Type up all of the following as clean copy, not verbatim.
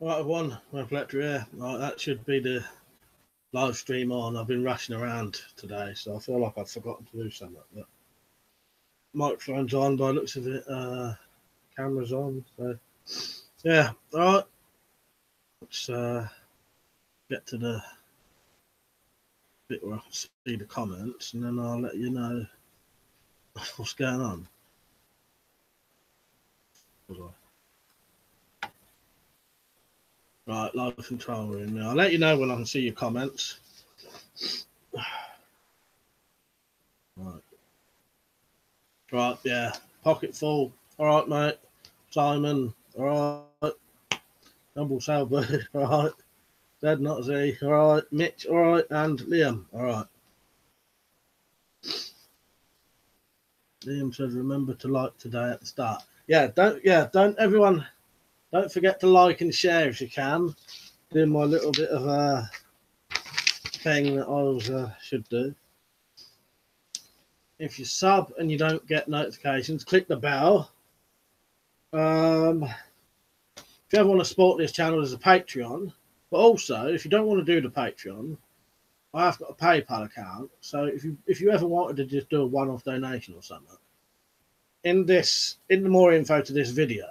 Right, everyone, WeaponCollector here. Right, that should be the live stream on. I've been rushing around today, so I feel like I've forgotten to do something. But microphone's on by the looks of it, camera's on. So, yeah, alright. Let's get to the bit where I can see the comments, and then I'll let you know what's going on. Right, live control room now. I'll let you know when I can see your comments. Right, yeah. Pocket full. Alright, mate. Simon, alright. Humble Sailbird, alright. Zed Not Z, alright. Mitch, alright. And Liam, alright. Liam says remember to like today at the start. Don't everyone don't forget to like and share if you can. Do my little bit of a thing that I always should do. If you sub and you don't get notifications, click the bell. If you ever want to support this channel, there's a Patreon. But also, if you don't want to do the Patreon, I have got a PayPal account. So if you ever wanted to just do a one-off donation or something, in the more info to this video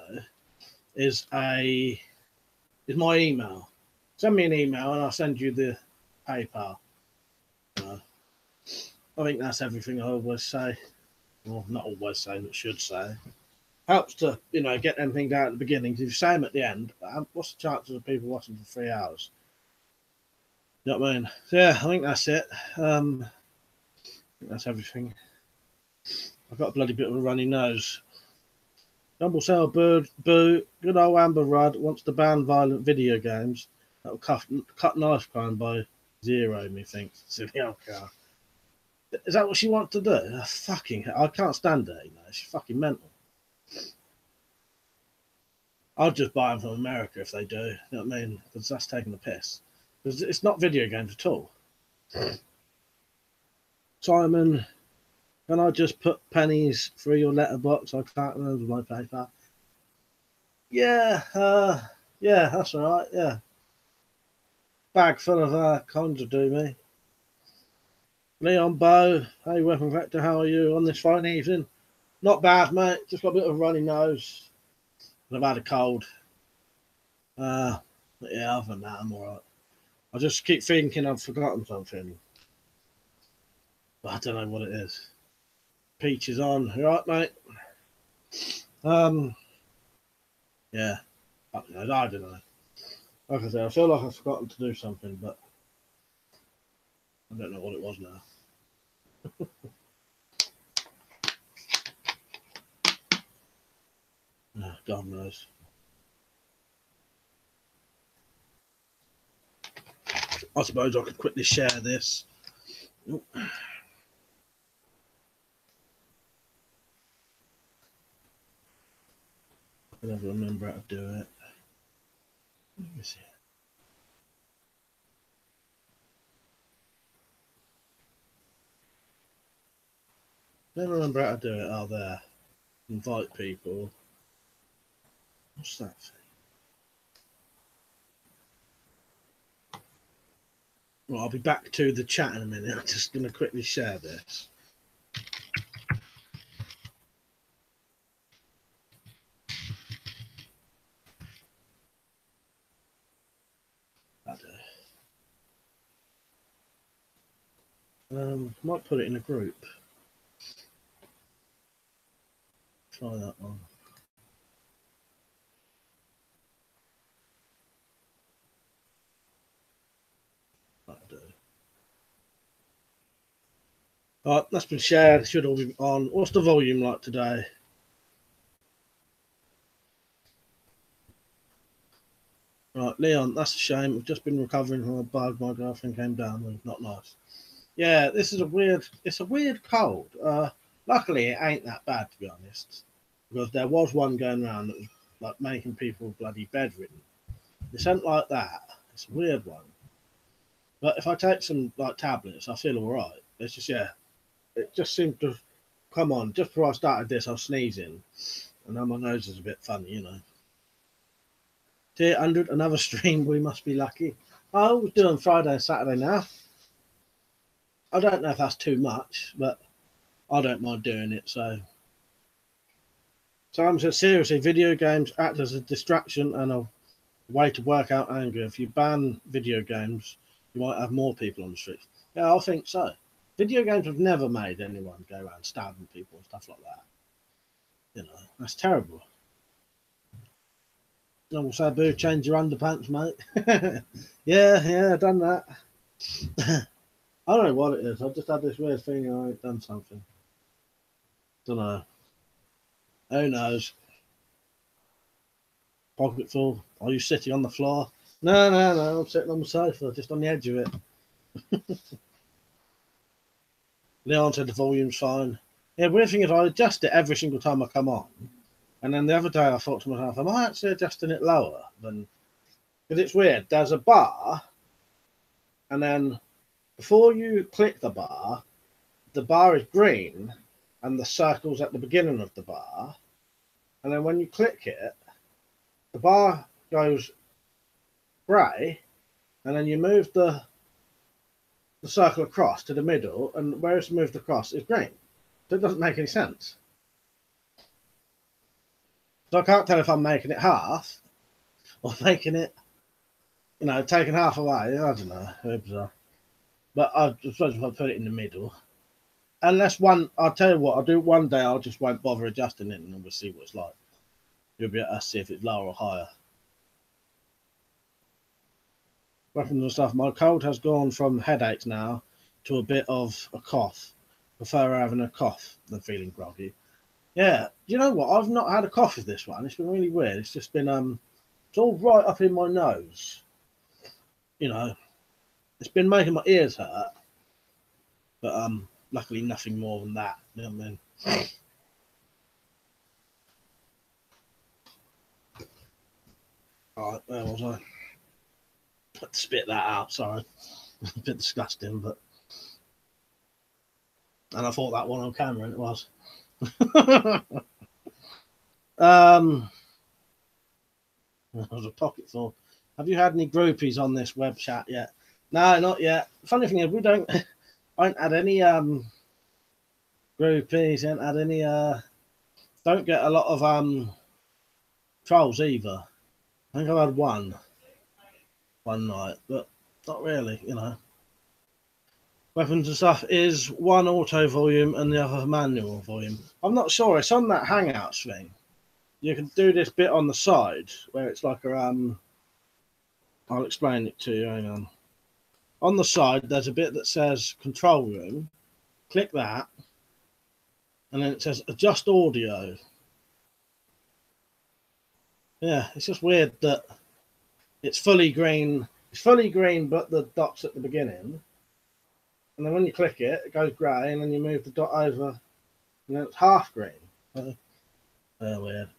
is my email. Send me an email and I'll send you the PayPal. I think that's everything I always say. Well, not always say, but should say. Helps to, get them things out at the beginning. Because if you say them at the end, what's the chances of people watching for 3 hours? You know what I mean? So yeah, I think that's it. I think that's everything. I've got a bloody bit of a runny nose. Humble Sailbird, boo. Good old Amber Rudd wants to ban violent video games. That will cut knife crime by 0, methinks. Silly old car. Is that what she wants to do? I can't stand her, She's fucking mental. I'll just buy them from America if they do. You know what I mean? Because that's taking the piss. Because it's not video games at all. Simon, can I just put pennies through your letterbox? I can't remember my PayPal. Yeah, that's all right. Yeah, bag full of cons do me. Leon Bow, hey WeaponCollector, how are you on this fine evening? Not bad, mate. Just got a bit of a runny nose. I've had a cold. But yeah, other than that, I'm all right. I just keep thinking I've forgotten something. But I don't know what it is. Peach is on. You all right, mate? Yeah. I don't know. Like I said, I feel like I've forgotten to do something, but I don't know what it was now. Oh, God knows. I suppose I could quickly share this. I never remember how to do it. Let me see. Never remember how to do it. Oh, there. Invite people. What's that thing? Well, I'll be back to the chat in a minute. I'm just going to quickly share this. Might put it in a group. Try that one. That'll do. Alright, that's been shared. It should all be on. What's the volume like today? Right, Leon, that's a shame. We've just been recovering from a bug. My girlfriend came down. Not nice. Yeah, it's a weird cold. Luckily, it ain't that bad, to be honest. Because there was one going around that was like making people bloody bedridden. It's not like that. It's a weird one. But if I take some like tablets, I feel all right. It's just, yeah, it just seemed to come on. Just before I started this, I was sneezing. And now my nose is a bit funny, Tier 100, another stream. We must be lucky. I was doing Friday and Saturday now. I don't know if that's too much, but I don't mind doing it. So I'm just seriously, video games act as a distraction and a way to work out anger. If you ban video games, you might have more people on the streets. Yeah, I think so. Video games have never made anyone go around stabbing people and stuff like that. You know, that's terrible. I will say, boo, change your underpants, mate. yeah, done that. I don't know what it is. I just had this weird feeling I ain't done something. Don't know. Who knows? Pocket full. Are you sitting on the floor? No. I'm sitting on the sofa, just on the edge of it. Leon said the volume's fine. Yeah, weird thing is I adjust it every single time I come on. And then the other day I thought to myself, am I actually adjusting it lower than... Because it's weird. There's a bar, and then before you click the bar is green, and the circle's at the beginning of the bar. And then when you click it, the bar goes grey, and then you move the circle across to the middle, and where it's moved across is green. So it doesn't make any sense. So I can't tell if I'm making it half or making it, taking half away. I don't know. Very bizarre. But I suppose if I put it in the middle, unless I'll tell you what, I'll do one day. I just won't bother adjusting it, and then we'll see what it's like. You'll be able to see if it's lower or higher. Weapons and stuff. My cold has gone from headaches now to a bit of a cough. Prefer having a cough than feeling groggy. Yeah, you know what? I've not had a cough with this one. It's been really weird. It's just been it's all right up in my nose. It's been making my ears hurt, but luckily nothing more than that. You know what I mean? All right, where was I? Had to spit that out. Sorry, a bit disgusting, but and I thought that one on camera, and it was. There was a pocket full. Have you had any groupies on this web chat yet? No, not yet. Funny thing is, I ain't had any groupies, ain't had any don't get a lot of trolls either. I think I've had one night, but not really, Weapons and stuff is one auto volume and the other manual volume. I'm not sure. It's on that Hangouts thing. You can do this bit on the side where it's like a I'll explain it to you. Hang on. On the side, there's a bit that says control room. Click that, and then it says adjust audio. Yeah, it's just weird that it's fully green. It's fully green, but the dot's at the beginning. And then when you click it, it goes grey, and then you move the dot over, and then it's half green. Weird.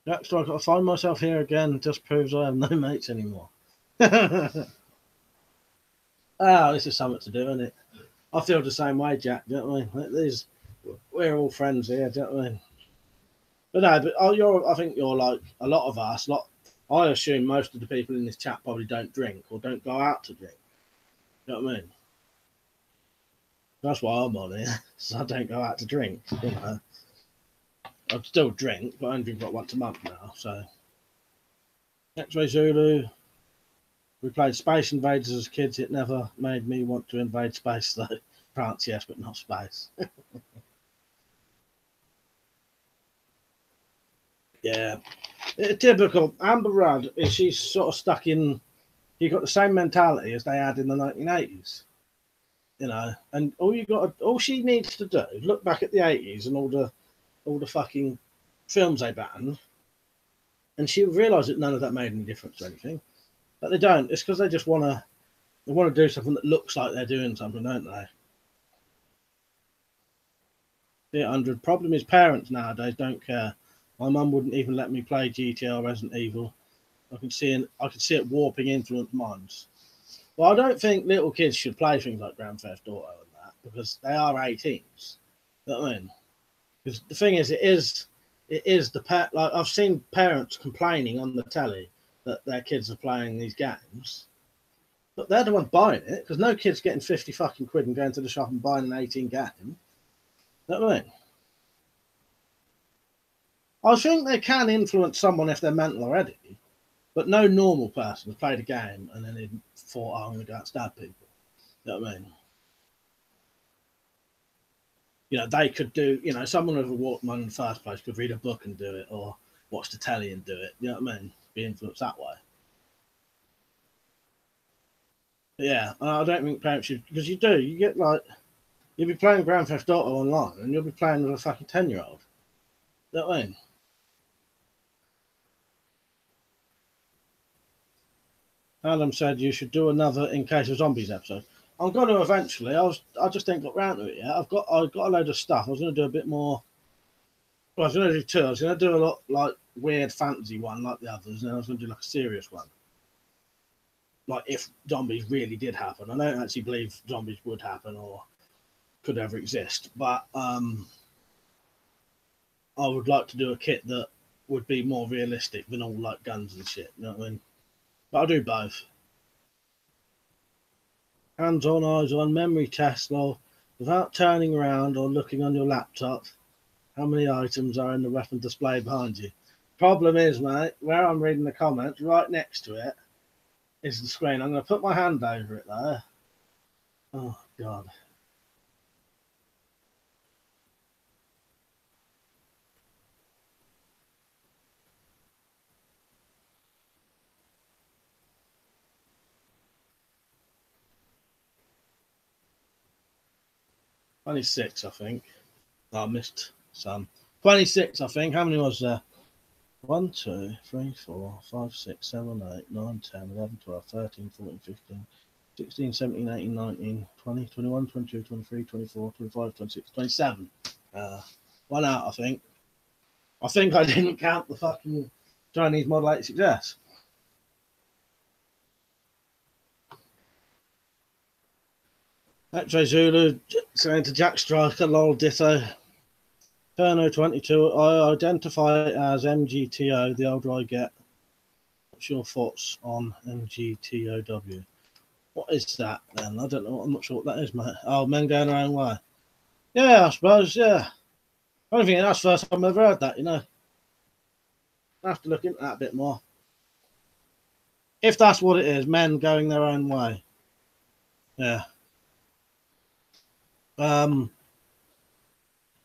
Jack Striker, I find myself here again. Just proves I have no mates anymore. This is something to do, isn't it? I feel the same way, Jack. Do you know what I mean? We're all friends here. Do you know what I mean? But no, I think you're like a lot of us. I assume most of the people in this chat probably don't drink or don't go out to drink. You know what I mean? That's why I'm on here. So I don't go out to drink. I still drink, but I only drink about once a month now. So, X-Ray Zulu. We played Space Invaders as kids. It never made me want to invade space, though. France, yes, but not space. Yeah. Typical. Amber Rudd, she's sort of stuck in... You've got the same mentality as they had in the 1980s. And all she needs to do, look back at the 80s and all the fucking films they banned, and she'll realise that none of that made any difference or anything. But they don't. It's because they just want to do something that looks like they're doing something, don't they? The 100 problem is parents nowadays don't care. My mum wouldn't even let me play GTA or Resident Evil. I can see it warping influence minds. Well, I don't think little kids should play things like Grand Theft Auto and that because they are 18s. You know what I mean? Because the thing is, it is the like I've seen parents complaining on the telly that their kids are playing these games, but they're the ones buying it, because no kid's getting 50 fucking quid and going to the shop and buying an 18 game. You know what I mean? I think they can influence someone if they're mental already, but no normal person has played a game and then he thought, oh, I'm going to go out and stab people. You know what I mean? You know, they could do, you know, someone with a Walkman in the first place could read a book and do it, or watch the telly and do it. You know what I mean? Be influenced that way. But yeah, I don't think parents should, because you do, you get like, you'll be playing Grand Theft Auto online and you'll be playing with a fucking 10-year-old. You know what I mean? Adam said you should do another In Case of Zombies episode. I'm going to eventually. I just ain't got round to it yet. I've got a load of stuff. I was going to do a bit more. Well, I was going to do two. I was going to do a lot like weird fantasy one like the others, and then I was going to do like a serious one. Like if zombies really did happen. I don't actually believe zombies would happen or could ever exist, but I would like to do a kit that would be more realistic than all like guns and shit. You know what I mean? But I'll do both. Hands on, eyes on, memory test, or without turning around or looking on your laptop. How many items are in the weapon display behind you? Problem is, mate, where I'm reading the comments, right next to it is the screen. I'm going to put my hand over it there. Oh, God. $26, I think. Oh, I missed some. 26, I think. How many was there? 1, 2, 3, 4, 5, 6, 7, 8, 9, 10, 11, 12, 13, 14, 15, 16, 17, 18, 19, 20, 21, 22, 23, 24, 25, 26, 27. One out, I think. I think I didn't count the fucking Chinese Model 86S. X-Ray Zulu saying to Jack Striker, lol, ditto. Turno 22, I identify as MGTO the older I get. What's your thoughts on MGTOW? What is that then? I don't know. I'm not sure what that is, mate. Oh, men going their own way. Yeah, I suppose, yeah. I don't think that's the first time I've ever heard that, you know. I have to look into that a bit more. If that's what it is, men going their own way. Yeah.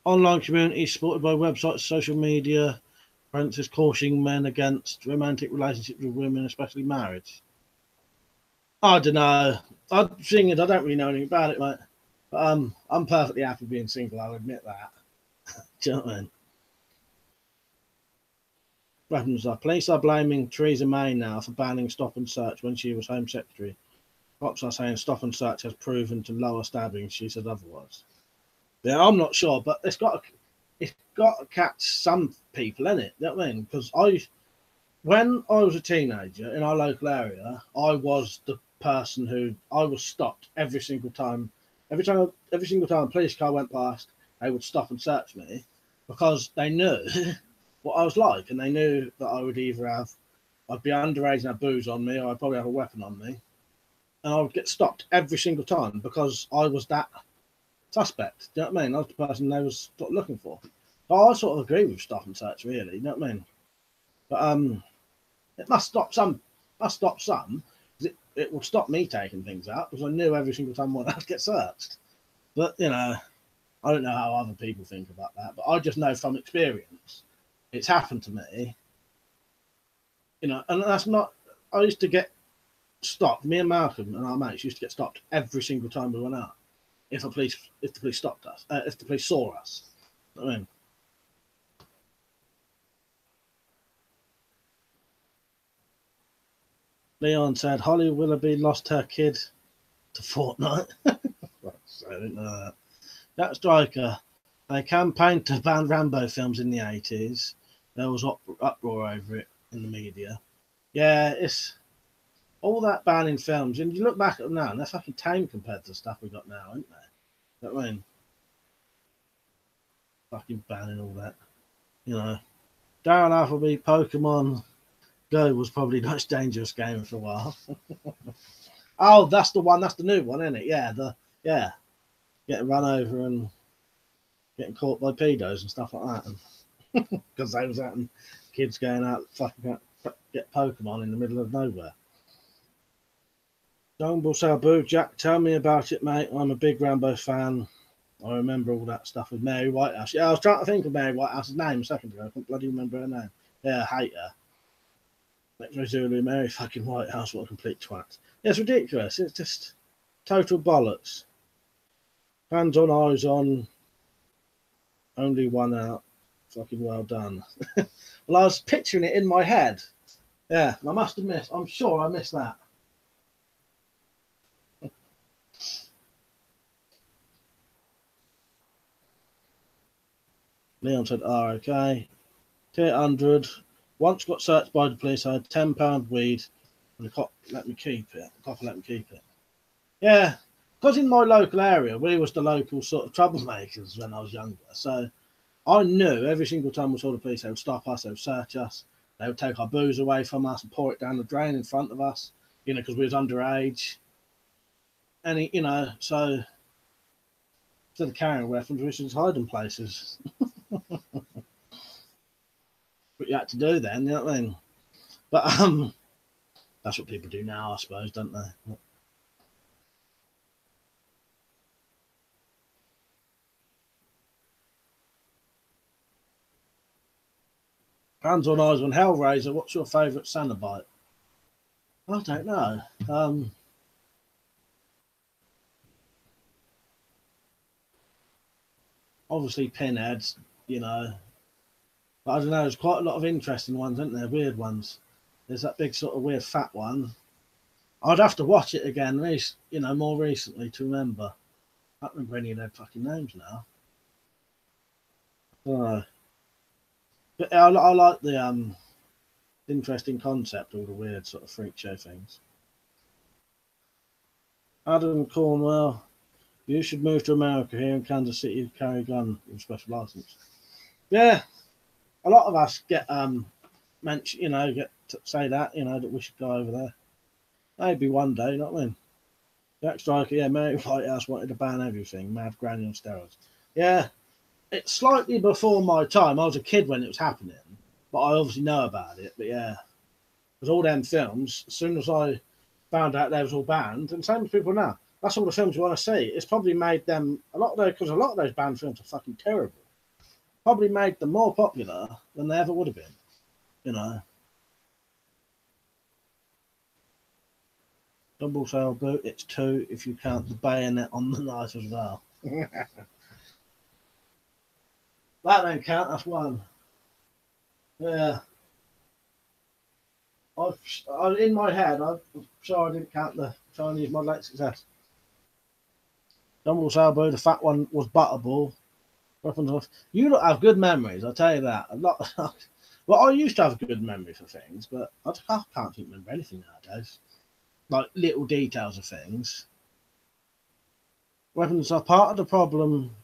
Online community supported by websites, social media, parentheses cautioning men against romantic relationships with women, especially marriage. I don't know. I'm thinking I don't really know anything about it, mate. But I'm perfectly happy being single. I'll admit that. Do you know what I mean? Weapons are police are blaming Theresa May now for banning stop and search when she was Home Secretary. Cops are saying stop and search has proven to lower stabbings. She said otherwise. Yeah, I'm not sure, but it's got to catch some people in it. You know what I mean? Because when I was a teenager in our local area, I was the person who I was stopped every single time. Every single time a police car went past, they would stop and search me because they knew what I was like, and they knew that I would I'd be underage and have booze on me, or I'd probably have a weapon on me, and I would get stopped every single time because I was that suspect. Do you know what I mean? I was the person they was looking for. So I sort of agree with stop and search, really. You know what I mean? But it must stop some. Must stop some. It will stop me taking things out because I knew every single time one had to get searched. But you know, I don't know how other people think about that. But I just know from experience, it's happened to me. You know, and that's not. I used to get stopped. Me and Malcolm and our mates used to get stopped every single time we went out. If the police stopped us, if the police saw us. I mean, Leon said Holly Willoughby lost her kid to Fortnite. I didn't know that. Jack Striker, they campaigned to ban Rambo films in the 80s. There was uproar over it in the media. Yeah, it's all that banning films, and you look back at them now, and they're fucking tame compared to the stuff we got now, aren't they? You know what I mean? Fucking banning all that. You know, Darren Appleby, Pokemon, Go was probably the most dangerous game for a while. Oh, that's the one. That's the new one, isn't it? Yeah, yeah, getting run over and getting caught by pedos and stuff like that. Because they was out and kids going out fucking out, get Pokemon in the middle of nowhere. Jungle Sabu, Jack, tell me about it, mate. I'm a big Rambo fan. I remember all that stuff with Mary Whitehouse. Yeah, I was trying to think of Mary Whitehouse's name a second ago. I couldn't bloody remember her name. Yeah, I hate her. Metro Zulu, Mary fucking Whitehouse, what a complete twat. Yeah, it's ridiculous. It's just total bollocks. Hands on, eyes on, only one out. Fucking well done. Well, I was picturing it in my head. Yeah, I must have missed. I'm sure I missed that. Leon said, "Oh, okay. Tier 100. Once got searched by the police. I had £10 weed, and the cop let me keep it. The cop let me keep it. Yeah, because in my local area, we was the local sort of troublemakers when I was younger. So I knew every single time we saw the police, they would stop us, they would search us, they would take our booze away from us and pour it down the drain in front of us, you know, because we was underage. And, you know, so instead of carrying weapons, we should just hide in places. What you had to do then, you know what I mean? But that's what people do now, I suppose, don't they? Hands on eyes on Hellraiser. What's your favourite Cenobite? I don't know. Obviously, pinheads, you know. But I don't know. There's quite a lot of interesting ones, isn't there? Weird ones. There's that big sort of weird fat one. I'd have to watch it again, you know, more recently to remember. I can't remember any of their fucking names now. Uh, but I like the interesting concept, all the weird sort of freak show things. Adam Cornwell, you should move to America here in Kansas City to carry a gun with a special license. Yeah, a lot of us get mention, you know, get to say that, you know, that we should go over there. Maybe one day, you know what I mean? Jack Striker, yeah, Mary Whitehouse wanted to ban everything, mad granny on steroids. Yeah, it's slightly before my time. I was a kid when it was happening, but I obviously know about it. But yeah, because all them films, as soon as I found out they was all banned, and same as people now, that's all the films you want to see. It's probably made them a lot of those, because a lot of those banned films are fucking terrible. Probably made them more popular than they ever would have been, you know. Double sail boot, it's 2 if you count the bayonet on the knife as well. That don't count, that's 1. Yeah. In my head, I'm sure I didn't count the Chinese Model 8 success. Double sail boot, the fat one was Butterball. Weapons off. You lot have good memories, I'll tell you that. A lot. Well, I used to have a good memory for things, but I can't remember anything nowadays. Like little details of things. Weapons are part of the problem.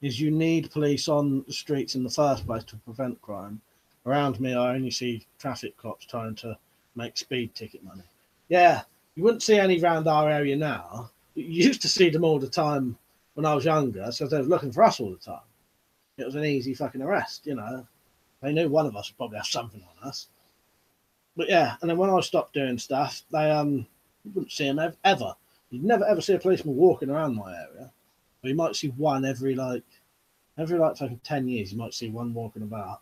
Is you need police on the streets in the first place to prevent crime. Around me, I only see traffic cops trying to make speed ticket money. Yeah, you wouldn't see any around our area now. You used to see them all the time when I was younger, so they were looking for us all the time. It was an easy fucking arrest, you know. They knew one of us would probably have something on us. But yeah, and then when I stopped doing stuff, they you wouldn't see them ever. You'd never ever see a policeman walking around my area. But you might see one every fucking 10 years. You might see one walking about.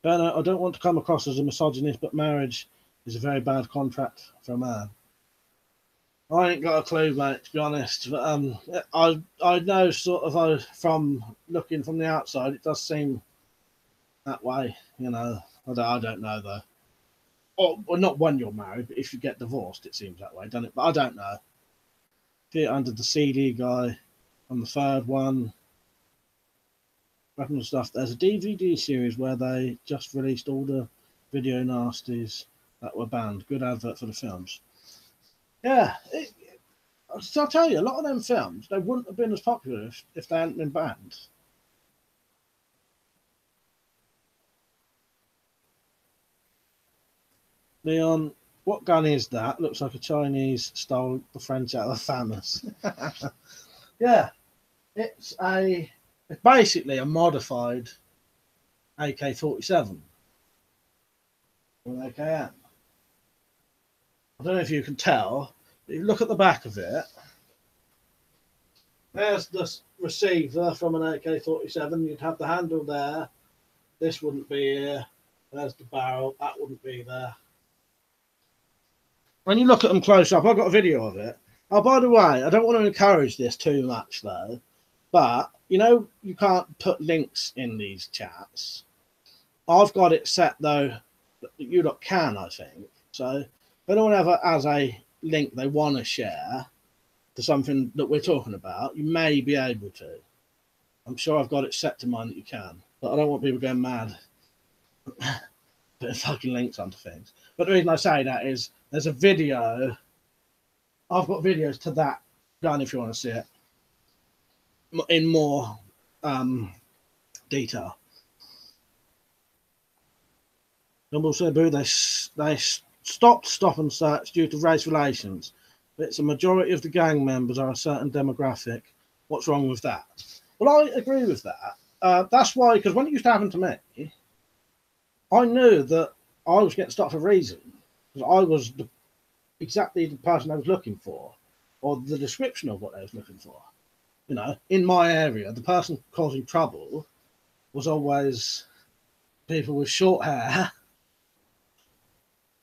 But I don't want to come across as a misogynist, but marriage is a very bad contract for a man. I ain't got a clue, mate, to be honest. But I know sort of from looking from the outside, it does seem that way. You know, I don't know though. Or not when you're married, but if you get divorced, it seems that way, doesn't it? But I don't know. Fit under the CD guy on the third one. Weapons stuff. There's a DVD series where they just released all the video nasties that were banned. Good advert for the films. Yeah, so I'll tell you, a lot of them films, they wouldn't have been as popular if they hadn't been banned. Leon, what gun is that? Looks like a Chinese stole the French out of the famous. Yeah, it's basically a modified AK-47 with an AKM. I don't know if you can tell, but if you look at the back of it, there's the receiver from an AK-47. You'd have the handle there. This wouldn't be here. There's the barrel. That wouldn't be there. When you look at them close up, I've got a video of it. Oh, by the way, I don't want to encourage this too much, though. But, you know, you can't put links in these chats. I've got it set, though, that you lot can, I think. So, if anyone ever has a link they want to share to something that we're talking about, you may be able to. I'm sure I've got it set to mine that you can. But I don't want people going mad putting fucking links onto things. But the reason I say that is there's a video. I've got videos to that gun if you want to see it in more detail. Gumball Cebu, they stopped stop and search due to race relations. It's a majority of the gang members are a certain demographic. What's wrong with that? Well, I agree with that. That's why, because when it used to happen to me, I knew that I was getting stopped for a reason. Because I was exactly the person I was looking for, or the description of what I was looking for. You know, in my area, the person causing trouble was always people with short hair,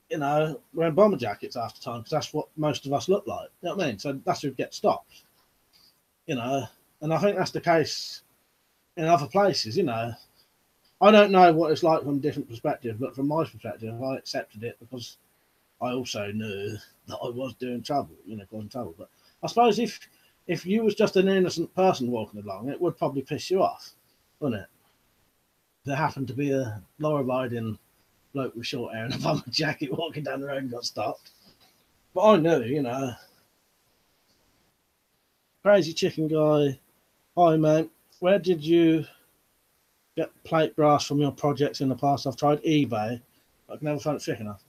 you know, wearing bomber jackets after time, because that's what most of us look like. You know what I mean? So that's who gets stopped. You know, and I think that's the case in other places, you know. I don't know what it's like from a different perspective, but from my perspective, I accepted it because I also knew that I was doing trouble, you know, causing trouble. But I suppose if you was just an innocent person walking along, it would probably piss you off, wouldn't it? There happened to be a law-abiding bloke with short hair and a bomber jacket walking down the road and got stopped. But I knew, you know. Crazy chicken guy. Hi, mate. Where did you get plate brass from your projects in the past? I've tried eBay, but I've never found it thick enough.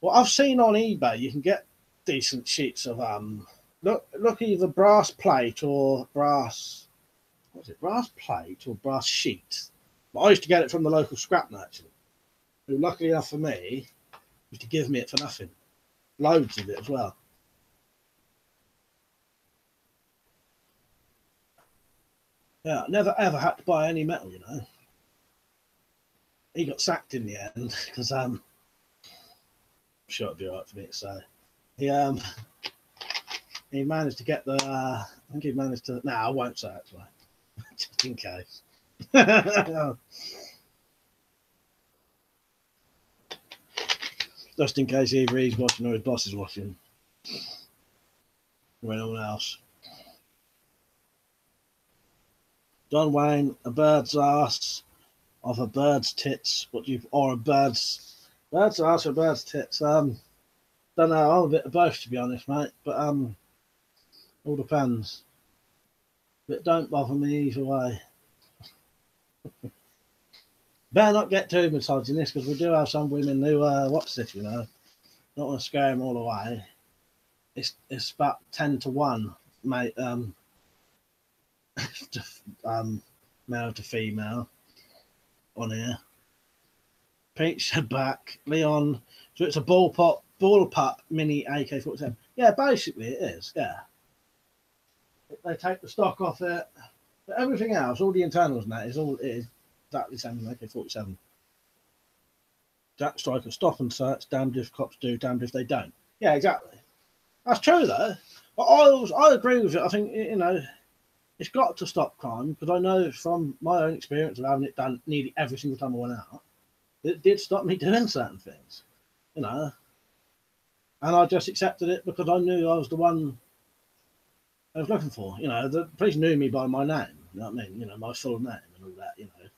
Well, I've seen on eBay you can get decent sheets of look either brass plate or brass. What is it? Brass plate or brass sheet? But I used to get it from the local scrap merchant, who, luckily enough for me, used to give me it for nothing. Loads of it as well. Yeah, I never ever had to buy any metal, you know. He got sacked in the end because I'm sure it'd be alright for me to say. He managed to get the I think he managed to I won't say actually. Just in case. Just in case either he's watching or his boss is watching. Or anyone else. John Wayne, a bird's ass of a bird's tits. Or a bird's ass or a bird's tits. Don't know, I'm a bit of both to be honest, mate. But all depends. But don't bother me either way. Better not get too misogynist because we do have some women who watch this, you know. Not want to scare them all away. It's about 10 to 1, mate. Male to female on here. Peach back. Leon. So it's a ball pup mini AK-47. Yeah, basically it is. Yeah. They take the stock off it. But everything else, all the internals and that, is exactly the same as AK-47. Jack Striker, stop and search. Damned if cops do, damned if they don't. Yeah, exactly. That's true though. But I agree with it. I think, you know, it's got to stop crime because I know from my own experience of having it done nearly every single time I went out, it did stop me doing certain things, you know. And I just accepted it because I knew I was the one I was looking for. You know, the police knew me by my name. You know what I mean? You know, my full name and all that. You know.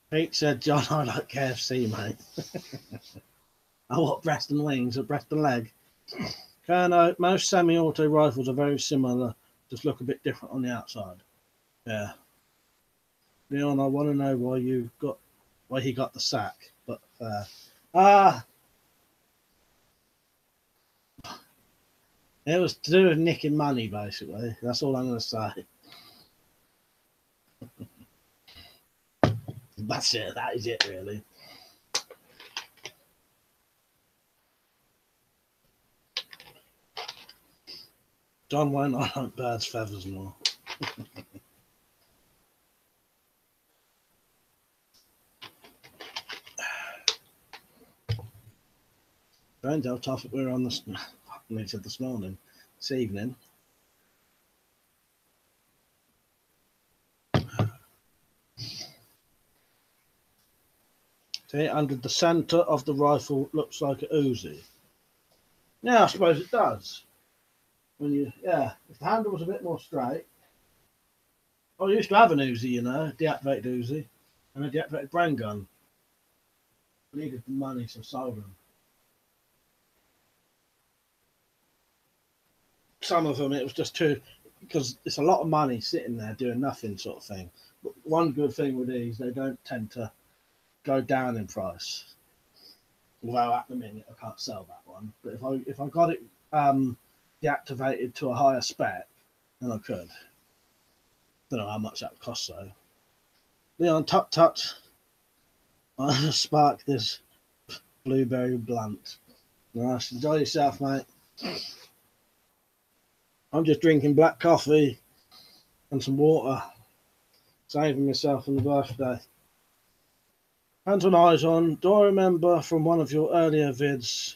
Pete said, "John, I like KFC, mate." I want breast and wings or breast and leg. Kerno, most semi-auto rifles are very similar, just look a bit different on the outside. Yeah. Leon, I want to know why you got why he got the sack. But it was to do with nicking money, basically. That's all I'm going to say. That's it. That is it, really. John won't like birds' feathers more. Strange how tough we were on this morning, this evening. See, under the centre of the rifle looks like a Uzi. Yeah, I suppose it does. When you, if the handle was a bit more straight. I used to have an Uzi, you know, deactivated Uzi, and a deactivated brain gun. I needed the money, so I sold them. Some of them, it was just too, because it's a lot of money sitting there doing nothing, sort of thing. But one good thing with these, they don't tend to go down in price. Although at the minute I can't sell that one, but if I got it deactivated to a higher spec, then I could. Don't know how much that would cost though. Leon, tut. I sparked this blueberry blunt. Nice, enjoy yourself, mate. I'm just drinking black coffee and some water, saving myself on the birthday. Hands on eyes on. Do I remember from one of your earlier vids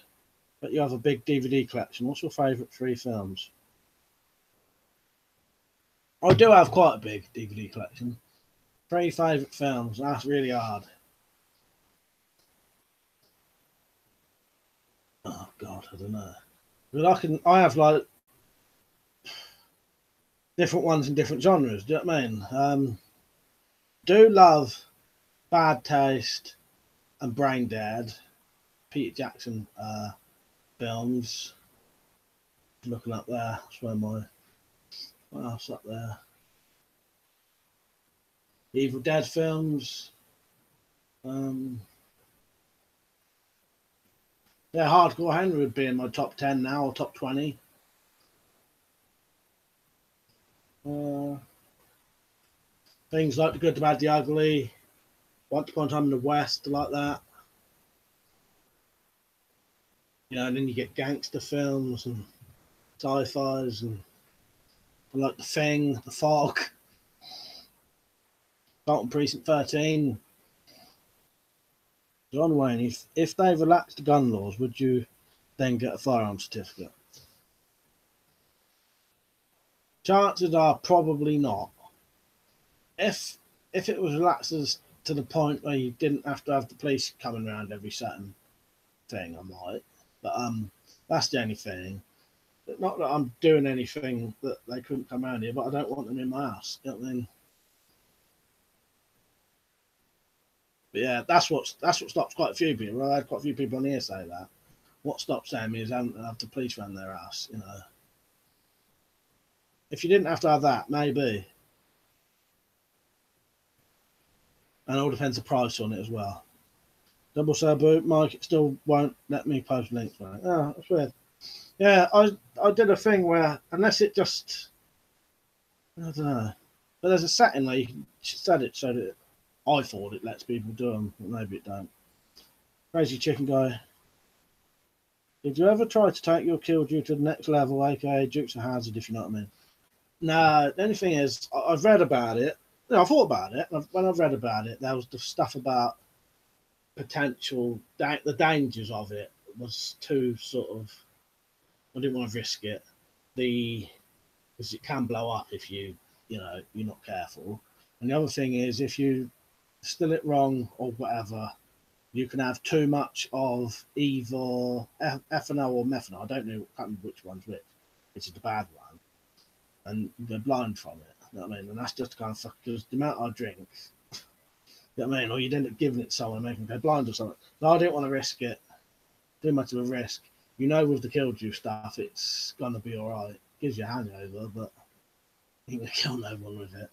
that you have a big DVD collection? What's your favourite 3 films? I do have quite a big DVD collection. 3 favourite films. That's really hard. Oh God, I don't know. But I have like different ones in different genres. Do you know what I mean? Do love Bad Taste and Brain Dead, Peter Jackson films. Looking up there, that's where what else up there? Evil Dead films. Hardcore Henry would be in my top 10 now, or top 20. Things like The Good, the Bad, the Ugly, Once Upon a Time in the West, like that. You know, and then you get gangster films and sci-fis and like The Thing, The Fog, Dalton Precinct 13. John Wayne, if they relaxed the gun laws, would you then get a firearm certificate? Chances are probably not. If it was relaxed to the point where you didn't have to have the police coming around every certain thing, I might. But that's the only thing. Not that I'm doing anything that they couldn't come around here, but I don't want them in my house. You know what I mean? But yeah, that's what stops quite a few people. I had quite a few people on here say that. What stops them is having to have the police around their house, you know. If you didn't have to have that, maybe. And it all depends the price on it as well. Double sell boot, Mike, it still won't let me post links, mate. Oh, that's weird. Yeah, I did a thing where, unless it just, I don't know. But there's a setting where you can set it so that I thought it lets people do them, but maybe it don't. Crazy Chicken Guy. Did you ever try to take your kill due to the next level, aka Dukes of Hazzard, if you know what I mean? No, the only thing is, I've read about it. I thought about it. When I've read about it, there was the stuff about potential, the dangers of it was too sort of, I didn't want to risk it. Because it can blow up if you're not careful. And the other thing is, if you still it wrong or whatever, you can have too much of either ethanol or methanol. I can't remember which one's which. Which is the bad one, and they're blind from it. You know what I mean? And that's just kind of fuck, because the amount I drink. You know what I mean? Or you'd end up giving it to someone, making them go blind or something. No, I didn't want to risk it. Too much of a risk. You know, with the killdew stuff, it's gonna be all right. Gives you a hangover, but you ain't gonna kill no one with it.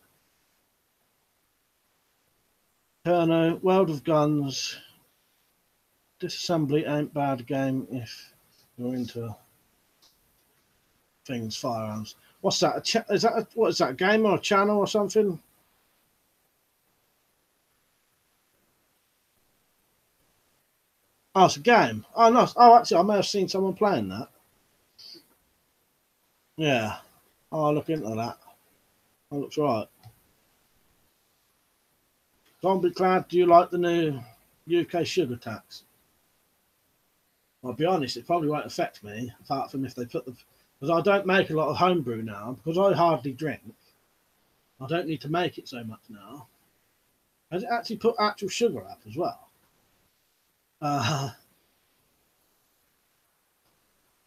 Perno, World of Guns. Disassembly ain't bad game if you're into things, firearms. What's that? What is that? A game or a channel or something? Oh, it's a game. Oh, nice. Oh, actually, I may have seen someone playing that. Yeah. Oh, I'll look into that. That looks right. Zombie Clad, do you like the new UK sugar tax? I'll be honest, it probably won't affect me, apart from if they put the... Because I don't make a lot of homebrew now, because I hardly drink. I don't need to make it so much now. Has it actually put actual sugar up as well? Uh,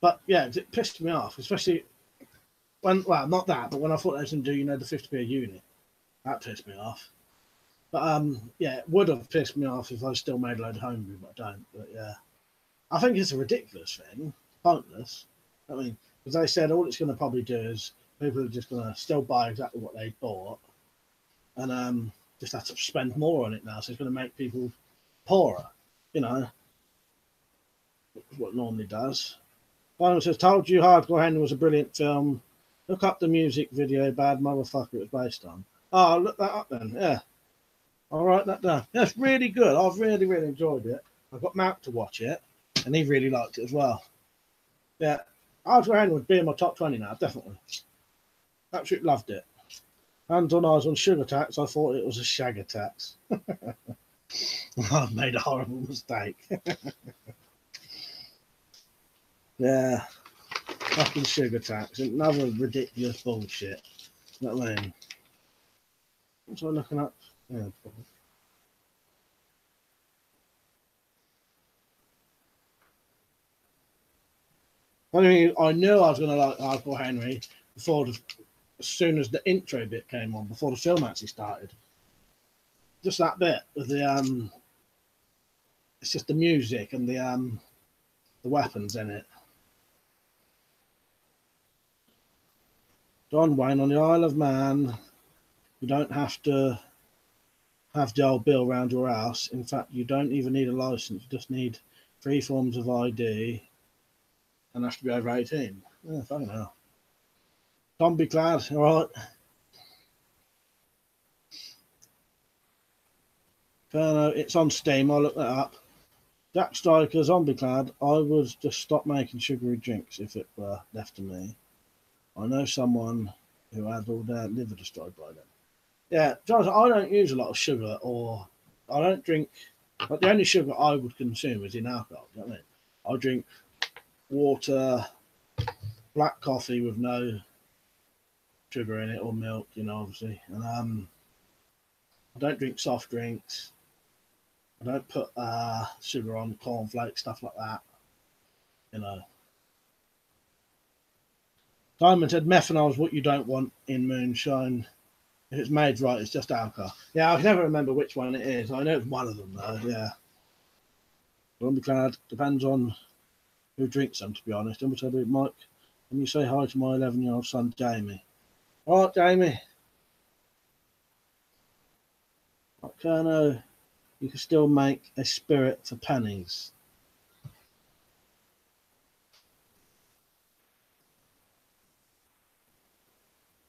but yeah, it pissed me off, especially when, well, not that, but when I thought they was going to do, you know, the 50p a unit. That pissed me off. But yeah, it would have pissed me off if I still made a load of homebrew, but I don't. But yeah, I think it's a ridiculous thing, pointless. I mean, because they said all it's going to probably do is people are just going to still buy exactly what they bought, and just have to spend more on it now. So it's going to make people poorer, you know, what it normally does. Final says, "Told you Hardcore Henry was a brilliant film. Look up the music video, Bad Motherfucker it was based on." Oh, I'll look that up then. Yeah. I'll write that down. Yeah, it's really good. I've really, really enjoyed it. I've got Matt to watch it, and he really liked it as well. Yeah, Hardcore Henry would be in my top 20 now, definitely. Absolutely loved it. Hands on eyes on sugar tax, I thought it was a shagger tax. I've made a horrible mistake. Yeah, fucking sugar tax. Another ridiculous bullshit. You know what I mean? What's I looking up? Yeah, I mean, I knew I was going to like Hardcore Henry before as soon as the intro bit came on, before the film actually started. Just that bit with the it's just the music and the weapons in it. John Wayne on the Isle of Man. You don't have to have the old bill around your house. In fact, you don't even need a license. You just need 3 forms of ID and have to be over 18. Yeah, fucking hell. Zombie Clad, all right. Inferno, it's on Steam. I'll look that up. Jack Striker, Zombie Clad. I would just stop making sugary drinks if it were left to me. I know someone who had all their liver destroyed by them. Yeah, Jonathan, I don't use a lot of sugar, or I don't drink. But the only sugar I would consume is in alcohol. Do you know what I mean? I drink water, black coffee with no sugar in it, or milk, you know, obviously. And I don't drink soft drinks. I don't put sugar on cornflakes, stuff like that. You know. Diamond said methanol is what you don't want in moonshine. If it's made right, it's just alcohol. Yeah, I can never remember which one it is. I know it's one of them though. Yeah. Zombie Clad depends on who drinks them. To be honest, I'm going to Mike. Can you say hi to my 11-year-old son Jamie? All right, Jamie. Colonel, you can still make a spirit for pennies.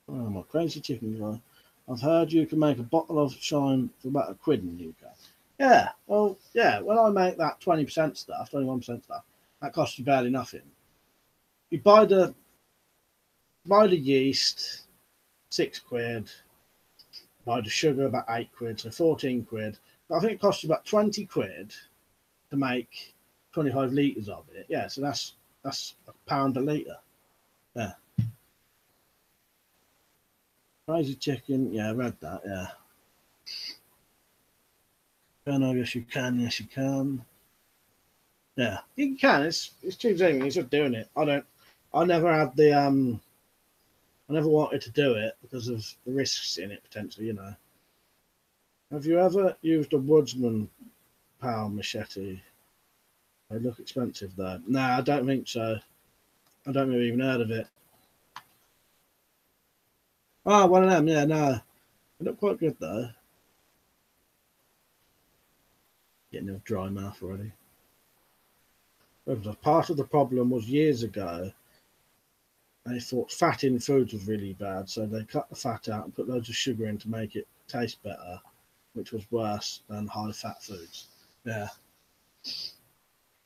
Oh, my crazy chicken guy. I've heard you can make a bottle of shine for about £1 in the UK. Yeah, well, yeah, when I make that 20% stuff, 21% stuff, that costs you barely nothing. You buy the yeast, £6. Buy the sugar, about £8, so 14 quid. But I think it costs you about 20 quid to make 25 litres of it. Yeah, so that's £1 a litre. Yeah. Crazy chicken, yeah, I read that, yeah. Oh, yes you can, yes you can. Yeah, you can, it's too easy, he's just doing it. I never had the I never wanted to do it because of the risks in it potentially, you know. Have you ever used a woodsman power machete? They look expensive though. Nah, I don't think so. I don't think I've even heard of it. Oh, one of them, yeah, no. They look quite good though. Getting a dry mouth already. Part of the problem was years ago, they thought fat in foods was really bad, so they cut the fat out and put loads of sugar in to make it taste better, which was worse than high fat foods. Yeah.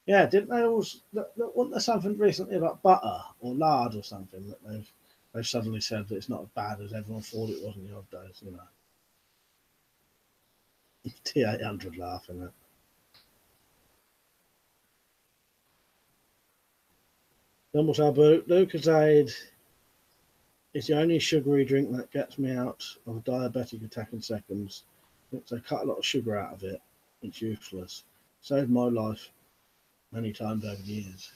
Yeah, didn't they always? Wasn't there something recently about butter or lard or something that they've suddenly said that it's not as bad as everyone thought it was in the old days? You know, T800 laughing at. Then what's our boot? Lucozade is the only sugary drink that gets me out of a diabetic attack in seconds. They cut a lot of sugar out of it. It's useless. Saved my life many times over the years.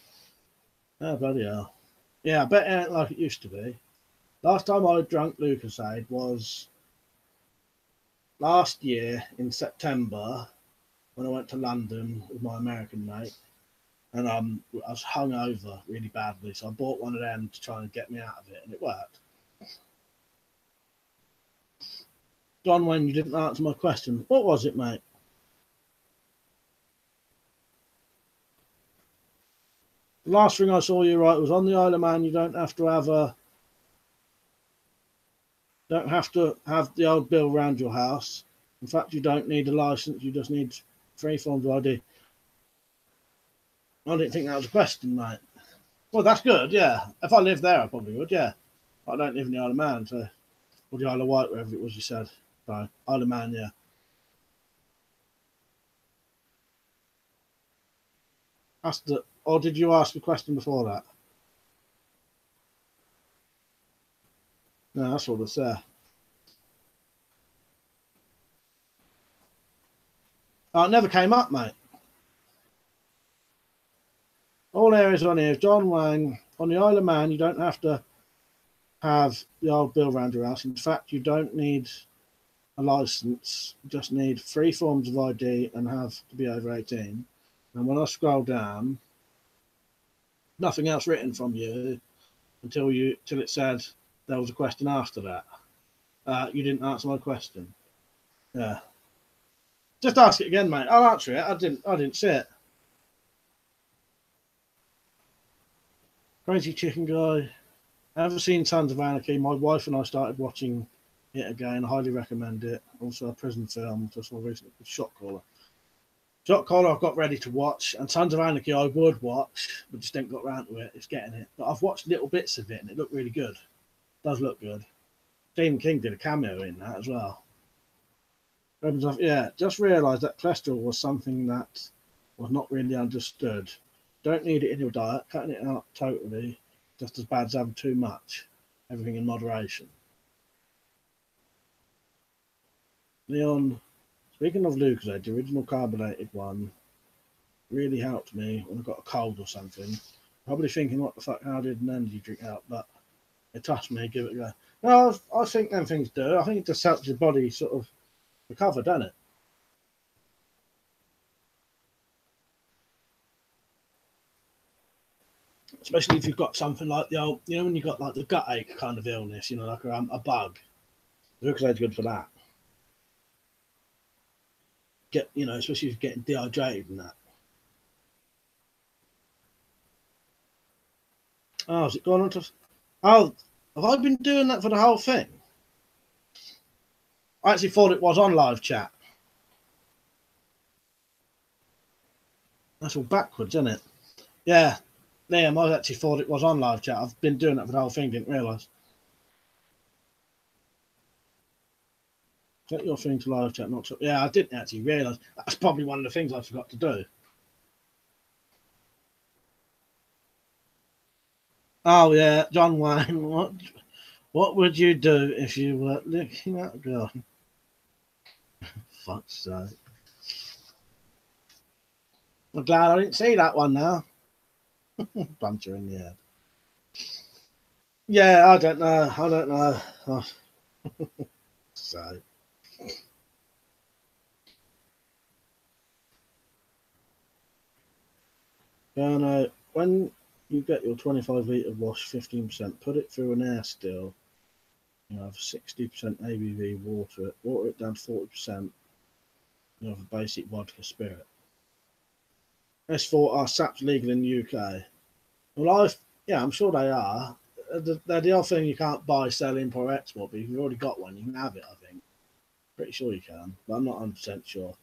Oh, bloody hell. Yeah, I bet it ain't like it used to be. Last time I drank Lucozade was last year in September when I went to London with my American mate. And I was hungover really badly, so I bought one of them to try and get me out of it, and it worked. John Wayne, you didn't answer my question. What was it, mate? The last thing I saw you write was on the Isle of Man. You don't have to have the old bill around your house. In fact, you don't need a license. You just need 3 forms of ID. I didn't think that was a question, mate. Well, that's good. Yeah, if I lived there, I probably would. Yeah, but I don't live in the Isle of Man, so or the Isle of Wight, wherever it was you said. So Isle of Man, yeah. Or did you ask a question before that? No, that's all that's there. Oh, it never came up, mate. All areas on here. John Wang. On the Isle of Man, you don't have to have the old bill around your house. In fact, you don't need a license. You just need 3 forms of ID and have to be over 18. And when I scroll down, nothing else written from you till it said there was a question after that. You didn't answer my question. Yeah. Just ask it again, mate. I'll answer it. I didn't see it. Crazy Chicken Guy. I haven't seen Sons of Anarchy. My wife and I started watching it again. I highly recommend it. Also a prison film just more recently, Shot Caller. Shot Caller I've got ready to watch, and Sons of Anarchy I would watch, but just didn't got around to it. It's getting it. But I've watched little bits of it and it looked really good. It does look good. Stephen King did a cameo in that as well. Yeah, just realised that cholesterol was something that was not really understood. Don't need it in your diet. Cutting it out totally, just as bad as having too much. Everything in moderation. Leon, speaking of Lucozade, the original carbonated one really helped me when I got a cold or something. Probably thinking, what the fuck, how did an energy drink help? But it touched me, give it a go. No, I think them things do. I think it just helps your body sort of recover, doesn't it? Especially if you've got something like the old, when you've got like the gut ache kind of illness, like a bug. Lucozade good for that. Especially if you're getting dehydrated and that. Oh, has it gone on to? Oh, have I been doing that for the whole thing? I actually thought it was on live chat. That's all backwards, isn't it? Yeah, Liam, I actually thought it was on live chat. I've been doing that for the whole thing, didn't realise. Set your thing to live chat, not to. Yeah, I didn't actually realise. That's probably one of the things I forgot to do. Oh yeah, John Wayne. What would you do if you were looking at a girl? Fuck's sake. I'm glad I didn't see that one now. Punch her in the head. Yeah, I don't know. Oh. So. When you get your 25-litre wash 15%, put it through an air still. You have 60% ABV water it down to 40%. You have a basic vodka spirit. S4 are SAPs legal in the UK? Well, yeah, I'm sure they are. They're the other thing you can't buy, sell, import, or export, but if you've already got one, you can have it, I think. Pretty sure you can, but I'm not 100% sure.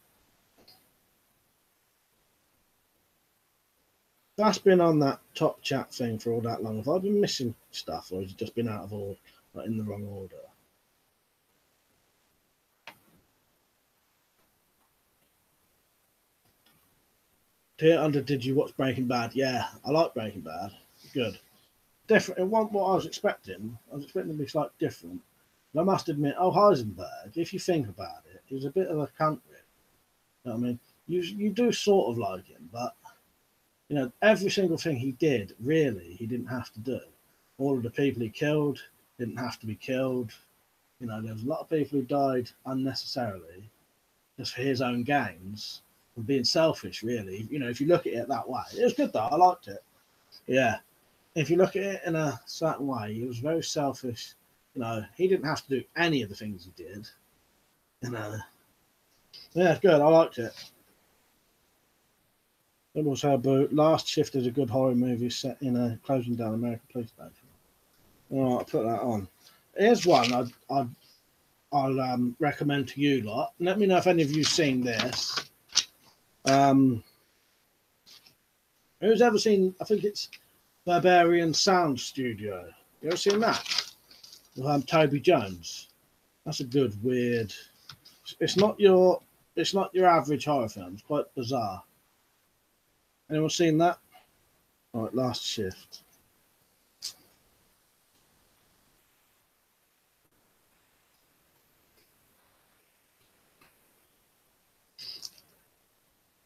That's been on that top chat thing for all that long. Have I been missing stuff, or has it just been out of order, like in the wrong order? Tier under, did you watch Breaking Bad? Yeah, I like Breaking Bad. Good. Different. It wasn't what I was expecting. I was expecting it to be slightly different. But I must admit, Heisenberg, if you think about it, he was a bit of a cunt. You know what I mean? You do sort of like him, but every single thing he did, really, he didn't have to do. All of the people he killed didn't have to be killed. There was a lot of people who died unnecessarily just for his own gains and being selfish, really. If you look at it that way, it was good though. I liked it. Yeah. If you look at it in a certain way, he was very selfish. He didn't have to do any of the things he did. Yeah, good. I liked it. It was her boo. Last Shift is a good horror movie set in a closing down American police station. All right, I'll put that on. Here's one I'll recommend to you lot. Let me know if any of you've seen this. Who's ever seen? I think it's Barbarian Sound Studio. You ever seen that? With Toby Jones. That's a good weird. It's not your average horror film. It's quite bizarre. Anyone seen that? All right, Last Shift.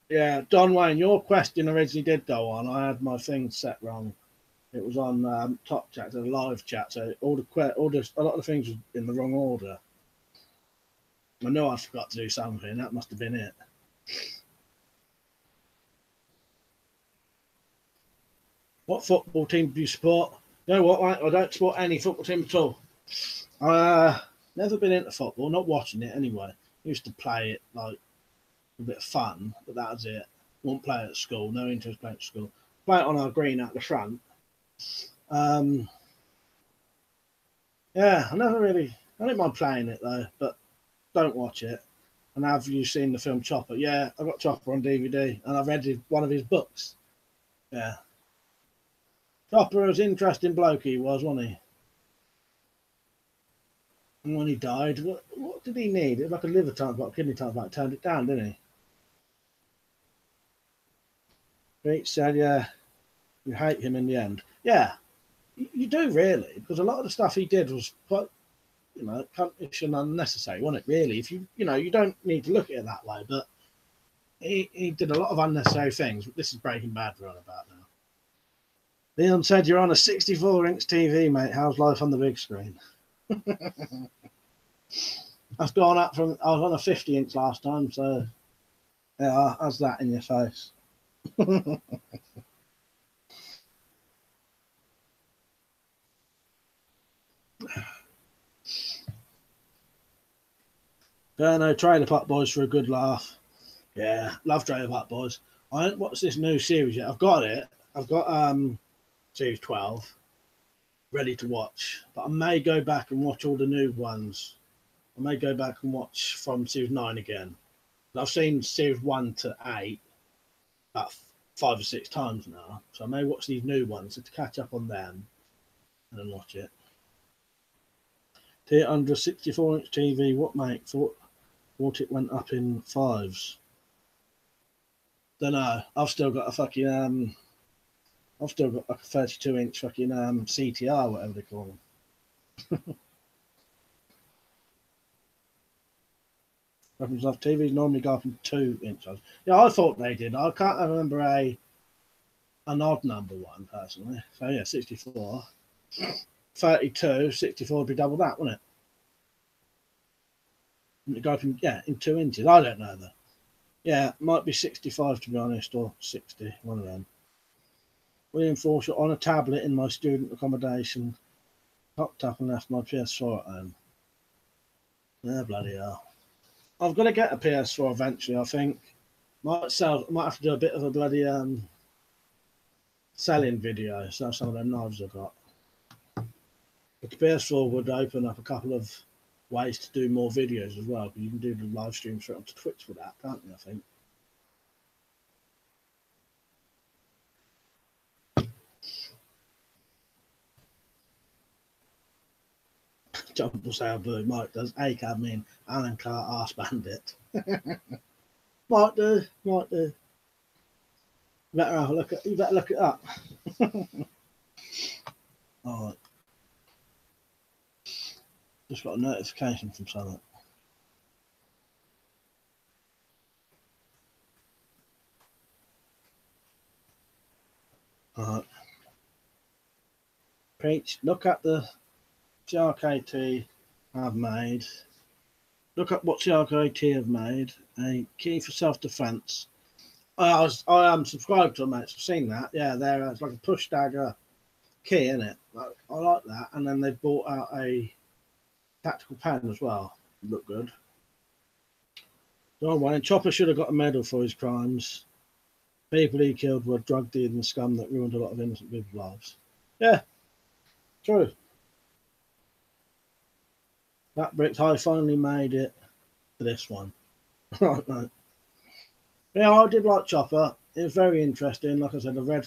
Yeah, Don Wayne, your question originally did go on. I had my thing set wrong. It was on top chat, a live chat, so a lot of the things was in the wrong order. I know I forgot to do something. That must have been it. What football team do you support? You know what, mate? I don't support any football team at all. Never been into football, not watching it anyway. Used to play it like a bit of fun, but that was it. Won't play it at school, no interest playing at school. Play it on our green at the front. Yeah, I don't mind playing it though, but don't watch it. And have you seen the film Chopper? Yeah, I got Chopper on DVD, and I've read one of his books. Yeah, Chopper was an interesting bloke. He was, wasn't he? And when he died, what did he need? It was like a liver transplant, kidney transplant. Turned it down, didn't he? Pete said, "Yeah, you hate him in the end." Yeah, you do really, because a lot of the stuff he did was quite, cuntish and unnecessary, wasn't it? Really, if you don't need to look at it that way, but he did a lot of unnecessary things. This is Breaking Bad we're on about now. Leon said, "You're on a 64-inch TV, mate. How's life on the big screen?" I've gone up from, I was on a 50-inch last time, so yeah, how's that in your face? Yeah, no, Trailer Park Boys for a good laugh. Yeah, love Trailer Park Boys. I haven't watched this new series yet. I've got it. I've got series 12 ready to watch, but I may go back and watch all the new ones. I may go back and watch from series 9 again. I've seen series 1 to 8 about 5 or 6 times now, so I may watch these new ones to catch up on them and then watch it. Tier under 64-inch TV, what mate thought it went up in fives? Don't know. I've still got a fucking I've still got like a 32-inch fucking CTR, whatever they call them. Weapons of TVs normally go up in 2-inch. Yeah, I thought they did. I can't remember an odd number one personally. So yeah, 64. 32, 64 would be double that, wouldn't it? Wouldn't it go up in 2 inches? I don't know though. Yeah, might be 65 to be honest, or 60, one of them. William Forshaw, on a tablet in my student accommodation, popped up and left my PS4 at home. Yeah, bloody hell. I've got to get a PS4 eventually, I think. Might have to do a bit of a bloody selling video. So some of them knives I've got. But the PS4 would open up a couple of ways to do more videos as well. But you can do the live stream straight onto Twitch for that, can't you? I think. Jumble Sail Blue, Mike does ACAB mean Alan Clark Arse Bandit. Might do, might do. Better have a look at. You better look it up. All right. Just got a notification from something. All right. Preach. Look at the CRKT I've made. Look at what CRKT have made. A key for self-defense. I am subscribed to them, mate. I've seen that. Yeah, it's like a push dagger key, isn't it? I like that. And then they've brought out a tactical pen as well. Look good. John Wayne. Chopper should have got a medal for his crimes. People he killed were drug dealing scum that ruined a lot of innocent people's lives. Yeah, true. That bricks, I finally made it to this one. Right, mate. Yeah, I did like Chopper. It was very interesting. Like I said, I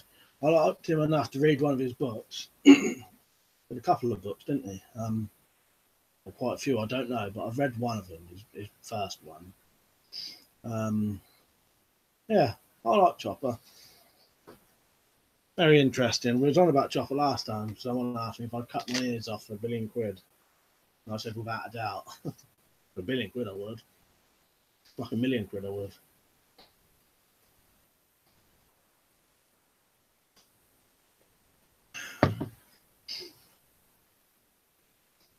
liked him enough to read one of his books. Did a couple of books, didn't he? Or quite a few, I don't know, but I've read one of them, his first one. Yeah, I like Chopper. Very interesting. We was on about Chopper last time. Someone asked me if I'd cut my ears off for £1 billion. And I said, without a doubt. For £1 billion, I would. Like £1 million, I would.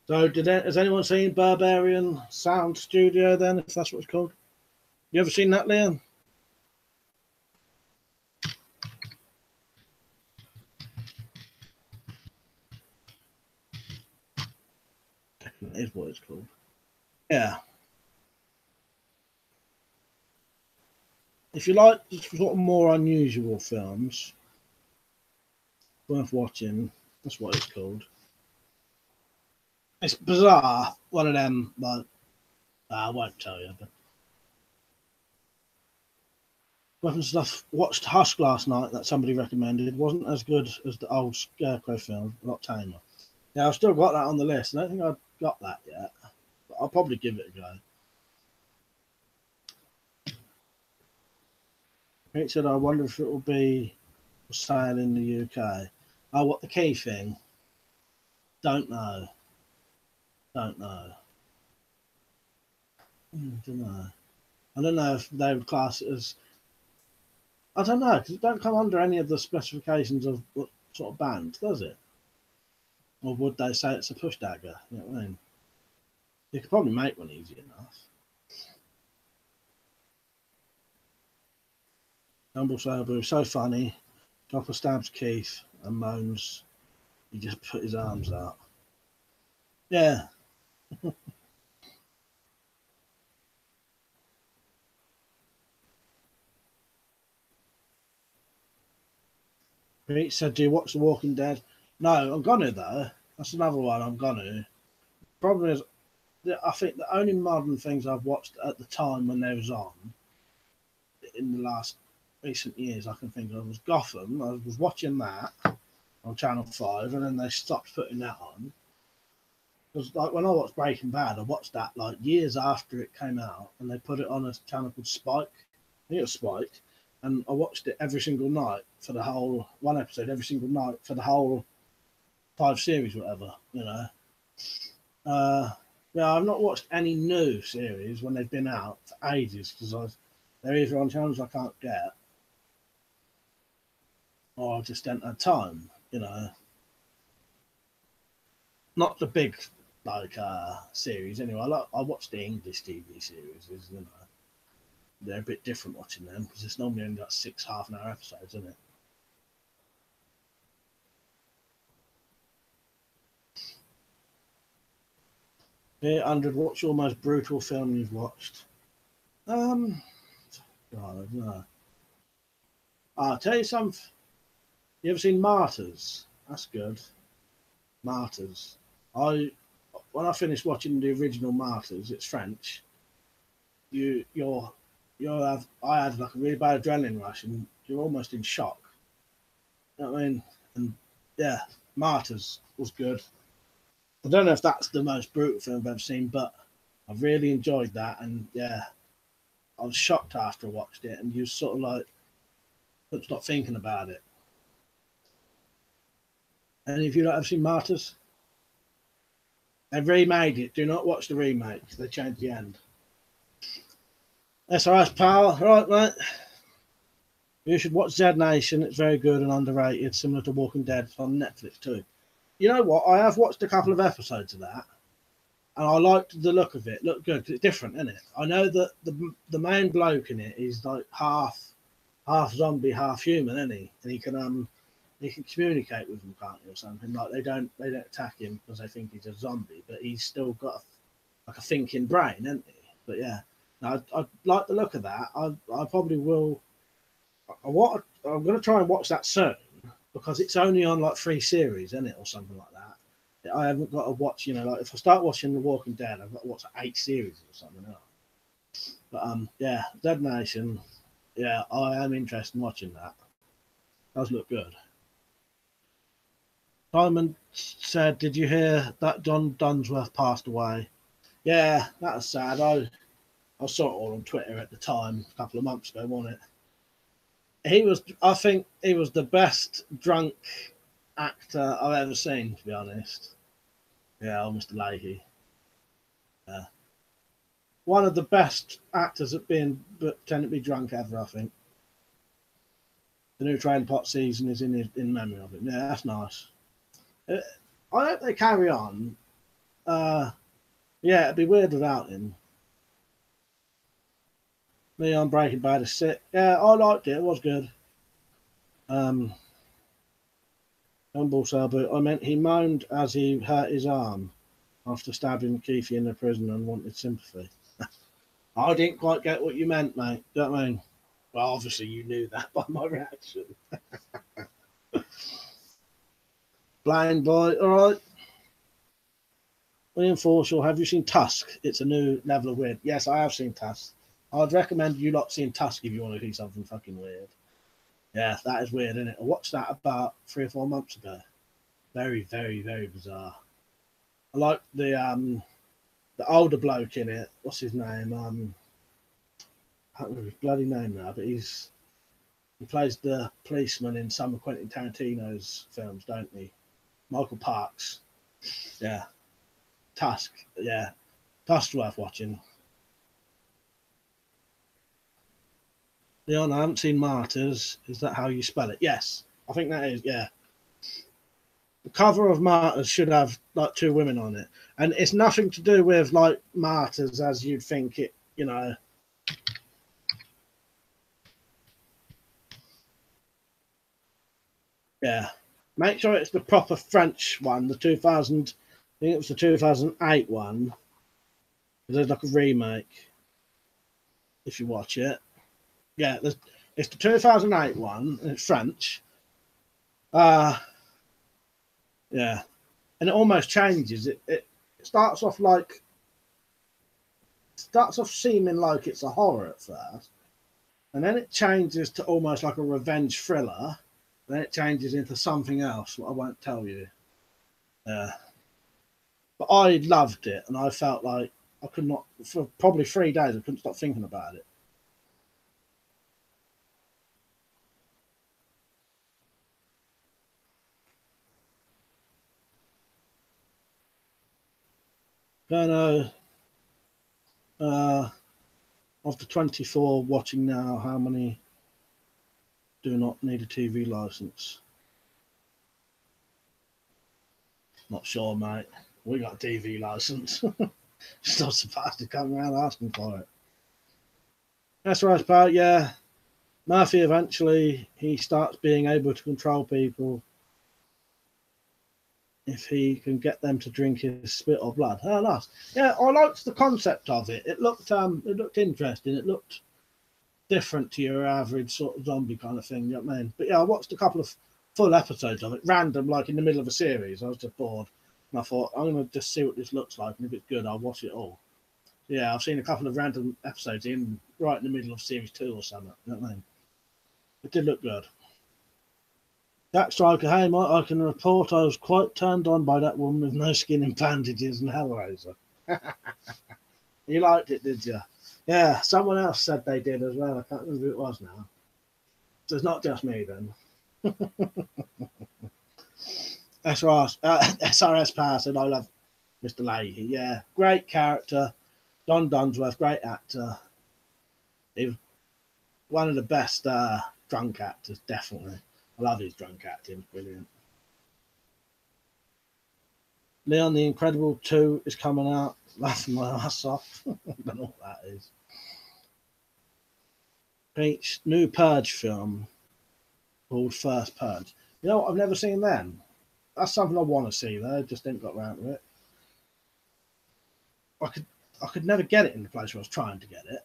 So, has anyone seen Barbarian Sound Studio then, if that's what it's called? You ever seen that, Liam? That is what it's called. Yeah. If you like sort of more unusual films, worth watching, that's what it's called. It's bizarre. One of them, but I won't tell you. But weapon stuff. Watched Husk last night that somebody recommended. It wasn't as good as the old Scarecrow film, a lot tamer. Yeah, I've still got that on the list. I don't think I've got that yet, but I'll probably give it a go. He said, I wonder if it will be for sale in the UK. Oh, what the key thing? Don't know. Don't know. Don't know. I don't know if they would class it as. I don't know, because it don't come under any of the specifications of what sort of band, does it? Or would they say it's a push dagger? You know what I mean? You could probably make one easy enough. Humble Sabre, so funny. Chopper stabs Keith and moans. He just put his arms out. Yeah. Pete said, do you watch The Walking Dead? No, I'm gonna though. That's another one I'm gonna. Problem is, I think the only modern things I've watched at the time when they was on, in the last recent years, I can think of was Gotham. I was watching that on Channel 5, and then they stopped putting that on. Because like when I watched Breaking Bad, I watched that like years after it came out, and they put it on a channel called Spike. I think it was Spike, and I watched it every single night for the whole one episode every single night for the whole 5 series, whatever, you know. Yeah, I've not watched any new series when they've been out for ages because they're either on channels I can't get or I just don't have time, you know. Not the big like series anyway. I watch the English TV series, you know. They're a bit different watching them because it's normally only got 6 half-an-hour episodes, isn't it? Yeah, 100. What's your most brutal film you've watched? God, no. I'll tell you something. You ever seen Martyrs? That's good. Martyrs. I when I finished watching the original Martyrs, it's French. You'll have I had like a really bad adrenaline rush and you're almost in shock. You know what I mean? And yeah, Martyrs was good. I don't know if that's the most brutal film I've ever seen, but I really enjoyed that. And yeah, I was shocked after I watched it, and you sort of like couldn't stop thinking about it. Any of you that have seen Martyrs? They've remade it. Do not watch the remake. They changed the end. SOS pal. Right, mate. You should watch Z Nation. It's very good and underrated, similar to Walking Dead. It's on Netflix too. You know what? I have watched a couple of episodes of that, and I liked the look of it. Looked good 'cause it's different, isn't it? I know that the main bloke in it is like half zombie, half human, isn't he? And he can communicate with them, can't he, or something? Like they don't attack him because they think he's a zombie, but he's still got like a thinking brain, isn't he? But yeah, I like the look of that. I probably will. I'm going to try and watch that soon because it's only on like 3 series, isn't it, or something like that. I haven't got to watch, like if I start watching The Walking Dead, I've got to watch 8 series or something else. But yeah, Dead Nation. Yeah, I am interested in watching that. Does look good. Simon said, "Did you hear that John Dunsworth passed away?" Yeah, that was sad. I saw it all on Twitter at the time, a couple of months ago, wasn't it? I think he was the best drunk actor I've ever seen, to be honest. Yeah, Mr. Leahy. Yeah. One of the best actors at pretending to be drunk ever, I think. The new Trailer Pot season is in memory of him. Yeah, that's nice. I hope they carry on. Yeah, it'd be weird without him. Me on Breaking Bad is sick. Yeah, I liked it. It was good. Humble Sabu. I meant he moaned as he hurt his arm after stabbing Keefe in the prison and wanted sympathy. I didn't quite get what you meant, mate. Do you know what I mean? Well, obviously you knew that by my reaction. Blind boy. All right. William Forshaw, have you seen Tusk? It's a new level of weird. Yes, I have seen Tusk. I'd recommend you lot seeing Tusk if you want to see something fucking weird. Yeah, that is weird, isn't it? I watched that about 3 or 4 months ago. Very, very, very bizarre. I like the older bloke in it. What's his name? I can't remember his bloody name now, but he plays the policeman in some of Quentin Tarantino's films, don't he? Michael Parks. Yeah. Tusk. Yeah. Tusk's worth watching. Leon, I haven't seen Martyrs. Is that how you spell it? Yes. I think that is, yeah. The cover of Martyrs should have like 2 women on it. And it's nothing to do with like Martyrs as you'd think it, Yeah. Make sure it's the proper French one, the 2000, I think it was the 2008 one. There's like a remake if you watch it. Yeah, it's the 2008 one, and it's French. Yeah. And it almost changes. It starts off seeming like it's a horror at first, and then it changes to almost like a revenge thriller. Then it changes into something else. What I won't tell you. But I loved it, and I felt like I could not for probably 3 days. I couldn't stop thinking about it. Don't know. Of the 24 watching now, how many do not need a TV license? Not sure, mate. We got a TV license. Just not supposed to come around asking for it. That's right, pal. Yeah. Murphy eventually he starts being able to control people if he can get them to drink his spit or blood. Oh, nice. Yeah, I liked the concept of it. It looked interesting. It looked different to your average sort of zombie kind of thing, you know what I mean? But yeah, I watched a couple of full episodes of it, random, like in the middle of a series. I was just bored. And I thought, I'm going to just see what this looks like. And if it's good, I'll watch it all. Yeah, I've seen a couple of random episodes in right in the middle of series 2 or something. You know what I mean? It did look good. Jack Striker, hey, Mike, I can report I was quite turned on by that woman with no skin and bandages and Hellraiser. You liked it, did you? Yeah, someone else said they did as well. I can't remember who it was now. So it's not just me then. SRS Power said, I love Mr. Leahy. Yeah, great character. Don Dunsworth, great actor. He was one of the best drunk actors, definitely. I love his drunk acting, brilliant. Leon the Incredible 2 is coming out. Laughing my ass off. I don't know what that is. Peach, new Purge film called First Purge. You know what? I've never seen them. That's something I want to see, though. Just didn't got around to it. I could never get it in the place where I was trying to get it.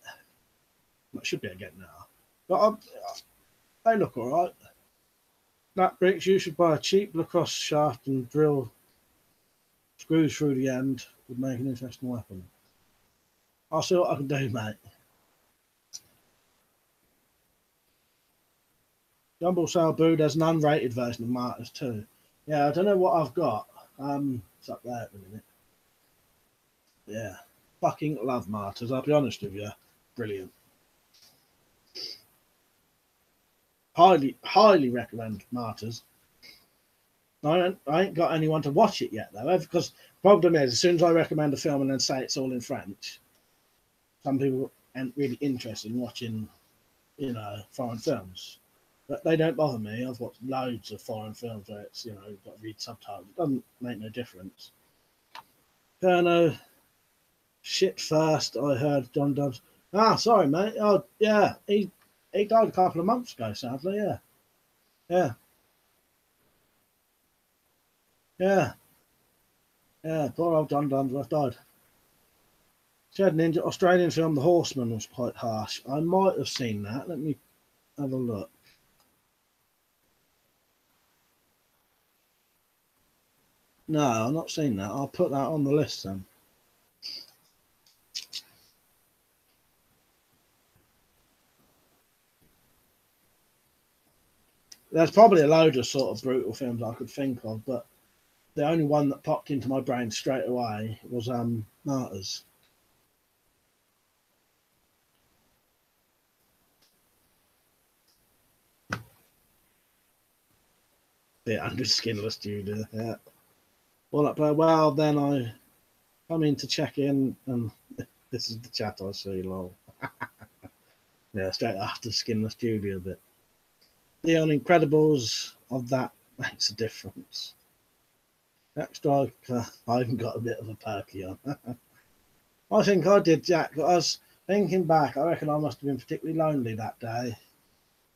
I should be able to get it now. But they look alright. That bricks, you should buy a cheap lacrosse shaft and drill screws through the end. Would make an interesting weapon. I'll see what I can do, mate. Jumble Sale Boo, there's an unrated version of Martyrs too. Yeah, I don't know what I've got. It's up there at the minute. Yeah. Fucking love Martyrs, I'll be honest with you. Brilliant. Highly recommend Martyrs. I ain't got anyone to watch it yet though, because the problem is as soon as I recommend a film and then say it's all in French, some people aren't really interested in watching, foreign films. But they don't bother me. I've watched loads of foreign films where it's, you've got to read subtitles. It doesn't make no difference. Perno, shit first, I heard John Dubs. Ah, sorry, mate. Oh, yeah. He died a couple of months ago, sadly, yeah. Yeah. Yeah. Yeah, poor old John Dunsworth died. Shed Ninja, Australian film The Horseman was quite harsh. I might have seen that. Let me have a look. No, I've not seen that. I'll put that on the list then. There's probably a load of sort of brutal films I could think of, but the only one that popped into my brain straight away was Martyrs. The under Skinless Judah, yeah. Well, then I come in to check in, and this is the chat I see, lol. Yeah, straight after Skinless Judah a bit. The Incredibles of that makes a difference. Jack Striker, I even got a bit of a perky on. I think I did, Jack. I was thinking back, I reckon I must have been particularly lonely that day.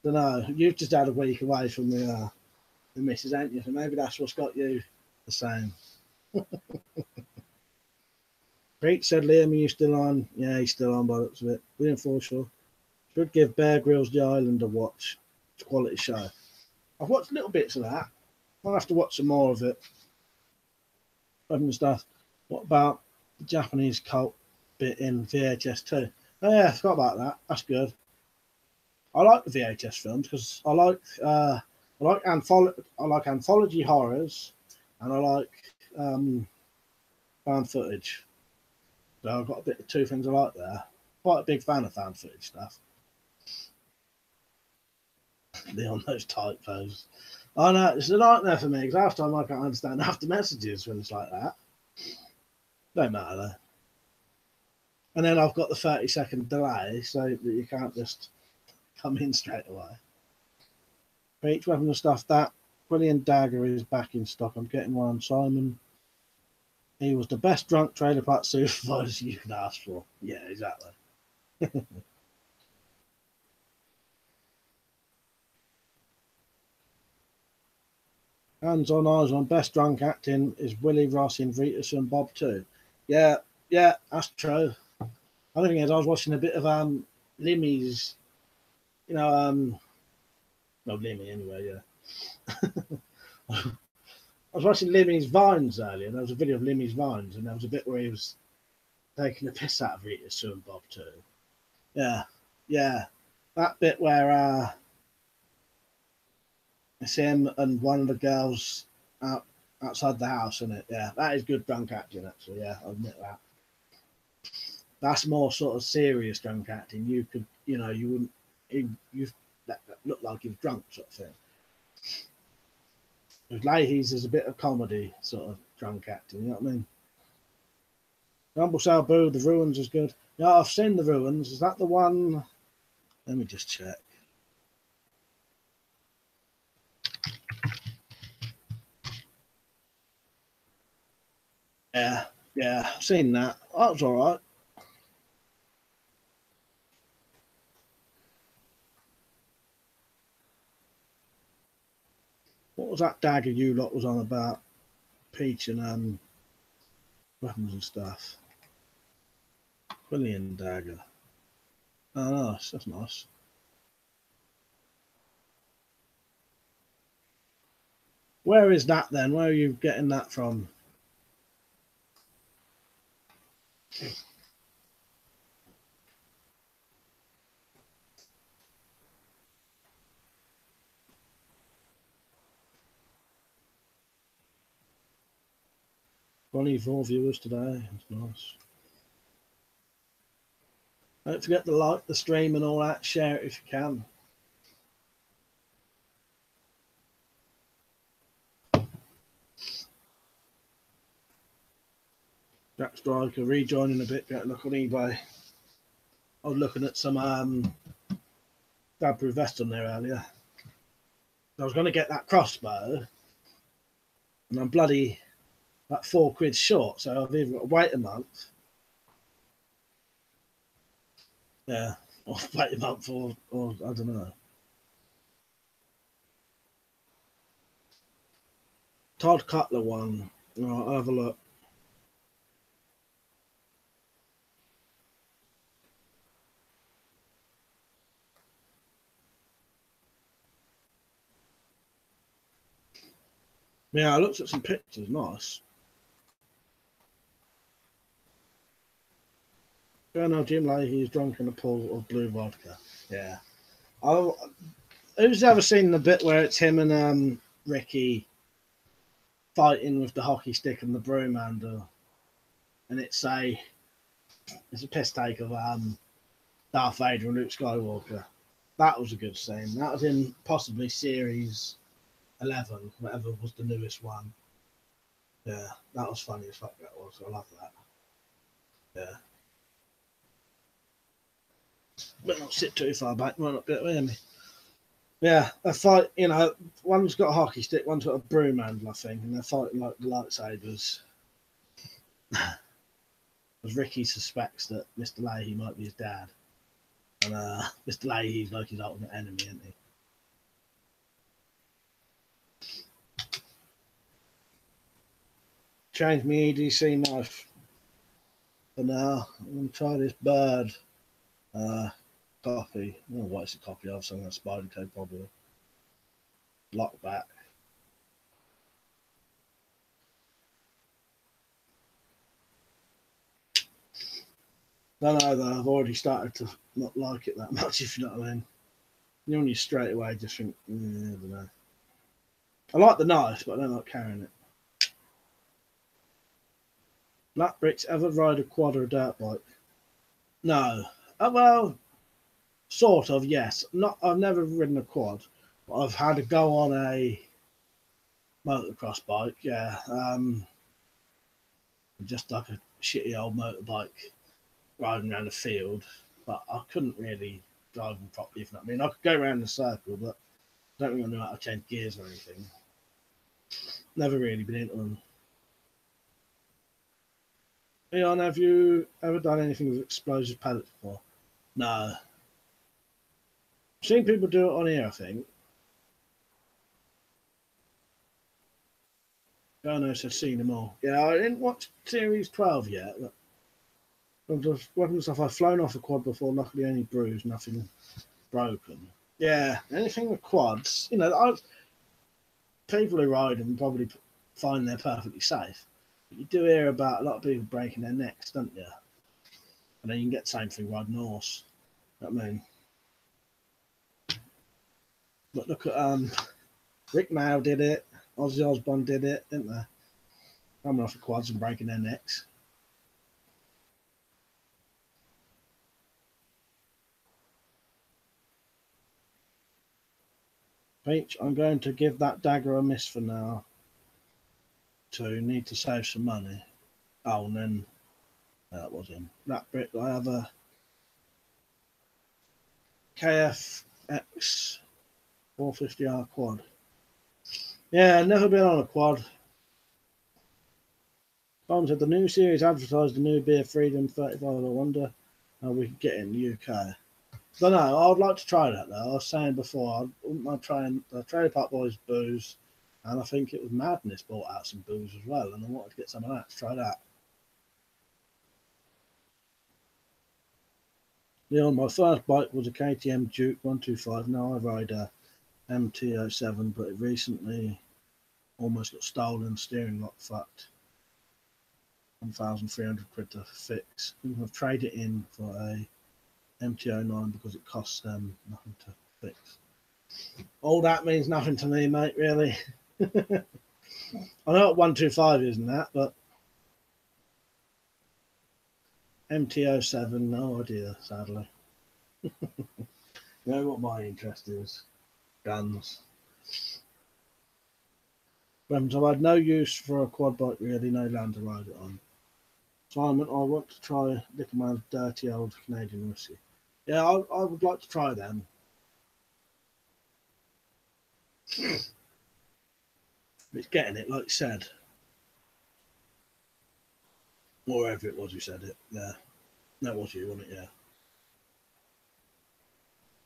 Don't know. You've just had a week away from the missus, ain't you? So maybe that's what's got you the same. Preach said, Liam, are you still on? Yeah, he's still on by the looks of it. William Forshaw should give Bear Grylls The Island a watch. It's a quality show. I've watched little bits of that. I'll have to watch some more of it. And stuff. What about the Japanese cult bit in VHS 2? Oh yeah, I forgot about that. That's good. I like the VHS films because I like anthology horrors, and I like found footage. So I've got a bit of two things I like there. Quite a big fan of found footage stuff. On those typos. Oh no, it's a nightmare for me because half the time I can't understand half the messages when it's like that. Don't matter though. And then I've got the 30-second delay so that you can't just come in straight away. For each weapon and stuff, that brilliant dagger is back in stock. I'm getting one on Simon. He was the best drunk trailer park supervisor you could ask for. Yeah, exactly. Hands on eyes on best drunk acting is Willie Ross in Vitus and Bob too. Yeah, that's true. Other thing is, I was watching a bit of Limmy's You know, no, Lemmy anyway, yeah. I was watching Lemmy's Vines earlier, and there was a video of Lemmy's Vines, and there was a bit where he was taking the piss out of Rita Sue and Bob too. Yeah, yeah. That bit where it's him and one of the girls outside the house, isn't it? Yeah, that is good drunk acting, actually. Yeah, I'll admit that. That's more sort of serious drunk acting. You could, you know, you wouldn't, you that looked like he was drunk, sort of thing. With Leahy's, there's a bit of comedy, sort of drunk acting. You know what I mean? Rumble Sour Boo, The Ruins is good. Yeah, I've seen The Ruins. Is that the one? Let me just check. Yeah, yeah, I've seen that. That was all right. What was that dagger you lot was on about? Peach and weapons and stuff. Brilliant dagger. Oh, nice. That's nice. Where is that then? Where are you getting that from? Only 4 viewers today. That's nice. Don't forget to like the stream and all that. Share it if you can. Jack Striker rejoining a bit. Get a look on eBay. I was looking at some Dabru vest on there earlier. I was going to get that crossbow, and I'm bloody like £4 short. So I've either got to wait a month. Yeah, or wait a month, or I don't know. Todd Cutler one. I'll have a look. Yeah, I looked at some pictures. Nice. Colonel Jim Leahy is drunk in a pool of blue vodka. Yeah. Who's ever seen the bit where it's him and Ricky fighting with the hockey stick and the broom handle, and it's a piss take of Darth Vader and Luke Skywalker. That was a good scene. That was in possibly series 11, whatever was the newest one. Yeah, that was funny as fuck. That was. I love that. Yeah. But not sit too far back. Might not be able to hear me. Yeah, a fight. You know, one's got a hockey stick, one's got a broom handle, I think, and they're fighting like the lightsabers. Because Ricky suspects that Mr. Leahy might be his dad, and Mr. Leahy's like his ultimate enemy, isn't he? Change my EDC knife for now. I'm gonna try this bird copy. I don't know what it's a copy of. Something like Spider Code probably. Lock back. No, though, I've already started to not like it that much, if you know what I mean. You only straight away just think, I don't know. I like the knife, but I don't like carrying it. Black Bricks ever ride a quad or a dirt bike? No. Well, sort of, yes. Not. I've never ridden a quad, but I've had to go on a motocross bike, yeah. Just like a shitty old motorbike riding around the field, but I couldn't really drive them properly, if not. I mean, I could go around the circle, but I don't really know how to change gears or anything. Never really been into them. Leon, have you ever done anything with explosive pellets before? No. I've seen people do it on here, I think. Jonas has seen them all. Yeah, I didn't watch Series 12 yet, but weapon stuff. I've flown off a quad before, luckily only bruised, nothing broken. Yeah, anything with quads, you know, people who ride them probably find they're perfectly safe. But you do hear about a lot of people breaking their necks, don't you? And then you can get the same thing riding a horse. You know what I mean? But look at Rick Mail did it, Ozzy Osbourne did it, didn't they? Coming off the quads and breaking their necks. Peach, I'm going to give that dagger a miss for now. To need to save some money. Oh, and then that was him. That brick, I have a KFX 450R quad. Yeah, never been on a quad. Tom said the new series advertised the new beer Freedom 35. I wonder how we could get it in the UK. Don't know. I would like to try that though. I was saying before, I wouldn't mind trying the Trailer Park Boys booze, and I think it was Madness bought out some booze as well, and I wanted to get some of that to try that. Yeah, my first bike was a KTM Duke 125. Now I ride a MT-07, but it recently almost got stolen, steering lock fucked. 1,300 quid to fix. I've traded it in for a MT-09 because it costs them nothing to fix. All that means nothing to me, mate, really. I know what 125 isn't that, but MT-07, no idea, sadly. You know what my interest is? Guns. I've had no use for a quad bike, really, no land to ride it on. Simon, I want to try Little Man's dirty old Canadian whiskey. Yeah, I would like to try them. It's getting it, like you said. Or wherever it was you said it. Yeah. That was you, wasn't it? Yeah.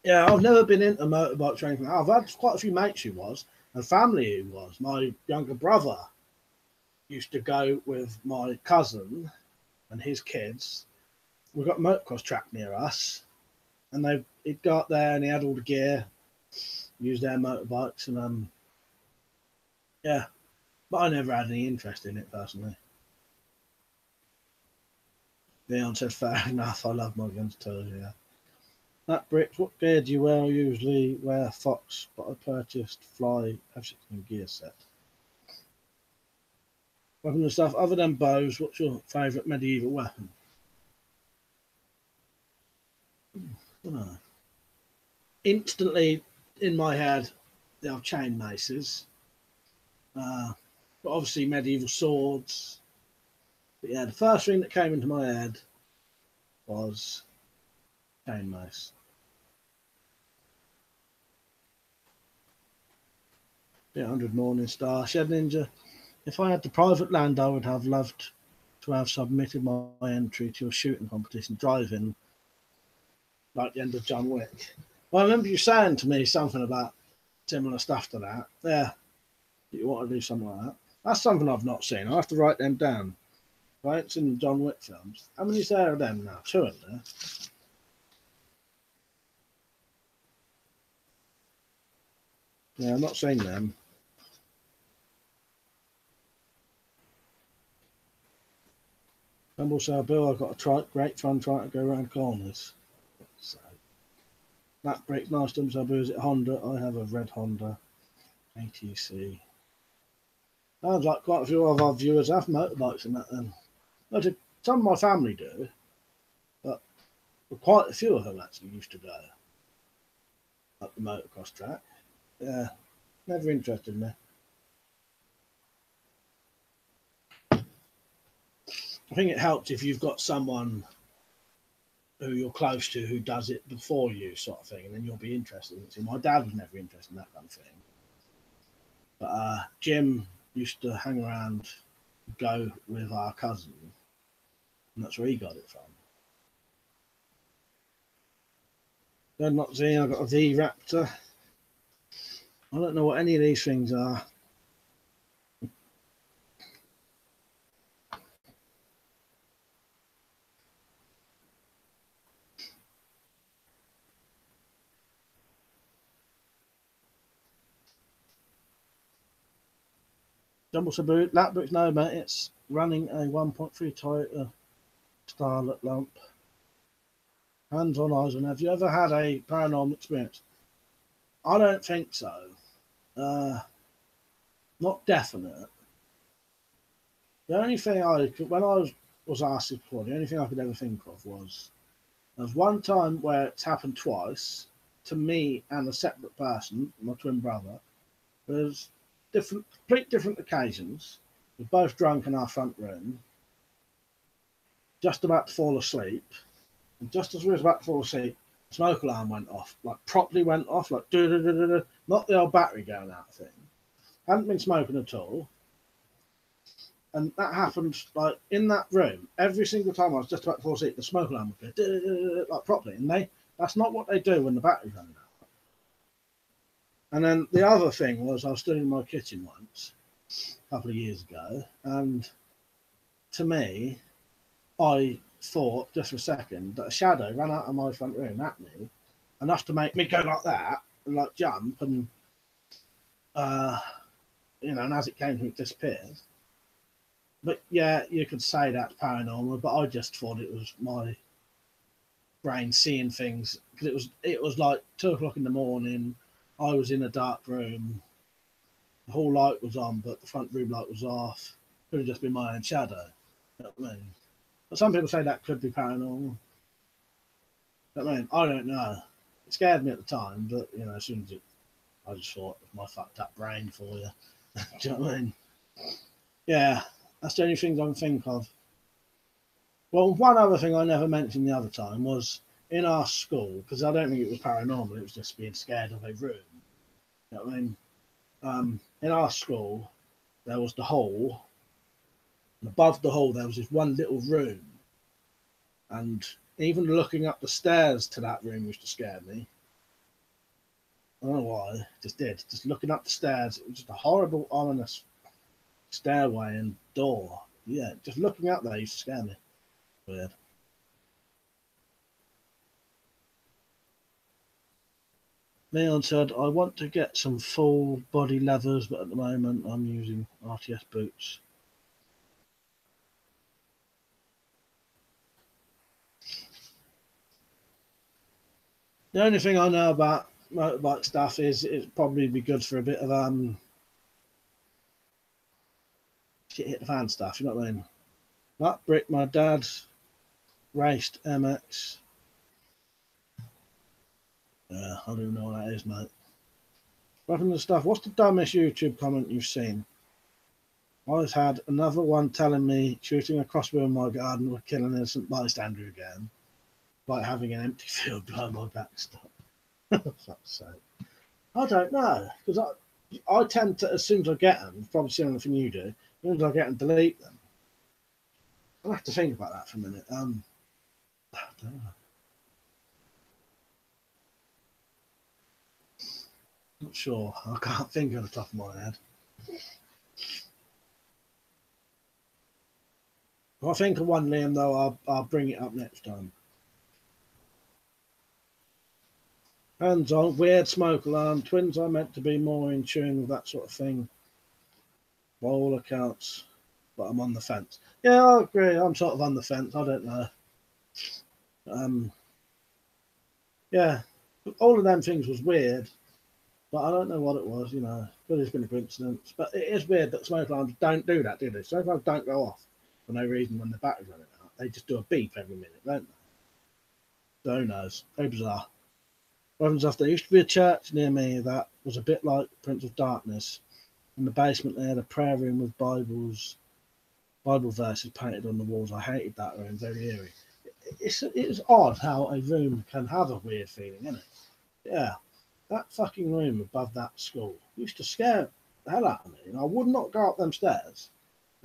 Yeah, I've never been into motorbikes or anything. I've had quite a few mates who was, and family who was. My younger brother used to go with my cousin and his kids. We've got a motocross track near us, and he'd go up there and he had all the gear, used their motorbikes, and yeah. But I never had any interest in it personally. Leon said, fair enough. I love my guns too, yeah. That Bricks, what gear do you wear? I usually wear Fox, but I purchased Fly F16 gear set. Weapon and stuff, other than bows, what's your favourite medieval weapon? I don't know. Instantly in my head, they are chain maces. But obviously medieval swords. But yeah, the first thing that came into my head was chain mace. Yeah, 100 Morning Star. Shed Ninja. If I had the private land, I would have loved to have submitted my entry to a shooting competition, driving, like the end of John Wick. Well, I remember you saying to me something about similar stuff to that. Yeah, you want to do something like that. That's something I've not seen. I have to write them down. Right, it's in the John Wick films. How many is there of them now? Two, isn't there? Yeah, I'm not seeing them. Rumble Sale Bill, I've got a trike, great fun trying to go around corners. So, that breaks nice dumb sub. Is it Honda? I have a red Honda ATC. Sounds like quite a few of our viewers have motorbikes and that then. Some of my family do, but quite a few of them actually used to go up the motocross track. Yeah, never interested in me. I think it helps if you've got someone who you're close to who does it before you, sort of thing, and then you'll be interested in it. See, my dad was never interested in that kind of thing. But Jim used to hang around, go with our cousin, and that's where he got it from. They're not seeing, I've got a V Raptor. I don't know what any of these things are. Double boot, lap boot's no mate, it's running a 1.3 Toyota Starlet lamp. Hands on, eyes on. Have you ever had a paranormal experience? I don't think so. Not definite. The only thing when I was asked before, the only thing I could ever think of was there was one time where it's happened twice to me and a separate person, my twin brother. There's complete different occasions. We're both drunk in our front room, just about to fall asleep. And just as we was about to fall asleep, the smoke alarm went off, like properly went off, like not the old battery going out thing. Hadn't been smoking at all. And that happened like in that room. Every single time I was just about to fall asleep, the smoke alarm would go like properly. And that's not what they do when the battery's running out. And then the other thing was I was stood in my kitchen once, a couple of years ago, and to me, I thought just for a second that a shadow ran out of my front room at me, enough to make me go like that and like jump and and as it came to it disappeared. But yeah, you could say that's paranormal, but I just thought it was my brain seeing things because it was like 2 o'clock in the morning. I was in a dark room. The whole light was on, but the front room light was off. Could have just been my own shadow. You know what I mean? But some people say that could be paranormal. You know what I mean? I don't know. It scared me at the time, but as soon as I just thought, my fucked up brain for you. Do you know what I mean? Yeah, that's the only things I can think of. Well, one other thing I never mentioned the other time was in our school, because I don't think it was paranormal, it was just being scared of a room. You know what I mean? In our school, there was the hole, and above the hole, there was this one little room. And even looking up the stairs to that room used to scare me. I don't know why, it just did. Just looking up the stairs, it was just a horrible, ominous stairway and door. Yeah, just looking up there used to scare me. Weird. Leon said, I want to get some full body leathers, but at the moment I'm using RTS boots. The only thing I know about motorbike stuff is it'd probably be good for a bit of shit hit the fan stuff, you know what I mean? That brick, my dad raced MX. Yeah, I don't even know what that is, mate. Weapons and stuff. What's the dumbest YouTube comment you've seen? I've had another one telling me shooting a crossbow in my garden would kill an innocent bystander again, like having an empty field behind my backstop. Fuck's sake. I don't know, because I tend to, as soon as I get them, probably similar thing you do, as soon as I get them, delete them. I'll have to think about that for a minute. I don't know. Not sure. I can't think on the top of my head. If I think of one, Liam, though, I'll bring it up next time. Hands on, weird smoke alarm. Twins are meant to be more in tune with that sort of thing, by all accounts, but I'm on the fence. Yeah, I agree. I'm sort of on the fence. I don't know. Yeah, all of them things was weird, but I don't know what it was. Could have been a coincidence. But it is weird that smoke alarms don't do that, do they? Smoke alarms don't go off for no reason when the battery's running out. They just do a beep every minute, don't they? So who knows? Very bizarre. Weapons off. There used to be a church near me that was a bit like Prince of Darkness. In the basement, they had a prayer room with Bible verses painted on the walls. I hated that room. Very eerie. It's odd how a room can have a weird feeling, isn't it? Yeah, that fucking room above that school used to scare the hell out of me, and I would not go up them stairs.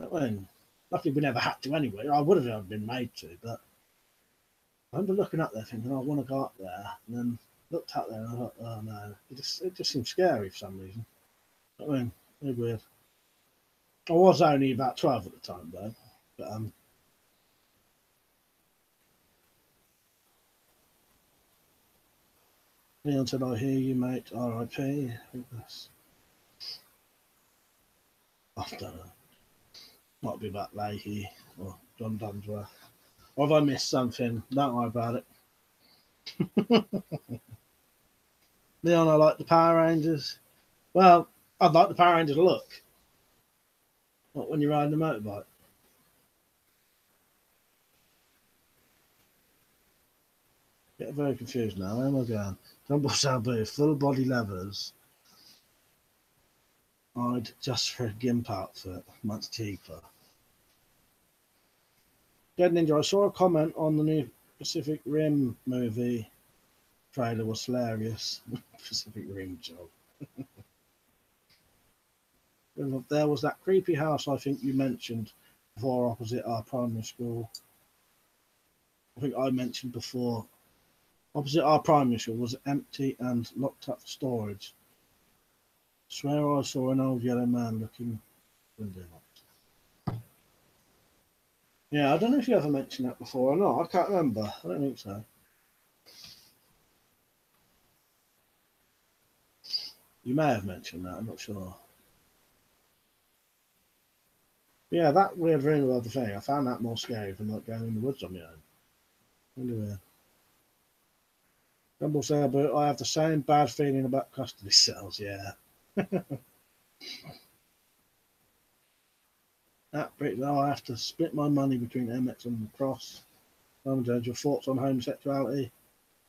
I mean, luckily we never had to anyway. I would have been made to, but I remember looking up there thinking I want to go up there, and then looked up there and I thought, oh no, it just seemed scary for some reason. I mean, very weird. I was only about 12 at the time though, but Leon said, I hear you, mate. R.I.P. I think that's I don't know. Might be about Leahy or John Dunsworth. Or have I missed something? Don't worry about it. Leon, I like the Power Rangers. Well, I'd like the Power Rangers look. Not when you're riding a motorbike. Get very confused now. Where am I going? Jumbo Sabu, full body levers. I'd just for a gimp outfit, much cheaper. Dead Ninja, I saw a comment on the new Pacific Rim movie trailer was hilarious. Pacific Rim job. There was that creepy house I think you mentioned before opposite our primary school. I think I mentioned before. Opposite our primary school was empty and locked up for storage. Swear I saw an old yellow man looking window locked. Yeah, I don't know if you ever mentioned that before or not. I can't remember. I don't think so. You may have mentioned that. I'm not sure. Yeah, that weird room of the thing. I found that more scary than like going in the woods on my own. Anyway. Rumble Sailboat, I have the same bad feeling about custody cells, yeah. That Brit, now I have to split my money between MX and the Cross. Your thoughts on homosexuality?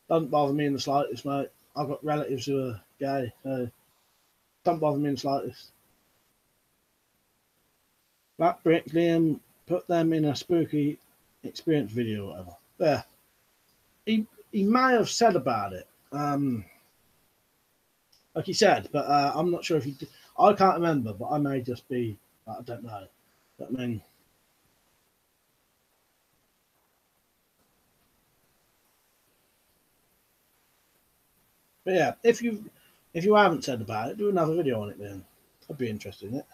Doesn't bother me in the slightest, mate. I've got relatives who are gay, so doesn't bother me in the slightest. That Brick, Liam, put them in a spooky experience video or whatever. There. He may have said about it. Like he said, but I'm not sure if he did. I can't remember, but I may just be, I don't know. But, I mean, but yeah, if you haven't said about it, do another video on it then. I'd be interested in it.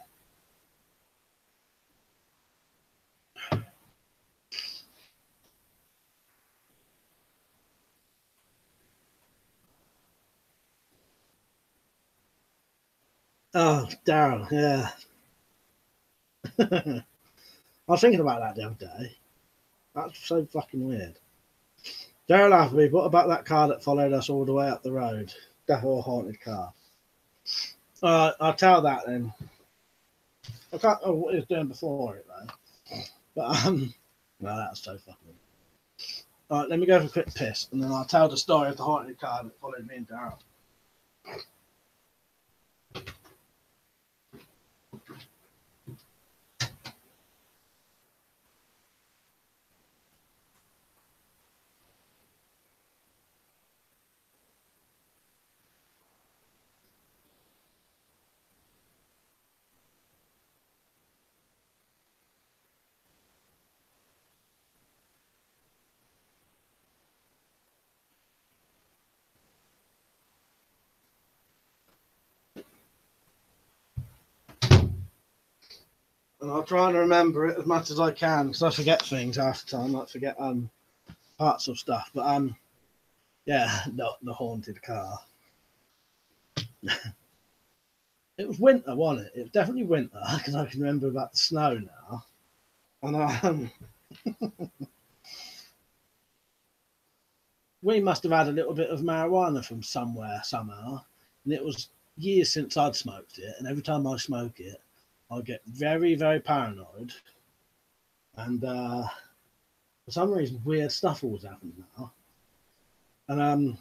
Oh, Daryl, yeah. I was thinking about that the other day. That's so fucking weird. Daryl Appleby, what about that car that followed us all the way up the road? That whole haunted car. I'll tell that then. I can't know what he was doing before it though. But no, that's so fucking weird. Alright, let me go for a quick piss and then I'll tell the story of the haunted car that followed me and Daryl. And I'll try and remember it as much as I can because I forget things half the time. I forget parts of stuff. But yeah, not the haunted car. It was winter, wasn't it? It was definitely winter because I can remember about the snow now. And we must have had a little bit of marijuana from somewhere somehow, and it was years since I'd smoked it. And every time I smoke it, I get very, very paranoid. And for some reason, weird stuff always happens now. And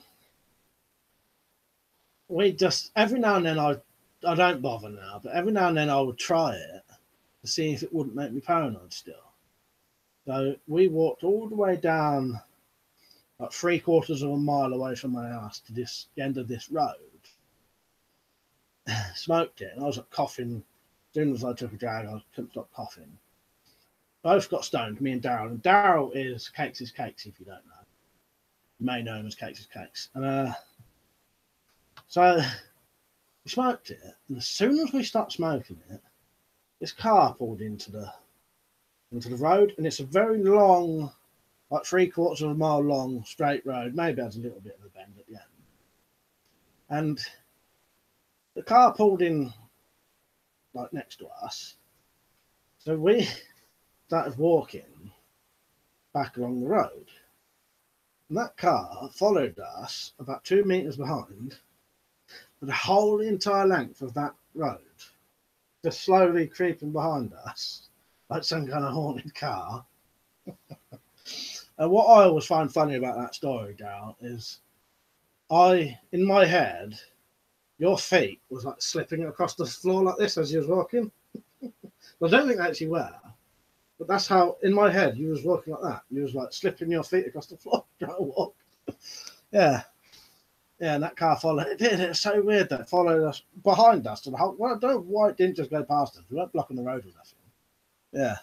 we just every now and then I don't bother now, but every now and then I would try it to see if it wouldn't make me paranoid still. So we walked all the way down, like 3/4 of a mile away from my house to this end of this road. Smoked it, and I was like coughing. As soon as I took a drag, I couldn't stop coughing. Both got stoned, me and Daryl. And Daryl is Cakes is Cakes, if you don't know. You may know him as Cakes is Cakes. And so we smoked it, and as soon as we stopped smoking it, this car pulled into the road, and it's a very long, like 3/4 of a mile long straight road. Maybe has a little bit of a bend at the end. And the car pulled in like next to us, So we started walking back along the road. And that car followed us about 2 meters behind for the whole entire length of that road, just slowly creeping behind us like some kind of haunted car. And what I always find funny about that story, Gout, is in my head, your feet was like slipping across the floor like this as you was walking. I don't think they actually were, but that's how, in my head, you was walking like that. You was like slipping your feet across the floor trying to walk. Yeah. Yeah, and that car followed. It did. It was so weird that it followed us behind us to the whole. Well, I don't know why it didn't just go past us. We weren't blocking the road or nothing. Yeah,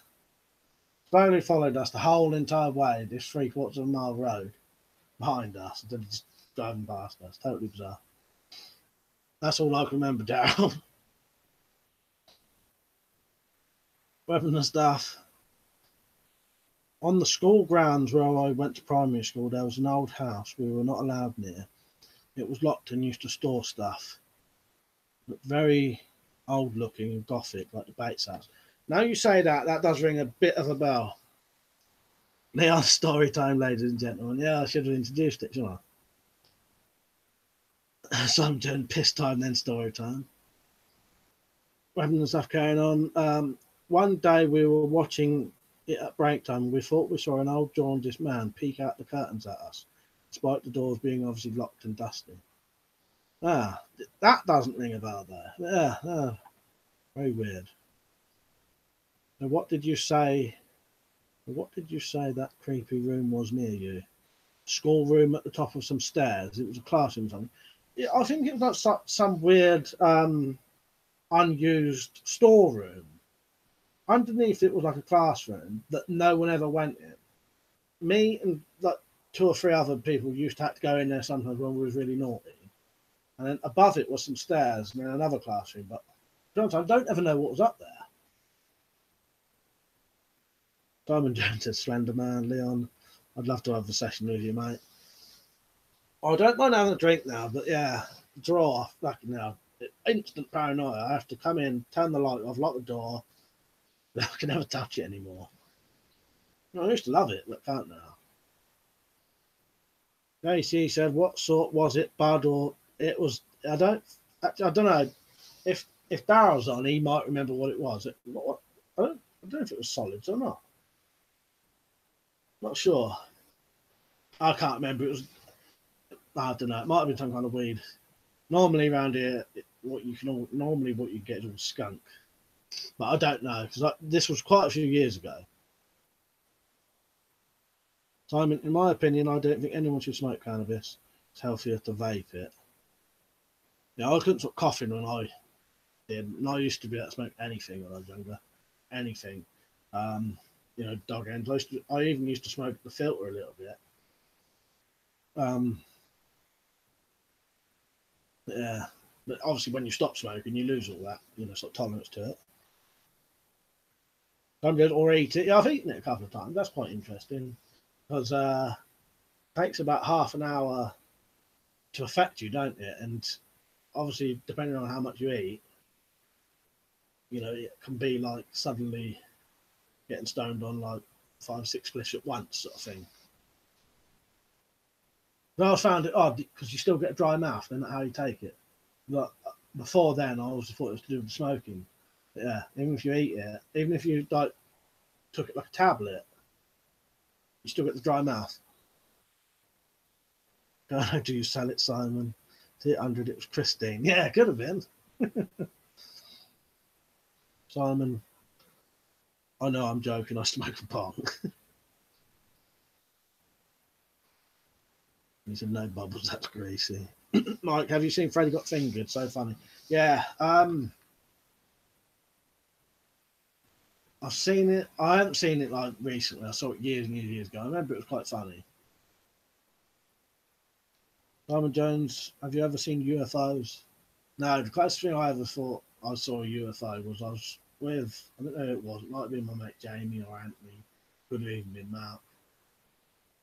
slowly followed us the whole entire way. This 3/4 of a mile road behind us, and then just driving past us. Totally bizarre. That's all I can remember, Daryl. Weapons and stuff. On the school grounds where I went to primary school, there was an old house we were not allowed near. It was locked and used to store stuff. But very old looking and gothic, like the Bates house. Now you say that, that does ring a bit of a bell. Now story time, ladies and gentlemen. Yeah, I should have introduced it, shouldn't I? So I'm doing piss time, then story time. Weapons and stuff going on. One day we were watching it at break time. We thought we saw an old jaundiced man peek out the curtains at us, despite the doors being obviously locked and dusty. Ah, that doesn't ring a bell there. Yeah, very weird. So what did you say? What did you say that creepy room was near you? School room at the top of some stairs. It was a classroom or something. Yeah, I think it was like some weird unused storeroom. Underneath it was like a classroom that no one ever went in. Me and like 2 or 3 other people used to have to go in there sometimes when we was really naughty. And then above it was some stairs and then another classroom. But I don't ever know what was up there. Simon Jones says, Slender Man, Leon, I'd love to have a session with you, mate. I don't mind having a drink now, but yeah, draw, fucking hell. Instant paranoia. I have to come in, turn the light off, lock the door. I can never touch it anymore. I used to love it, but can't now. JC said, what sort was it, Bud, or it was, I don't know. If Daryl's on, he might remember what it was. I don't know if it was solids or not. Not sure. I can't remember. It was, I don't know. It might have been some kind of weed. Normally around here, what you get is all skunk. But I don't know because this was quite a few years ago. Simon, in my opinion, I don't think anyone should smoke cannabis. It's healthier to vape it. Yeah, I couldn't stop coughing when I did, and I used to be able to smoke anything when I was younger. Anything. Dog ends. I even used to smoke the filter a little bit. Yeah, but obviously when you stop smoking, you lose all that, sort of tolerance to it. Or eat it. Yeah, I've eaten it a couple of times. That's quite interesting because it takes about half an hour to affect you, don't it? And obviously, depending on how much you eat, it can be like suddenly getting stoned on like 5, 6 spliffs at once, sort of thing. But I found it odd because you still get a dry mouth, then how you take it. But before then, I always thought it was to do with smoking. But yeah, even if you eat it, even if you like took it like a tablet, you still get the dry mouth. How do you sell it, Simon? To 800, it was Christine. Yeah, it could have been. Simon, I know I'm joking. I smoke a pong. He said, no bubbles, that's greasy. Mike, have you seen Freddy Got Fingered? So funny. Yeah. I've seen it. I haven't seen it like recently. I saw it years and years ago. I remember it was quite funny. Simon Jones, have you ever seen UFOs? No, the closest thing I ever thought I saw a UFO was I was with, I don't know who it was. It might have been my mate Jamie or Anthony. Could have even been Mark.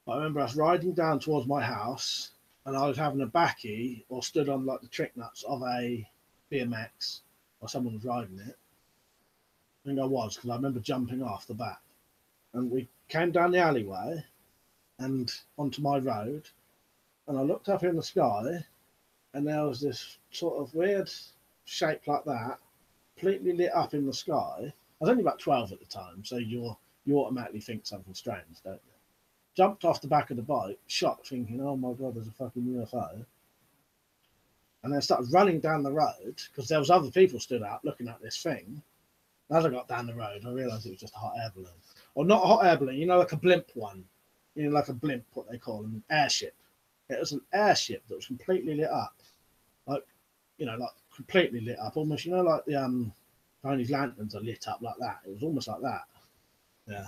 I remember us riding down towards my house and I was having a backie or stood on like the trick nuts of a BMX or someone was riding it. I think I was, because I remember jumping off the back. And we came down the alleyway and onto my road, and I looked up in the sky, and there was this sort of weird shape like that, completely lit up in the sky. I was only about 12 at the time, so you automatically think something strange, don't you? Jumped off the back of the bike, shocked, thinking, "Oh my god, there's a fucking UFO!" And then started running down the road because there was other people stood out looking at this thing. As I got down the road, I realised it was just a hot air balloon, or not a hot air balloon, like a blimp one, like a blimp, what they call them, airship. It was an airship that was completely lit up, like like completely lit up, almost like the Chinese lanterns are lit up like that. It was almost like that. Yeah.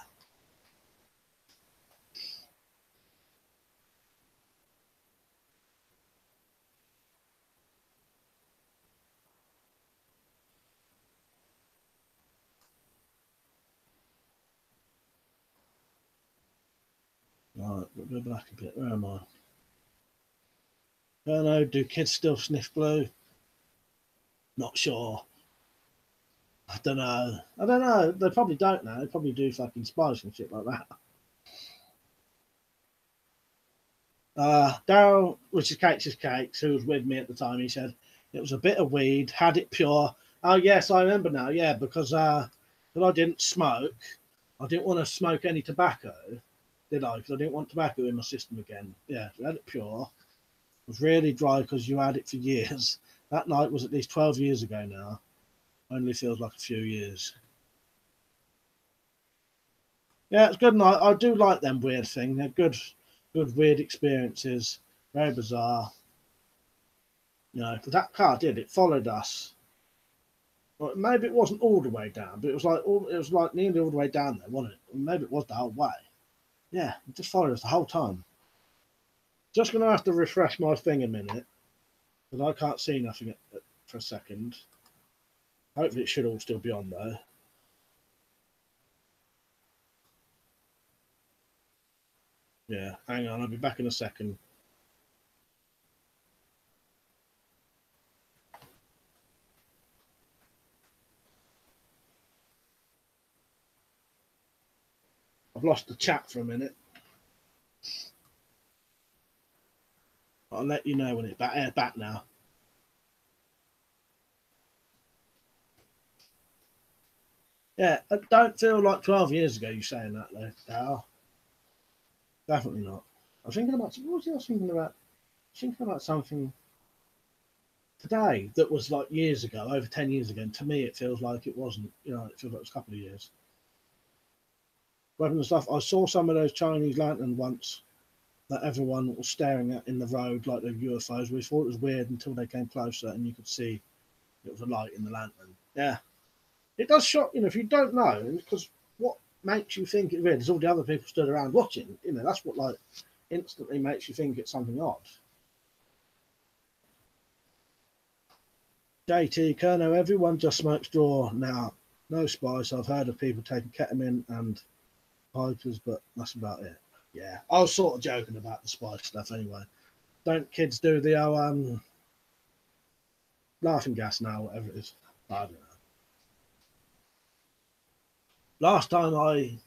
Right, we'll go back a bit. Where am I? I don't know. Do kids still sniff glue? Not sure. I don't know. I don't know. They probably don't now. They probably do fucking spice and shit like that. Daryl, which is Cakes, who was with me at the time, he said it was a bit of weed, had it pure. Oh yes, I remember now. Yeah, because I didn't smoke. I didn't want to smoke any tobacco, did I? Because I didn't want tobacco in my system again. Yeah, so had it pure. It was really dry because you had it for years. That night was at least 12 years ago now. Only feels like a few years. Yeah, it's good night. I do like them weird things. They're good weird experiences. Very bizarre. Because that car did. It followed us. Well, maybe it wasn't all the way down, but it was like nearly all the way down there, wasn't it? Maybe it was the whole way. Yeah, it just followed us the whole time. Just gonna have to refresh my thing a minute because I can't see nothing for a second. Hopefully, it should all still be on though. Yeah, hang on, I'll be back in a second. I've lost the chat for a minute. I'll let you know when it's back. Back now. Yeah, I don't feel like 12 years ago you saying that though, Dal. Definitely not. I was thinking about what was I thinking about? Thinking about something today that was like years ago, over 10 years ago. And to me, it feels like it wasn't. It feels like it was a couple of years. Weapons and stuff. I saw some of those Chinese lantern once that everyone was staring at in the road like the UFOs. We thought it was weird until they came closer and you could see it was a light in the lantern. Yeah, it does shock. If you don't know, because what makes you think it's weird is all the other people stood around watching. That's what like instantly makes you think it's something odd. JT Kerno, everyone just smokes straw now. No spice. I've heard of people taking ketamine and pipers, but that's about it. Yeah, I was sort of joking about the spice stuff anyway. Don't kids do the laughing gas now, whatever it is? I don't know. Last time I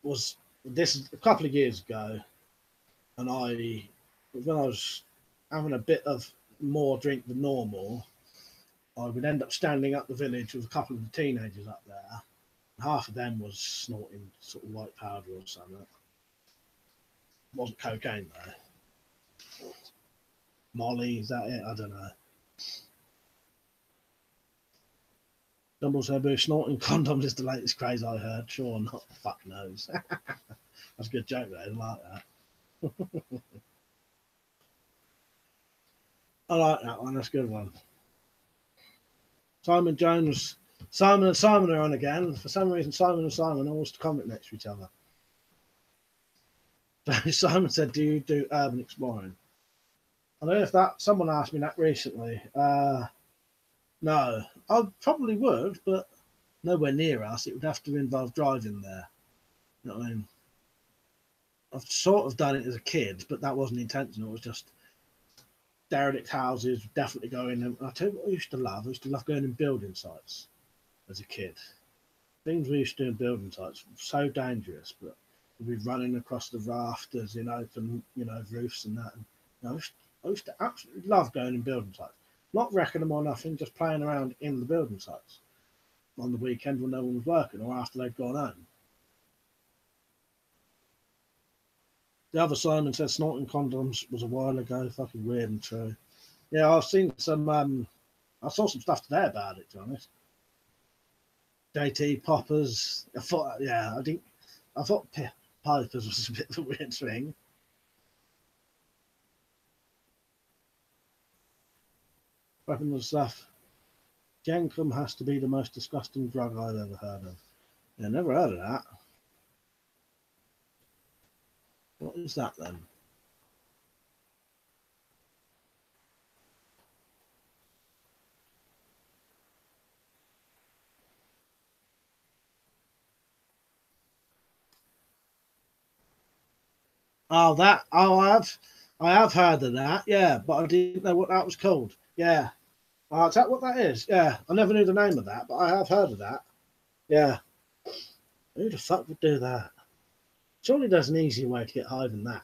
was, this is a couple of years ago, and when I was having a bit of more drink than normal, I would end up standing up the village with a couple of the teenagers up there. Half of them was snorting sort of white powder or something. It wasn't cocaine though. Molly, is that it? I don't know. Dumble Sabu snorting condoms is the latest craze I heard. Sure not. Fuck knows. That's a good joke though. I like that. I like that one. That's a good one. Simon Jones. Simon and Simon are on again. For some reason, Simon and Simon always comment next to each other. Simon said, "Do you do urban exploring?" I don't know if that someone asked me that recently. No, I probably would, but nowhere near us. It would have to involve driving there. You know what I mean? I've sort of done it as a kid, but that wasn't intentional. It was just derelict houses. Definitely go in. And I tell you what, I used to love. I used to love going in building sites. as a kid. Things we used to do in building sites were so dangerous, but we'd be running across the rafters in open, roofs and that. And I used to absolutely love going in building sites. Not wrecking them or nothing, just playing around in the building sites on the weekend when no one was working or after they'd gone home. The other Simon said snorting condoms was a while ago. Fucking weird and true. Yeah, I've seen some. I saw some stuff today about it. To be honest, JT poppers. I thought, yeah, I thought pipers was a bit of a weird thing. Weapons and stuff. Jenkum has to be the most disgusting drug I've ever heard of. Yeah, never heard of that. What is that then? Oh, that. Oh, I have heard of that. Yeah, but I didn't know what that was called. Yeah. Oh, is that what that is? Yeah, I never knew the name of that, but I have heard of that. Yeah. Who the fuck would do that? Surely there's an easier way to get high than that.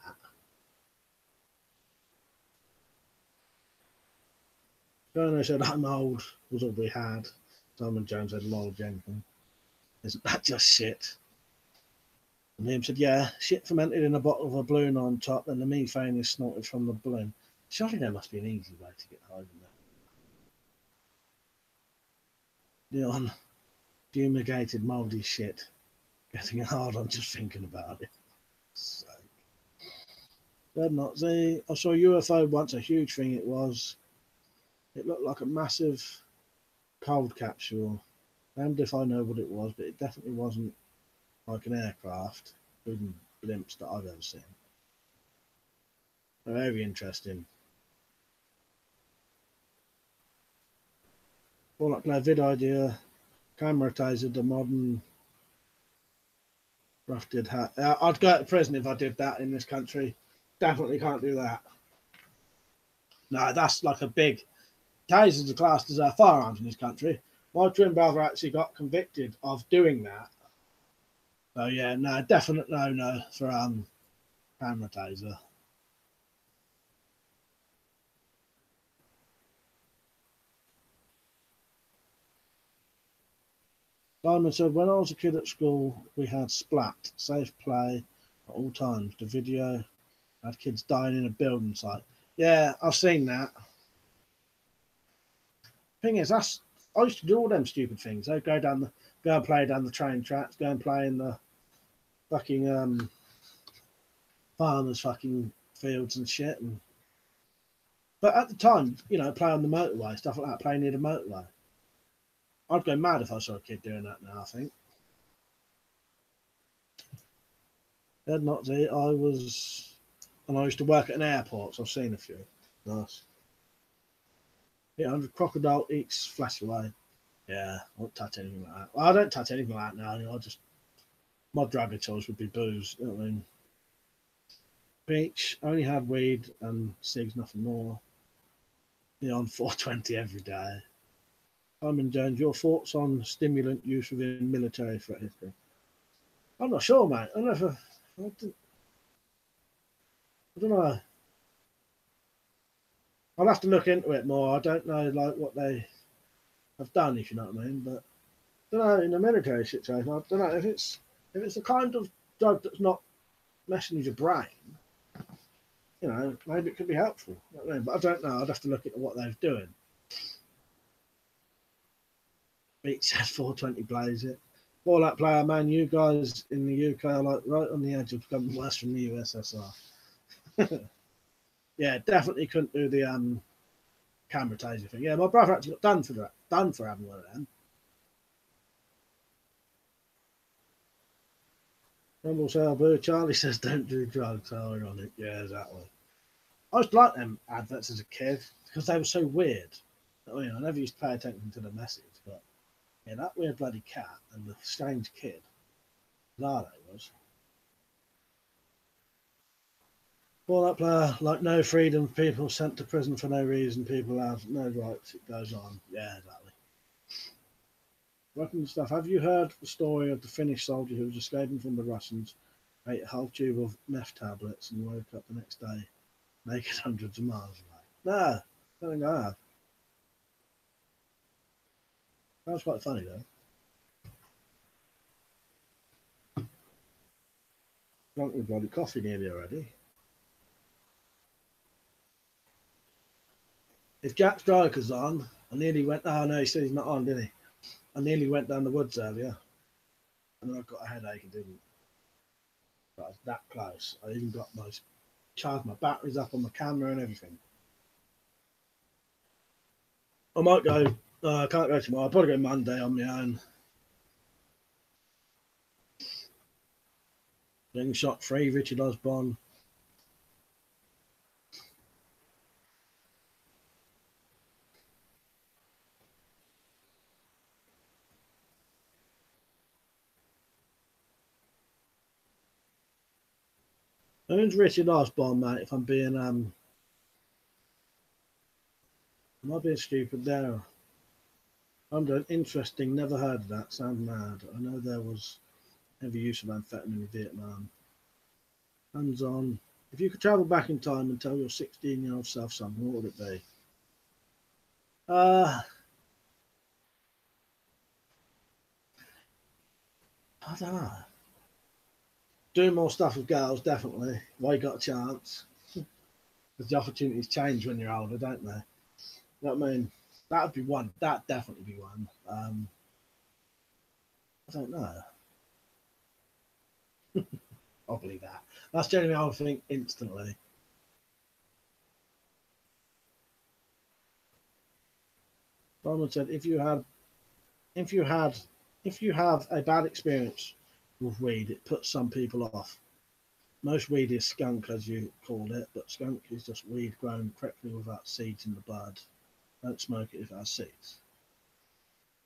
Jono said, I'm old, was all we had. Simon Jones said, lol, Jenkins. Isn't that just shit? And Liam said, yeah, shit fermented in a bottle of a balloon on top, and the methane is snorted from the balloon. Surely there must be an easy way to get high than that. Leon, fumigated mouldy shit. Getting hard on just thinking about it. So. Red Nazi, I saw a UFO once, a huge thing it was. It looked like a massive cold capsule. Damned if I know what it was, but it definitely wasn't like an aircraft, including blimps that I've ever seen. Very interesting. All like no vid idea. Camera taser, the modern rough did hat. I'd go to prison if I did that in this country. Definitely can't do that. No, that's like a big. Tasers are classed as firearms in this country. My twin brother actually got convicted of doing that. So yeah, no, definite no for camera taser. Simon said, when I was a kid at school, we had Splat, safe play at all times. The video had kids dying in a building site. Yeah, I've seen that. Thing is, I used to do all them stupid things. I'd go and play down the train tracks, go and play in the fucking farmers' fucking fields and shit. But at the time, play on the motorway, stuff like that, play near the motorway. I'd go mad if I saw a kid doing that now, I think. They'd not do it. I used to work at an airport, so I've seen a few. Nice. Yeah, 100 crocodile eats flash away. Yeah, I won't touch anything like that. Well, I don't touch anything like that now. My drug of choice would be booze. You know what I mean? Beach, only had weed and cigs, nothing more. On 420 every day. Simon Jones, your thoughts on stimulant use within military threat history? I'm not sure, mate. I don't know. I'll have to look into it more. I don't know, like what they have done, if you know what I mean. But I don't know in a military situation. I don't know if it's the kind of drug that's not messing with your brain. Maybe it could be helpful. You know what I mean? But I don't know. I'd have to look into what they're doing. Beat said 420 blaze it. All that player, man. You guys in the UK are like right on the edge of becoming worse from the USSR. Yeah, definitely couldn't do the camera taser thing. Yeah, my brother actually got done for that. Done for having one of them. Rumble Boo. Charlie says don't do drugs. How ironic. Yeah, exactly. I used to like them adverts as a kid because they were so weird. I never used to pay attention to the message, but yeah, that weird bloody cat and the strange kid. Bizarre that was. For that player, like no freedom, people sent to prison for no reason, people have no rights, it goes on. Yeah, exactly. Weapons stuff. Have you heard the story of the Finnish soldier who was escaping from the Russians, ate a whole tube of meth tablets, and woke up the next day naked hundreds of miles away? No, I don't think I have. That was quite funny though. Drunk with bloody coffee nearly already. If Jack Striker's on, I nearly went. Oh no, he said he's not on, did he? I nearly went down the woods earlier, and then I got a headache and didn't. But I was that close. I even got my charged my batteries up on my camera and everything. I might go. I can't go tomorrow. I'll probably go Monday on my own. Getting shot free, Richard Osborne. Who's Richard Osborne, mate? If I'm being am I being stupid there? I'm doing interesting. Never heard of that. Sounds mad. I know there was heavy use of amphetamine in Vietnam. Hands on. If you could travel back in time and tell your 16-year-old self something, what would it be? I don't know. Do more stuff with girls, definitely. Why you got a chance? Because the opportunities change when you're older, don't they? You know what I mean? That would be one. That'd definitely be one. I don't know. I'll believe that. That's generally how I think instantly. Roman said, if you had, if you have a bad experience with weed, it puts some people off. Most weed is skunk, as you called it, but skunk is just weed grown correctly without seeds in the bud. Don't smoke it if it has seeds.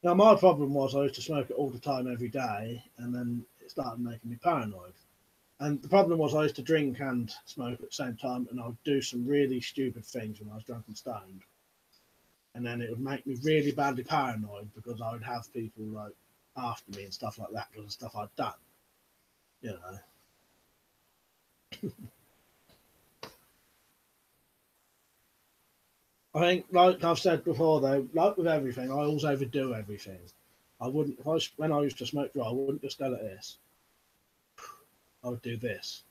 Now, my problem was I used to smoke it all the time, every day, and then it started making me paranoid. And the problem was I used to drink and smoke at the same time, and I would do some really stupid things when I was drunk and stoned. And then it would make me really badly paranoid because I would have people like after me and stuff like that because of stuff I'd done. You know. I think, like I've said before, though, like with everything, I always overdo everything. I wouldn't, if I, when I used to smoke dry, I wouldn't just go like this. I would do this.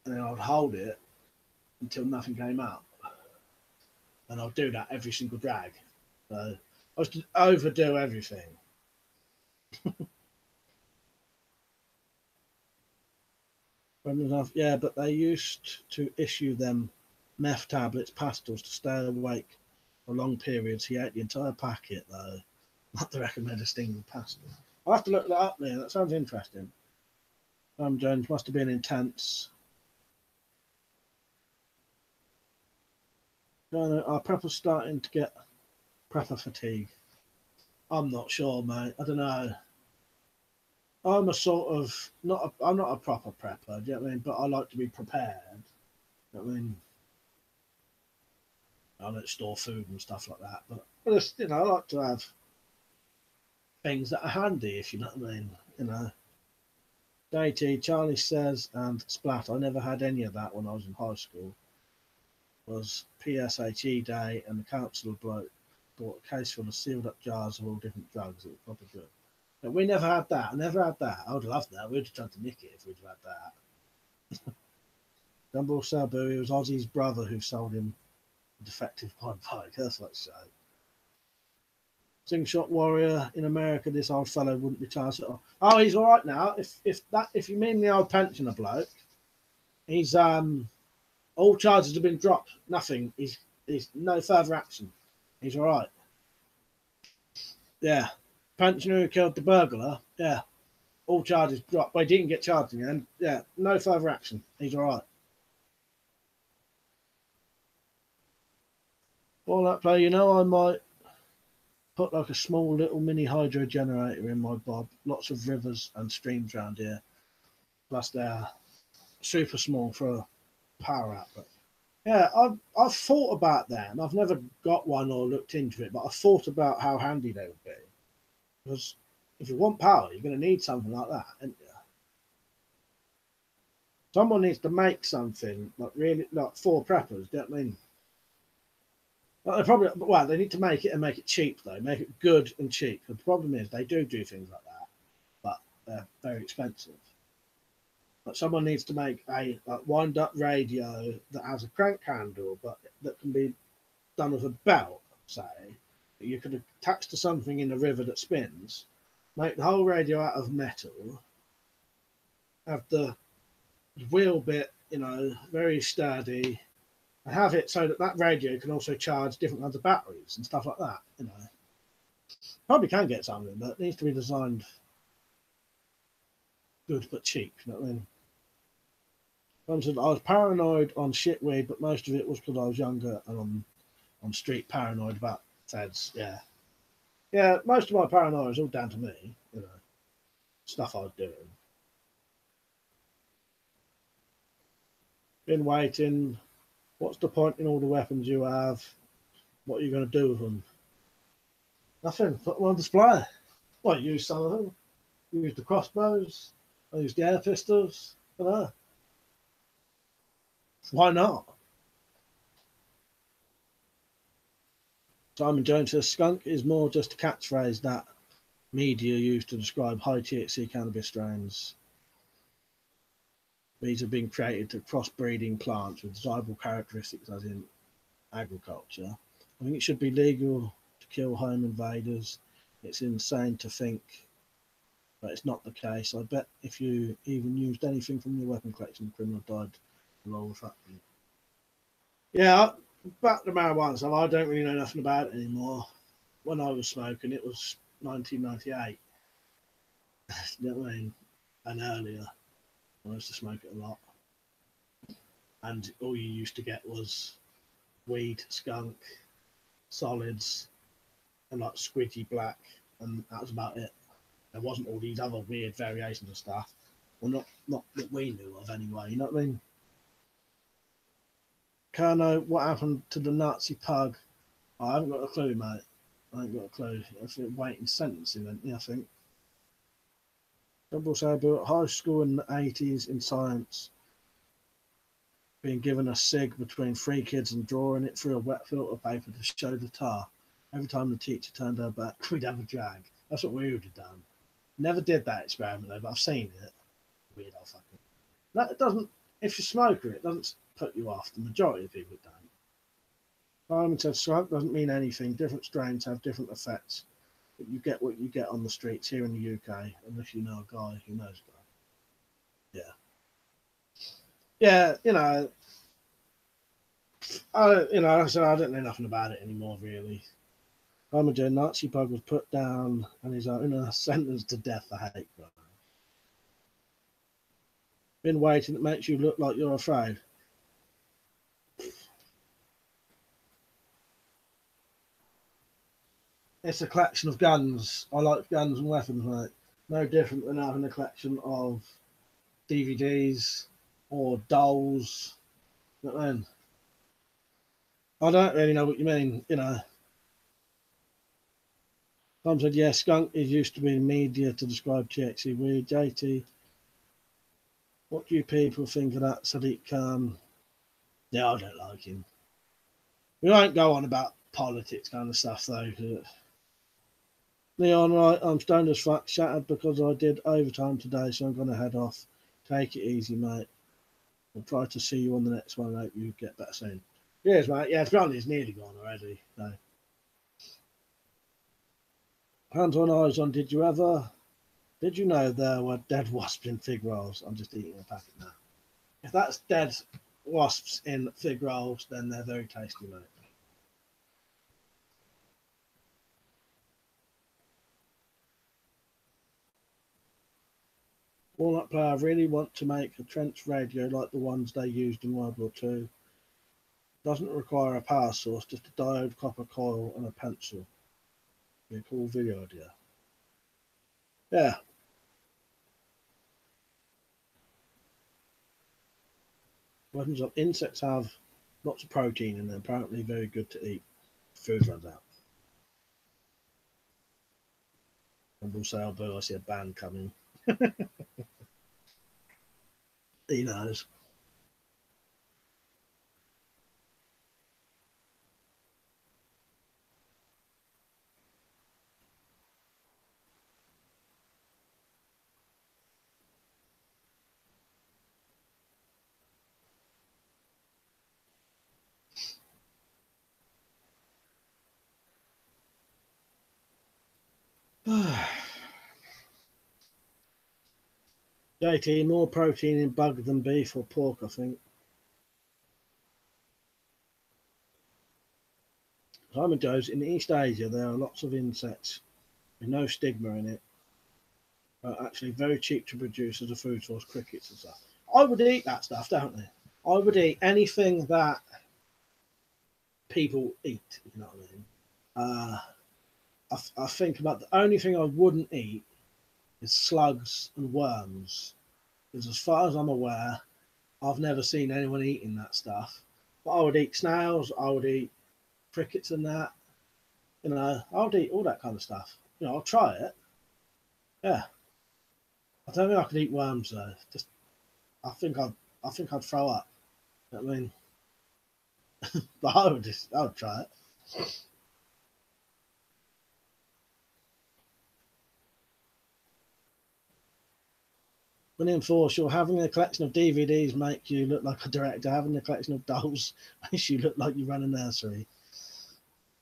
And then I would hold it until nothing came out. And I'll do that every single drag. So I used to overdo everything. Yeah, but they used to issue them meth tablets, pastilles to stay awake for long periods. He ate the entire packet, though. Not to recommend a single pastil. I'll have to look that up there. That sounds interesting. Jones must have been intense. Our prepper's starting to get prepper fatigue. I'm not sure, mate. I don't know. I'm a sort of I'm not a proper prepper. Do you know what I mean? But I like to be prepared. You know what I mean, I don't store food and stuff like that. But just, I like to have things that are handy. If you know what I mean. JT Charlie says and Splat. I never had any of that when I was in high school. It was PSHE day and the council bloke bought a case full of sealed up jars of all different drugs. It was probably good. But we never had that. I never had that. I would have loved that. We'd have tried to nick it if we'd had that. Gumball Sabu, it was Ozzy's brother who sold him a defective quad bike. That's like so. Slingshot Warrior in America, this old fellow wouldn't be charged at all. Oh, he's all right now. If you mean the old pensioner bloke, he's all charges have been dropped. Nothing. He's no further action. He's all right. Yeah, pensioner who killed the burglar. Yeah, all charges dropped. Well, he didn't get charged again. Yeah, no further action. He's all right. All that play, I might put like a small little mini hydro generator in my bob. Lots of rivers and streams around here. Plus they're super small for a power output. Yeah, I've thought about them. I've never got one or looked into it, but I've thought about how handy they would be. Because if you want power, you're going to need something like that, aren't you? Someone needs to make something like really like for preppers. Do you know what I mean? Like they probably well, they need to make it and make it cheap though, make it good and cheap. The problem is they do things like that, but they're very expensive. But someone needs to make a like wind up radio that has a crank handle, but that can be done with a belt, say, that you could attach to something in the river that spins, make the whole radio out of metal, have the wheel bit, very sturdy, and have it so that that radio can also charge different kinds of batteries and stuff like that. Probably can get something, but it needs to be designed good but cheap. You know what I mean? I was paranoid on shitweed, but most of it was because I was younger and on street paranoid about Teds. Yeah. Yeah, most of my paranoia is all down to me, stuff I was doing. Been waiting. What's the point in all the weapons you have? What are you going to do with them? Nothing. Put them on display. Well, use some of them. Use the crossbows. I use the air pistols. I don't know. Why not? Simon Jones says skunk is more just a catchphrase that media use to describe high THC cannabis strains. These have been created to crossbreeding plants with desirable characteristics, as in agriculture. I think it should be legal to kill home invaders. It's insane to think, but it's not the case. I bet if you even used anything from your weapon collection, the criminal died along with that. Yeah, back to marijuana stuff. I don't really know nothing about it anymore. When I was smoking, it was 1998. You know what I mean? And earlier, I used to smoke it a lot. And all you used to get was weed, skunk, solids, and like squidgy black, and that was about it. There wasn't all these other weird variations of stuff. Well, not that we knew of anyway. You know what I mean? Kerno, what happened to the Nazi pug? I haven't got a clue, mate. I ain't got a clue. I think waiting sentencing, I think. Double Sabre, high school in the 80s in science, being given a SIG between three kids and drawing it through a wet filter paper to show the tar. Every time the teacher turned her back, we'd have a drag. That's what we would have done. Never did that experiment though, but I've seen it. Weird old fucking. That doesn't. If you're a smoker, it doesn't put you off. The majority of people don't. Simon said smoke doesn't mean anything. Different strains have different effects. But you get what you get on the streets here in the UK, unless you know a guy who knows that. Yeah. Yeah, I said I don't know nothing about it anymore, really. Armadillo Nazi Pug was put down and is sentenced to death for hate crime. Been waiting, it makes you look like you're afraid. It's a collection of guns. I like guns and weapons, mate. No different than having a collection of DVDs or dolls. You know what I mean? I don't really know what you mean. Tom said, yeah, skunk is used to be in media to describe THC weed. JT, what do you people think of that Sadiq Khan? Yeah, I don't like him. We won't go on about politics kind of stuff, though. Leon, right, I'm stoned as fuck, shattered because I did overtime today, so I'm going to head off. Take it easy, mate. I'll try to see you on the next one. I hope you get better soon. Cheers, mate. Yeah, Johnny's nearly gone already. So. Hands on eyes on, did you know there were dead wasps in fig rolls? I'm just eating a packet now. If that's dead wasps in fig rolls, then they're very tasty, mate. Walnut player really want to make a trench radio like the ones they used in World War II. Doesn't require a power source, just a diode, copper coil, and a pencil. Be a cool video idea. Yeah. Weapons of insects have Lots of protein in there. Apparently very good to eat. Food runs out. And we'll say, oh, boo, I see a band coming. He knows. JT, more protein in bug than beef or pork, I think. Simon Joe's, in East Asia, there are lots of insects with no stigma in it. Actually, very cheap to produce as a food source, crickets and stuff. I would eat that stuff, don't I? I would eat anything that people eat, you know what I mean? I think about the only thing I wouldn't eat is slugs and worms. Because as far as I'm aware, I've never seen anyone eating that stuff. But I would eat snails, I would eat crickets and that. You know, I would eat all that kind of stuff. You know, I'll try it. Yeah. I don't think I could eat worms though. Just, I think I'd throw up. You know what I mean, but I would try it. William Forshaw, having a collection of DVDs make you look like a director. Having a collection of dolls makes you look like you run a nursery.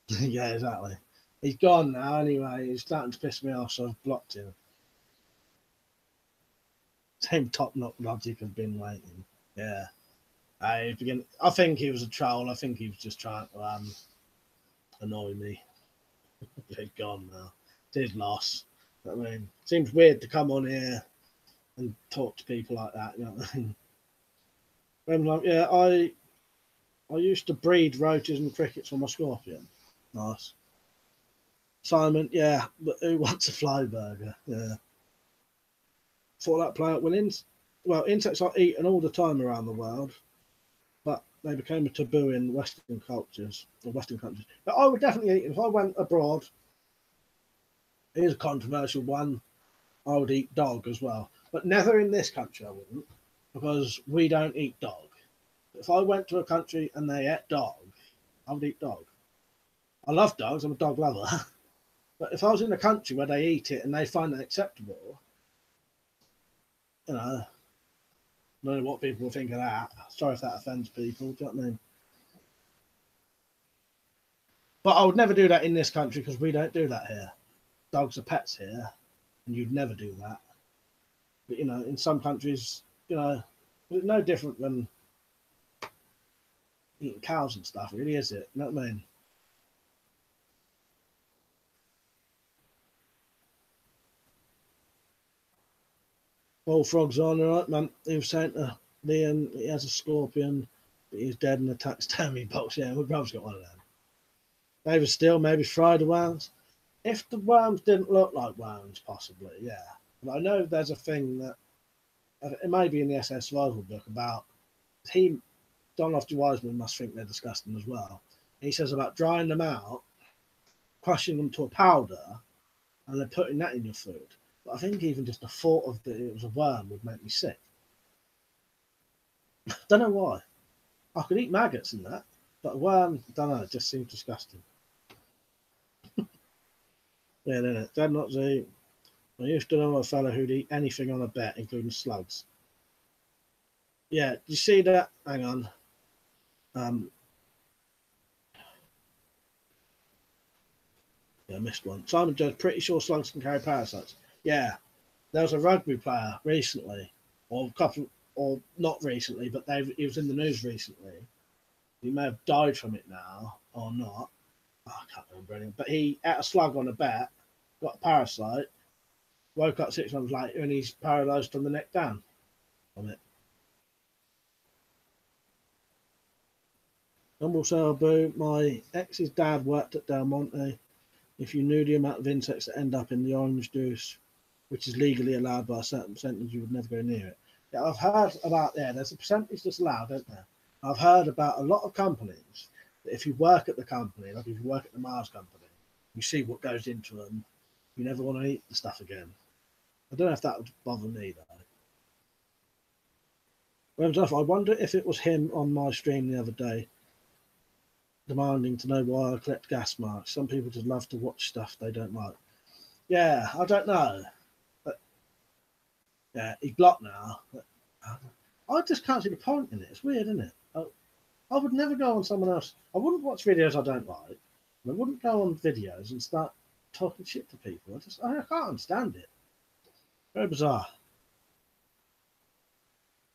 Yeah, exactly. He's gone now anyway. He's starting to piss me off, so I've blocked him. Same top knock logic has been waiting. Yeah. I think he was a troll. I think he was just trying to annoy me. He's gone now. It's his loss. I mean, it seems weird to come on here and talk to people like that. You know what I mean? I'm like, yeah, I used to breed roaches and crickets for my scorpion. Nice. Simon, yeah, but who wants a fly burger? Yeah. Thought that play out Willings. Well, insects are eaten all the time around the world, but they became a taboo in Western cultures or Western countries. But I would definitely eat if I went abroad. Here's a controversial one. I would eat dog as well, but never in this country. I wouldn't, because we don't eat dog. If I went to a country and they ate dog, I would eat dog. I love dogs. I'm a dog lover. But if I was in a country where they eat it and they find it acceptable, you know, I don't know what people will think of that. Sorry if that offends people. Do you know what I mean? But I would never do that in this country because we don't do that here. Dogs are pets here, and you'd never do that. But, you know, in some countries, you know, it's no different than eating cows and stuff, really, is it? You know what I mean? Bullfrog's on, right, man? He was saying to Liam he has a scorpion, but he's dead in a taxidermy box. Yeah, we've probably got one of them. Maybe still, maybe fried worms. If the worms didn't look like worms, possibly, yeah. But I know there's a thing that it may be in the SS Survival book about Don Lofty Wiseman must think they're disgusting as well. He says about drying them out, crushing them to a powder, and then putting that in your food. But I think even just the thought of that it was a worm would make me sick. Don't know why. I could eat maggots and that, but a worm, don't know, it just seems disgusting. Yeah, don't it? Dad not eat. I used to know a fellow who'd eat anything on a bet, including slugs. Yeah, do you see that? Hang on. Yeah, I missed one. Simon Jones, pretty sure slugs can carry parasites. Yeah, there was a rugby player recently, or a couple, or not recently, but he was in the news recently. He may have died from it now or not. Oh, I can't remember anything. But he ate a slug on a bet, got a parasite, woke up 6 months later, and he's paralysed from the neck down from it. Humble Boo, my ex's dad worked at Del Monte. If you knew the amount of insects that end up in the orange juice, which is legally allowed by a certain percentage, you would never go near it. Yeah, I've heard about there's a percentage that's allowed, isn't there? I've heard about a lot of companies that if you work at the company, like if you work at the Mars company, you see what goes into them, you never want to eat the stuff again. I don't know if that would bother me though. I wonder if it was him on my stream the other day demanding to know why I collect gas marks. Some people just love to watch stuff they don't like. Yeah, I don't know. But yeah, he's blocked now. But I just can't see the point in it. It's weird, isn't it? I would never go on someone else. I wouldn't watch videos I don't like. I wouldn't go on videos and start talking shit to people. I can't understand it. Very bizarre.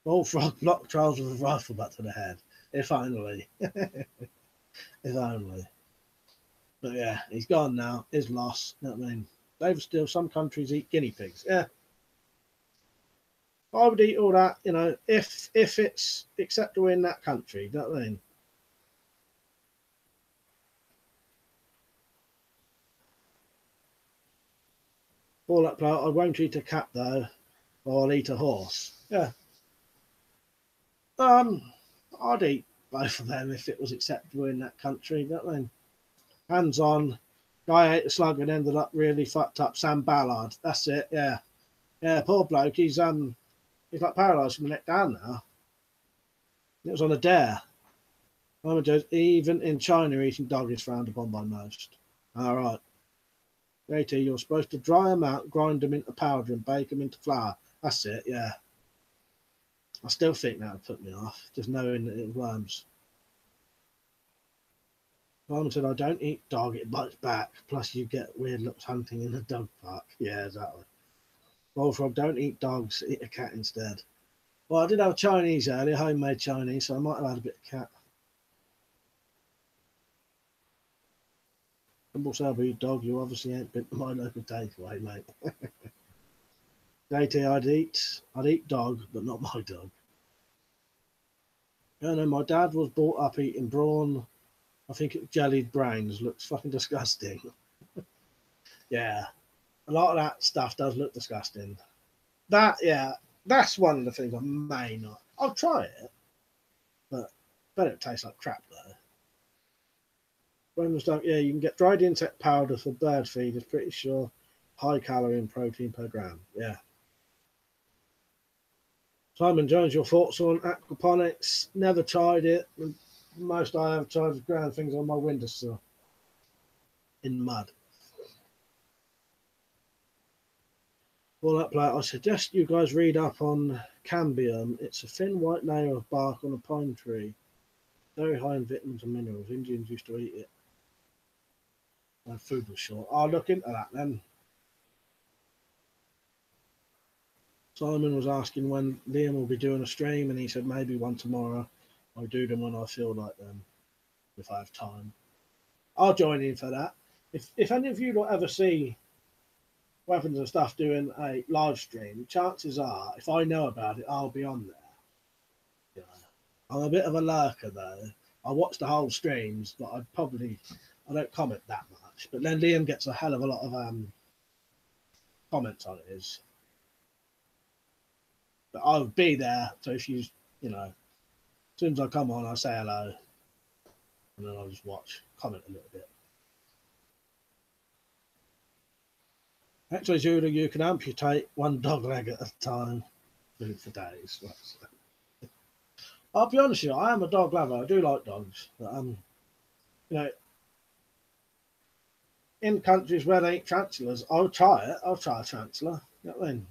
Old frog block Charles with a rifle back to the head. If only. If only. But yeah, he's gone now. His loss. You know what I mean? David Steele, some countries eat guinea pigs. Yeah. I would eat all that, you know, if it's acceptable in that country. You know what I mean? All that part, I won't eat a cat though, or I'll eat a horse. Yeah. I'd eat both of them if it was acceptable in that country. You know what I mean? Hands on. Guy ate a slug and ended up really fucked up. Sam Ballard. That's it. Yeah. Yeah. Poor bloke. He's like paralysed from the neck down now. It was on a dare. Even in China, eating dog is frowned upon by most. All right. JT, you're supposed to dry them out, grind them into powder, and bake them into flour. That's it. Yeah. I still think that would put me off, just knowing that it worms. Simon said, I don't eat dog, it bites back. Plus, you get weird looks hunting in a dog park. Yeah, exactly. Bullfrog, don't eat dogs, eat a cat instead. Well, I did have Chinese earlier, homemade Chinese, so I might have had a bit of cat. Humble Selby, eat dog, you obviously ain't been to my local takeaway, mate. JT, I'd eat dog, but not my dog. Yeah, no, my dad was brought up eating brawn. I think it jellied brains. Looks fucking disgusting. Yeah, a lot of that stuff does look disgusting. Yeah, that's one of the things I may not. I'll try it, but bet it tastes like crap though. Yeah, you can get dried insect powder for bird feed. It's pretty sure high calorie and protein per gram. Yeah. Simon Jones, your thoughts on aquaponics? Never tried it. Most I have tried is ground things on my windowsill in mud. All that play, I suggest you guys read up on cambium. It's a thin white layer of bark on a pine tree. Very high in vitamins and minerals. Indians used to eat it when food was short. I'll look into that then. Simon was asking when Liam will be doing a stream, and he said maybe one tomorrow. I'll do them when I feel like them, if I have time. I'll join in for that. If any of you don't ever see Weapons and Stuff doing a live stream, chances are, if I know about it, I'll be on there. You know, I'm a bit of a lurker though. I watch the whole streams, but I don't comment that much. But then Liam gets a hell of a lot of comments on his. But I'll be there, so if you know, as soon as I come on, I'll say hello, and then I'll just watch, comment a little bit. Actually, Judah, you can amputate one dog leg at a time, food for days. I'll be honest with you, I am a dog lover. I do like dogs, but you know, in countries where they eat tarantulas, I'll try it. I'll try a tarantula. You know what I mean?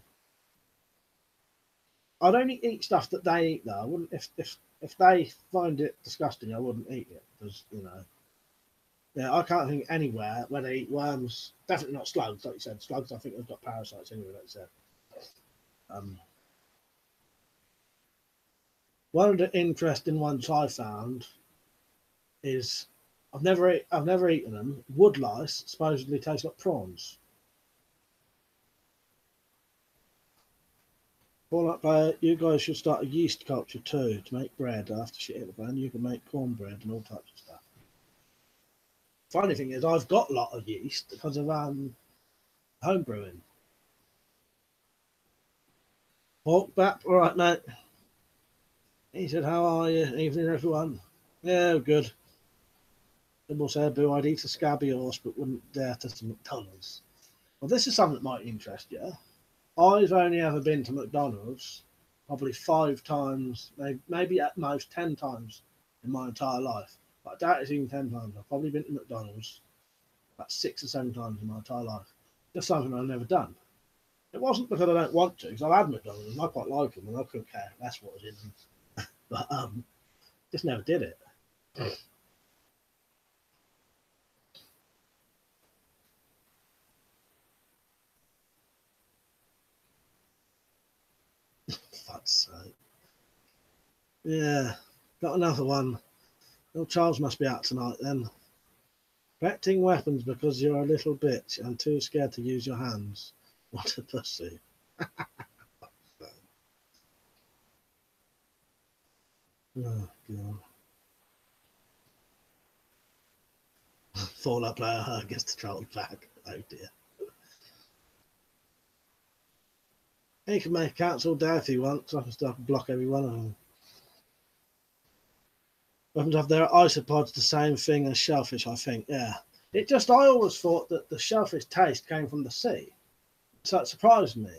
I'd only eat stuff that they eat though. I wouldn't if they find it disgusting, I wouldn't eat it because yeah, I can't think anywhere where they eat worms. Definitely not slugs, like you said. Slugs, I think they've got parasites anyway, like you said. One of the interesting ones I found is I've never eaten them. Wood lice supposedly taste like prawns. You guys should start a yeast culture too to make bread after shit hit the fan. You can make cornbread and all types of stuff. Funny thing is, I've got a lot of yeast because of home brewing. Pork bap, all right, mate. He said, "How are you? Evening, everyone." "Yeah, good." Double said, "Boo, I'd eat a scabby horse, but wouldn't dare to McDonald's." Well, this is something that might interest you. I've only ever been to McDonald's probably 5 times, maybe at most 10 times in my entire life. But I doubt it's even 10 times. I've probably been to McDonald's about 6 or 7 times in my entire life. Just something I've never done. It wasn't because I don't want to, because I've had McDonald's and I quite like them and I couldn't care less what was in them. But just never did it. Fuck's sake. Yeah, got another one. Little Charles must be out tonight then. Collecting weapons because you're a little bitch and too scared to use your hands. What a pussy. Oh, God. Fallout player gets the troll back. Oh, dear. He can make accounts all day if he wants. I can start to block every one of them. Weapons have their isopods, the same thing as shellfish, I think. Yeah. I always thought that the shellfish taste came from the sea. So it surprised me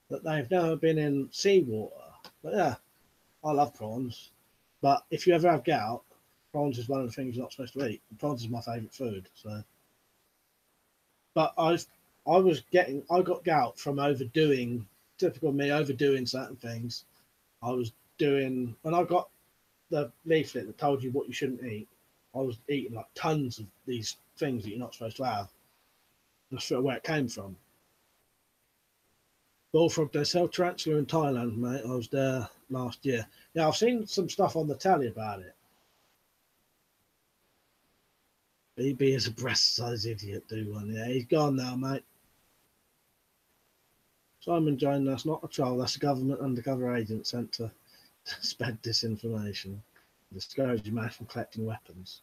that they've never been in seawater. But yeah, I love prawns. But if you ever have gout, prawns is one of the things you're not supposed to eat. Prawns is my favourite food. So, but I got gout from overdoing. Typical me, overdoing certain things. I was doing when I got the leaflet that told you what you shouldn't eat. I was eating like tons of these things that you're not supposed to have. That's where it came from. Bullfrog, they sell tarantula in Thailand, mate. I was there last year. Yeah, I've seen some stuff on the telly about it. BB is a breast-sized idiot, do one. Yeah, he's gone now, mate. Simon joined us, not a troll. That's a government undercover agent sent to spread disinformation. Discourage man from collecting weapons.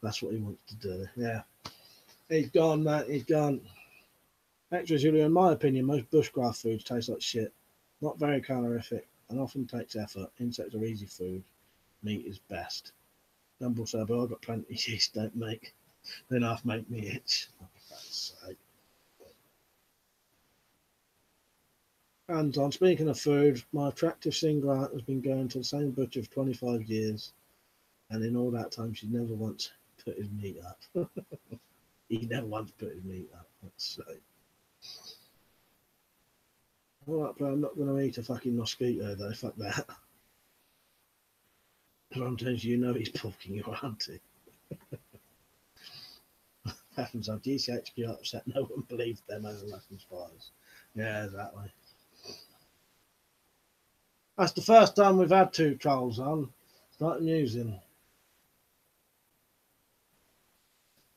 That's what he wants to do. Yeah. He's gone, mate. He's gone. Actually, Julia, in my opinion, most bushcraft foods taste like shit. Not very calorific and often takes effort. Insects are easy food. Meat is best. Dumble said, but I've got plenty of yeast, don't make. Then half make me itch. Oh, for fuck's sake. And on speaking of food, my attractive single aunt has been going to the same butcher for 25 years. And in all that time, she's never once put his meat up. He never once put his meat up. Let's say. All right, but I'm not going to eat a fucking mosquito, though. Fuck that. Sometimes you know he's poking your auntie. Happens on GCHQ upset. No one believed them over Russian spies. Yeah, exactly. That's the first time we've had 2 trolls on. Starting using.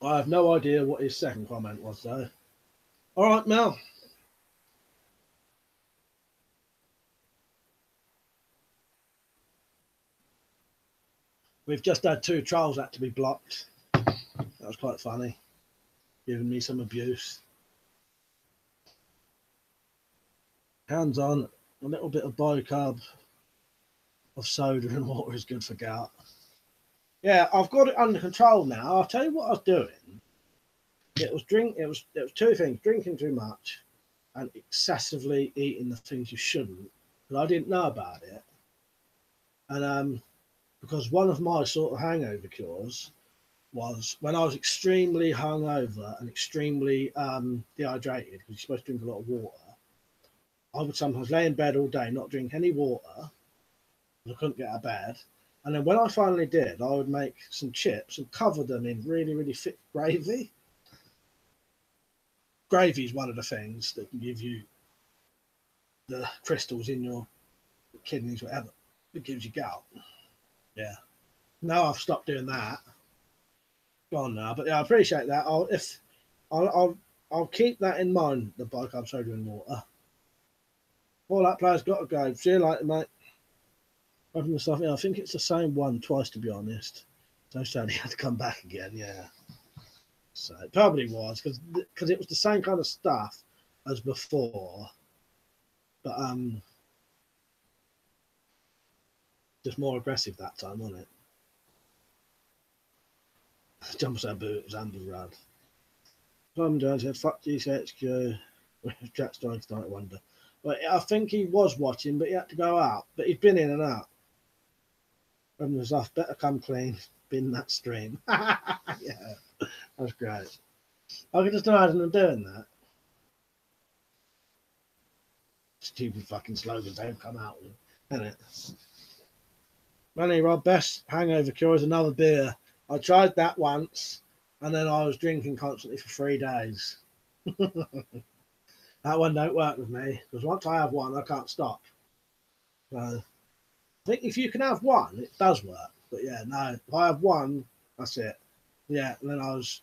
I have no idea what his second comment was, though. All right, Mel. We've just had 2 trolls that to be blocked. That was quite funny. Giving me some abuse. Hands on. A little bit of bicarb of soda and water is good for gout. Yeah, I've got it under control now. I'll tell you what I was doing. It was 2 things: drinking too much and excessively eating the things you shouldn't. But I didn't know about it, and because one of my sort of hangover cures was when I was extremely hungover and extremely dehydrated, because you're supposed to drink a lot of water. I would sometimes lay in bed all day, not drink any water, because I couldn't get out of bed. And then when I finally did, I would make some chips and cover them in really, really thick gravy. Gravy is one of the things that can give you the crystals in your kidneys, whatever, that gives you gout. Yeah. Now I've stopped doing that. Gone now, but yeah, I appreciate that. I'll keep that in mind. The bicarb soda and water. All that player's got to go. See you later, mate. Open the stuff. Yeah, I think it's the same one twice, to be honest. So sad he had to come back again. Yeah. So it probably was because it was the same kind of stuff as before. But Just more aggressive that time, wasn't it? Jump set boots, Amber Rad. Simon Jones said, fuck GCHQ. Jack Strike started wonder. But I think he was watching, but he had to go out. But he's been in and out. And was off, better come clean, bin that stream. Yeah, that's great. I can just imagine them doing that. Stupid fucking slogans they've come out with, isn't it? Manny Rob, best hangover cure is another beer. I tried that once, and then I was drinking constantly for 3 days. That one don't work with me, because once I have one, I can't stop. So, I think if you can have one, it does work. But yeah, no, if I have one, that's it. Yeah, and then I was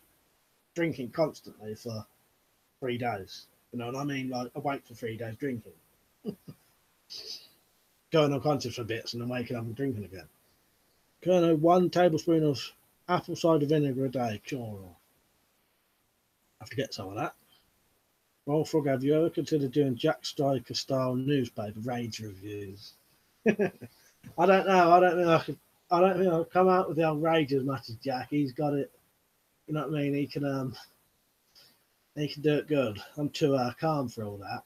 drinking constantly for 3 days. You know what I mean? Like, awake for 3 days drinking. Going unconscious for bits and then waking up and drinking again. Colonel, 1 tablespoon of apple cider vinegar a day. Sure. Have to get some of that. Well, Frog, have you ever considered doing Jack Striker style newspaper rage reviews? I don't know. I don't think I could. I don't think I'll come out with the old rage as much as Jack. He's got it. You know what I mean? He can do it good. I'm too calm for all that.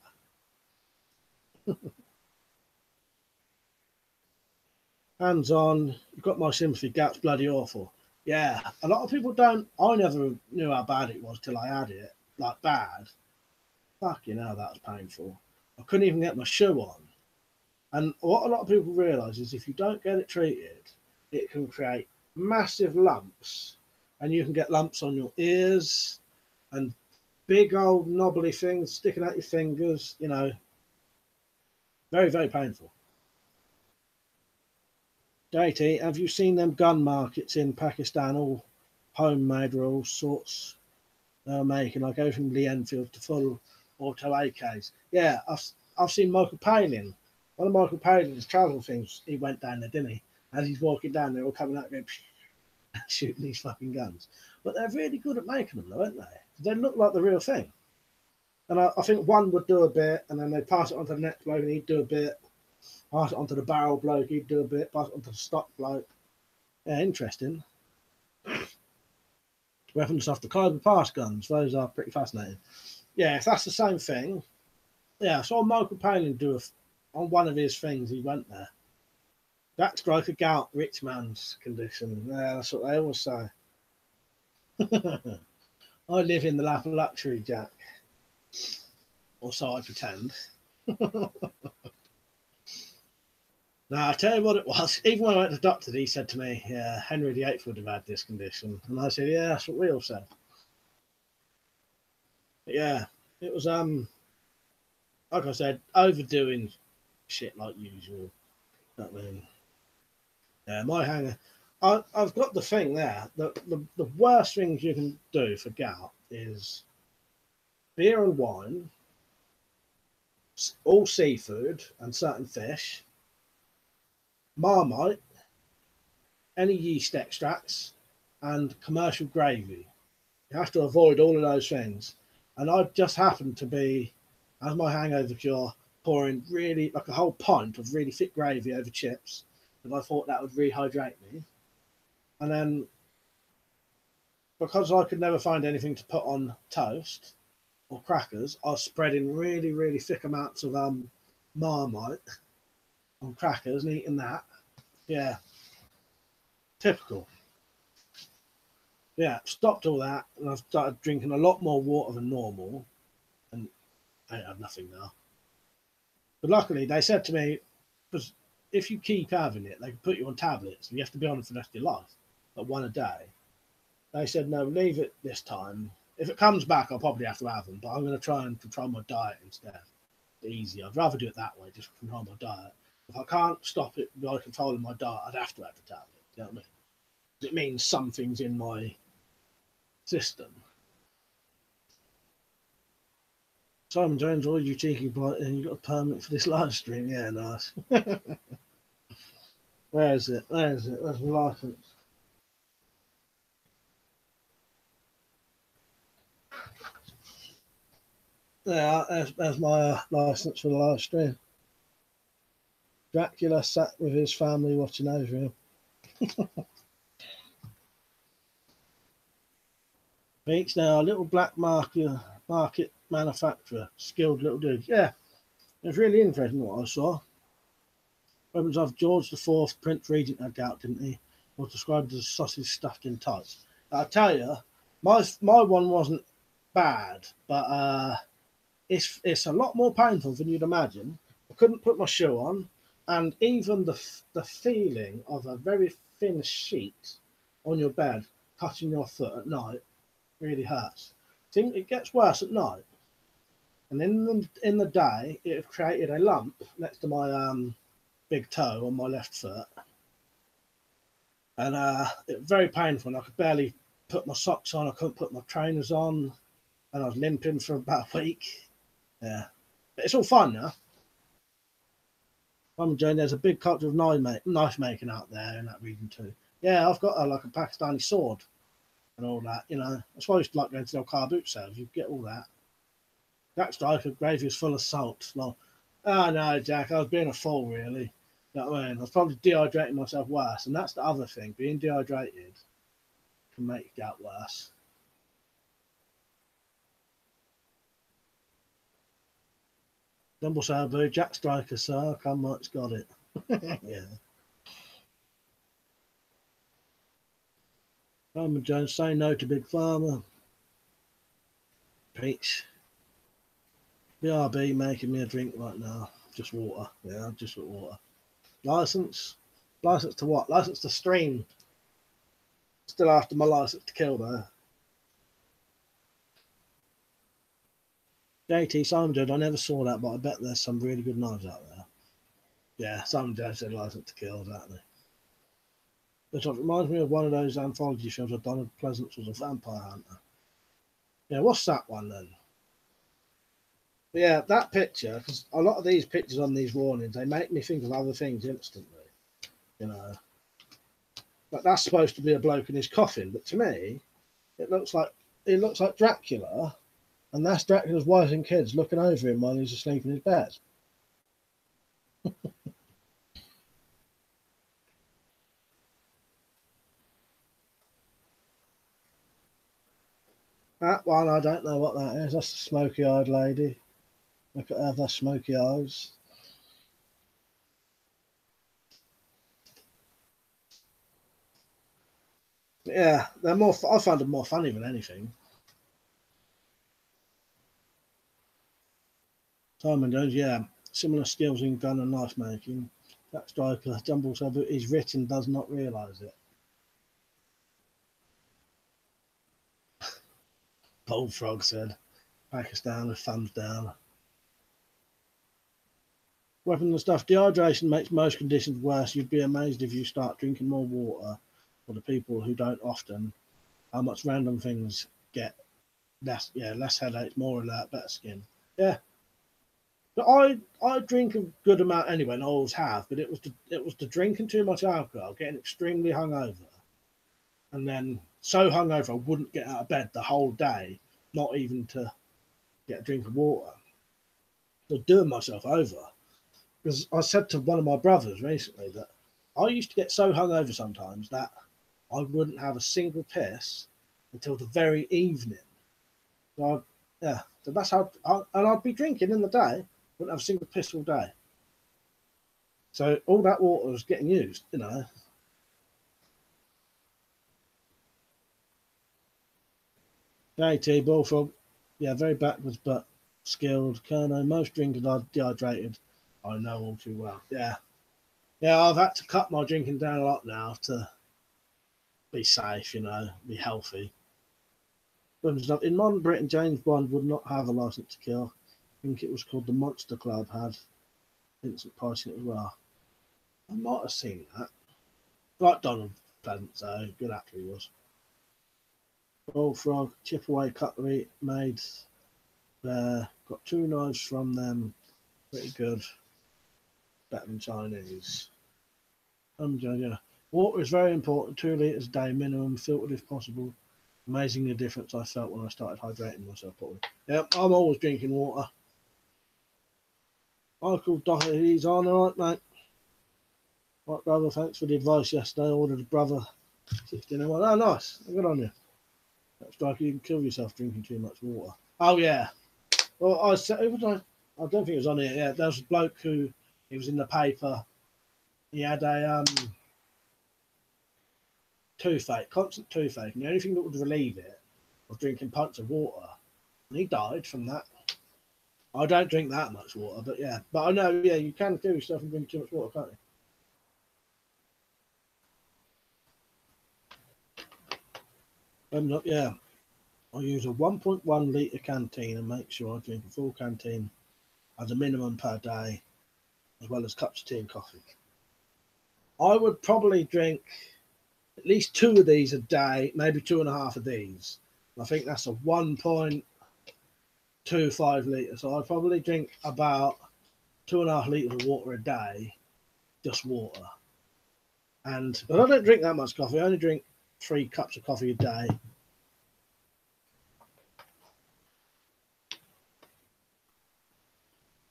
Hands on. You've got my sympathy. Gout's bloody awful. Yeah, a lot of people don't. I never knew how bad it was till I had it. Like bad. Fucking hell, that was painful. I couldn't even get my shoe on. And what a lot of people realise is if you don't get it treated, it can create massive lumps, and you can get lumps on your ears and big old knobbly things sticking out your fingers. You know, very, very painful. JT, have you seen them gun markets in Pakistan, all homemade or all sorts making, like everything Lee Enfield to full auto AKs? Yeah, I've seen Michael Palin. One of Michael Palin's travel things, he went down there, didn't he? As he's walking down, they're all coming out going, shooting these fucking guns. But they're really good at making them, though, aren't they? They look like the real thing. And I think one would do a bit, and then they'd pass it on to the next bloke, and he'd do a bit. Pass it on to the barrel bloke, he'd do a bit. Pass it on to the stock bloke. Yeah, interesting. Weapons off the Khyber Pass guns. Those are pretty fascinating. Yeah, if that's the same thing. Yeah, I saw Michael Palin do on one of his things, he went there. That's like a gout, rich man's condition. Yeah, that's what they always say. I live in the lap of luxury, Jack. Or so I pretend. Now, I tell you what it was. Even when I went to the doctor, he said to me, yeah, Henry VIII would have had this condition. And I said, yeah, that's what we all said. But yeah, it was, like I said, overdoing shit like usual. I mean, yeah, my hanger. I've got the thing there. The worst things you can do for gout is beer and wine, all seafood and certain fish, Marmite, any yeast extracts, and commercial gravy. You have to avoid all of those things. And I just happened to be, as my hangover cure, pouring really like a whole pint of really thick gravy over chips, and I thought that would rehydrate me. And then, because I could never find anything to put on toast or crackers, I was spreading really, really thick amounts of Marmite on crackers and eating that. Yeah, typical. Yeah, stopped all that, and I've started drinking a lot more water than normal, and I have nothing now. But luckily, they said to me, because if you keep having it, they can put you on tablets, and you have to be on it for the rest of your life, like one a day. They said, no, leave it this time. If it comes back, I'll probably have to have them, but I'm going to try and control my diet instead. It's easy. I'd rather do it that way, just control my diet. If I can't stop it by controlling my diet, I'd have to have the tablet. You know what I mean? It means something's in my system. Simon Jones, all you cheeky boy, and you got a permit for this live stream. Yeah, nice. Where is it? Where is it? Where's my license? Yeah, there's my license for the live stream. Dracula sat with his family watching over him. Beach now, a little black market manufacturer, skilled little dude. Yeah, it was really interesting what I saw. Weapons of George IV, Prince Regent had gout, didn't he? Was described as sausage stuffed in tights. I tell you, my one wasn't bad, but it's a lot more painful than you'd imagine. I couldn't put my shoe on, and even the feeling of a very thin sheet on your bed touching your foot at night really hurts. I think it gets worse at night, and in the day it created a lump next to my big toe on my left foot, and it was very painful. And I could barely put my socks on. I couldn't put my trainers on, and I was limping for about a week. Yeah, but it's all fun now. I'm Joe. There's a big culture of knife making out there in that region too. Yeah, I've got like a Pakistani sword and all that. You know, I suppose like going to the car boot sales, you get all that. Jack Striker gravy is full of salt. Well, oh no, Jack, I was being a fool really. You know what I mean? I was probably dehydrating myself worse, and that's the other thing. Being dehydrated can make you get worse. Dumble Sabu, Jack Striker, sir. Come much got it. Yeah. Farmer Jones, say no to Big Pharma. Peach. BRB making me a drink right now. Just water. Yeah, just water. License? License to what? License to stream. Still after my license to kill though. JT Simon Jones, I never saw that, but I bet there's some really good knives out there. Yeah, Simon Jones said license to kill, exactly. It reminds me of one of those anthology films where Donald Pleasance was a vampire hunter. Yeah, what's that one then? But yeah, that picture, because a lot of these pictures on these warnings, they make me think of other things instantly. You know, like that's supposed to be a bloke in his coffin, but to me, it looks like Dracula, and that's Dracula's wife and kids looking over him while he's asleep in his bed. That one, I don't know what that is. That's the smoky-eyed lady. Look at her, the smoky eyes. Yeah, they're more. I find them more funny than anything. Simon Jones, yeah, similar skills in gun and knife making. That striker, Jumble Sabu, is written, does not realise it. Bullfrog said, Pakistan with thumbs down. Weapons and stuff. Dehydration makes most conditions worse. You'd be amazed if you start drinking more water, for the people who don't often, how much random things get less headaches, more alert, better skin. Yeah. But I drink a good amount anyway, and I always have. But it was the drinking too much alcohol, getting extremely hungover, and then so hungover I wouldn't get out of bed the whole day, not even to get a drink of water. So doing myself over. Because I said to one of my brothers recently that I used to get so hungover sometimes that I wouldn't have a single piss until the very evening. So yeah, so that's how. And I'd be drinking in the day, wouldn't have a single piss all day. So all that water was getting used, you know. JT Bullfrog, yeah, very backwards but skilled. Kerno, most drinkers are dehydrated. I know all too well. Yeah, yeah, I've had to cut my drinking down a lot now to be safe, you know, be healthy. In modern Britain, James Bond would not have a license to kill. I think it was called the Monster Club, had instant pricing as well. I might have seen that. Like Donald Pleasant, though, good actor he was. Bullfrog, chip away cutlery made there. Got 2 knives from them. Pretty good. Better than Chinese. Yeah. Water is very important. 2 litres a day minimum, filtered if possible. Amazing the difference I felt when I started hydrating myself properly. Yeah, I'm always drinking water. Michael Doherty's on, alright, mate. Right, brother, thanks for the advice yesterday. I ordered a brother 16 and 1. Oh, nice. Good on you. That's like you can kill yourself drinking too much water. Oh, yeah. Well, I said, I don't think it was on here. Yeah, there was a bloke who, he was in the paper. He had a toothache, constant toothache, and the only thing that would relieve it was drinking pints of water. And he died from that. I don't drink that much water, but yeah. But I know, yeah, you can kill yourself from drinking too much water, can't you? Yeah. I use a 1.1 litre canteen and make sure I drink a full canteen as a minimum per day, as well as cups of tea and coffee. I would probably drink at least 2 of these a day, maybe 2.5 of these. I think that's a 1.25 litre. So I'd probably drink about 2.5 litres of water a day, just water. But I don't drink that much coffee. I only drink 3 cups of coffee a day.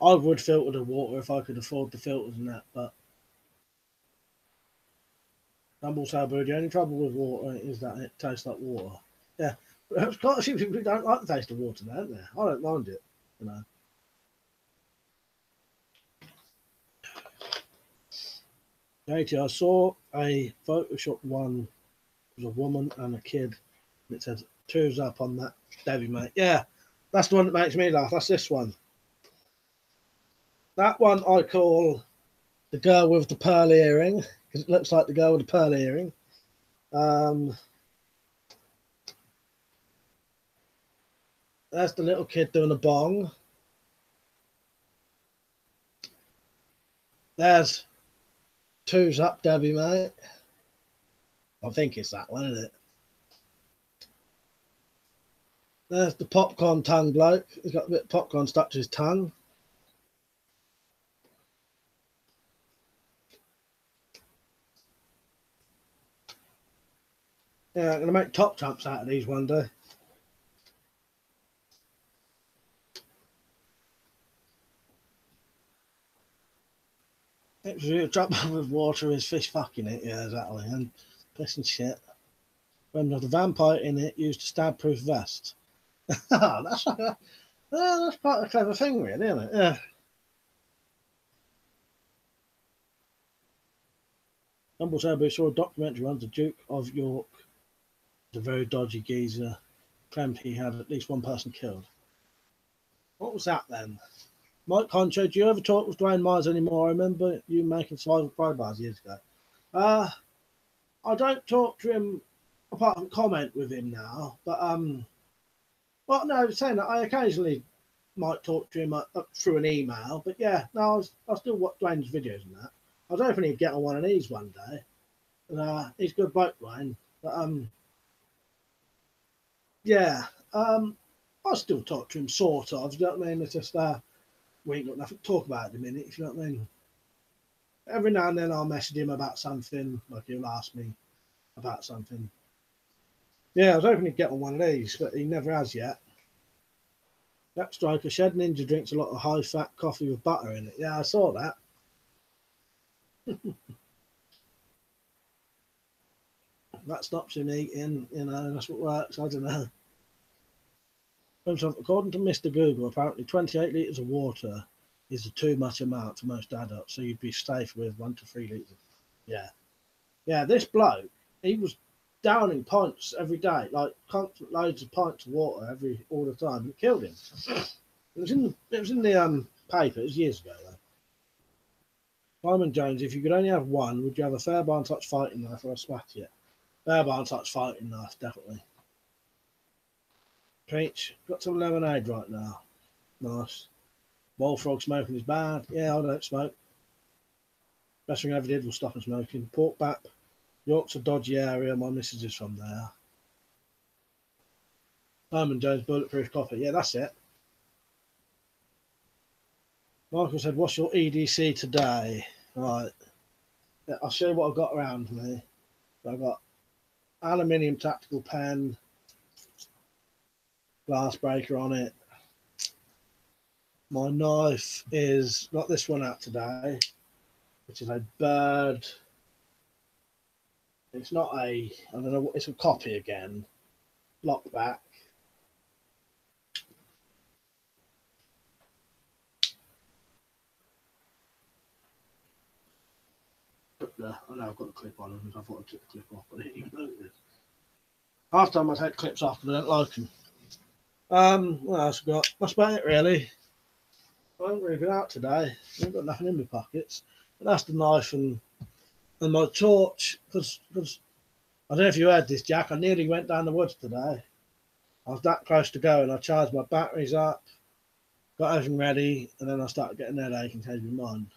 I would filter the water if I could afford the filters and that, but Rumble Sour, the only trouble with water is that it tastes like water. Yeah, there's quite a few people who don't like the taste of water, don't there? I don't mind it, you know. Later, I saw a Photoshop one. It was a woman and a kid. And it said, "Two's up on that, Debbie, mate." Yeah, that's the one that makes me laugh. That's this one. That one I call the girl with the pearl earring, because it looks like the girl with the pearl earring. There's the little kid doing a bong. There's Two's up, Debbie, mate. I think it's that one, isn't it? There's the popcorn tongue bloke. He's got a bit of popcorn stuck to his tongue. Yeah, I'm going to make top trumps out of these one day. It was a drop with water is fish fucking it, yeah, exactly. And piss and shit. When there's a vampire in it, used a stab-proof vest. that's quite a clever thing, really, isn't it? Yeah. Rumble Turbo saw a documentary on the Duke of York, the very dodgy geezer, claimed he had at least one person killed. What was that then? Mike Concho, do you ever talk with Dwayne Myers anymore? I remember you making survival pro bars years ago. I don't talk to him apart from comment with him now, but well, no, saying that I occasionally might talk to him through an email, but yeah, no, I still watch Dwayne's videos and that. I was hoping he'd get on one of these one day. And, he's a good bloke, Dwayne, but yeah, I still talk to him sort of. You know what I mean? It's just we ain't got nothing to talk about at the minute. If you know what I mean. Every now and then I'll message him about something, like he'll ask me about something. Yeah, I was hoping he'd get on one of these, but he never has yet. That Striker Shed Ninja drinks a lot of high fat coffee with butter in it. Yeah, I saw that. That stops him eating, you know, that's what works. I don't know. According to Mr. Google, apparently 28 litres of water is a too much amount for most adults, so you'd be safe with 1 to 3 litres. Yeah. Yeah, this bloke, he was downing pints every day, like constant loads of pints of water all the time. It killed him. It was in the paper. It was years ago though. Simon Jones, if you could only have one, would you have a Fairbairn Touch fighting knife or a Spatula? Fairbairn Touch fighting knife, definitely. Preach. Got some lemonade right now. Nice. Bullfrog smoking is bad. Yeah, I don't smoke. Best thing I ever did was stopping smoking. Port Bap. York's a dodgy area. My missus is from there. Simon Jones Bulletproof Coffee. Yeah, that's it. Michael said, "What's your EDC today?" Right. Yeah, I'll show you what I've got around me. I've got aluminium tactical pen, glass breaker on it. My knife is got this one out today, which is a bird It's not a, I don't know, it's a copy again. Locked back. I know I've got the clip on them. I thought I'd take the clip off, but I didn't even notice. Half time I take clips off, but I don't like them. What else I got? That's about it, really. I haven't really been out today. I've got nothing in my pockets. But that's the knife and my torch. Because I don't know if you heard this, Jack. I nearly went down the woods today. I was that close to going. I charged my batteries up, got everything ready, and then I started getting an headache and changed my mind.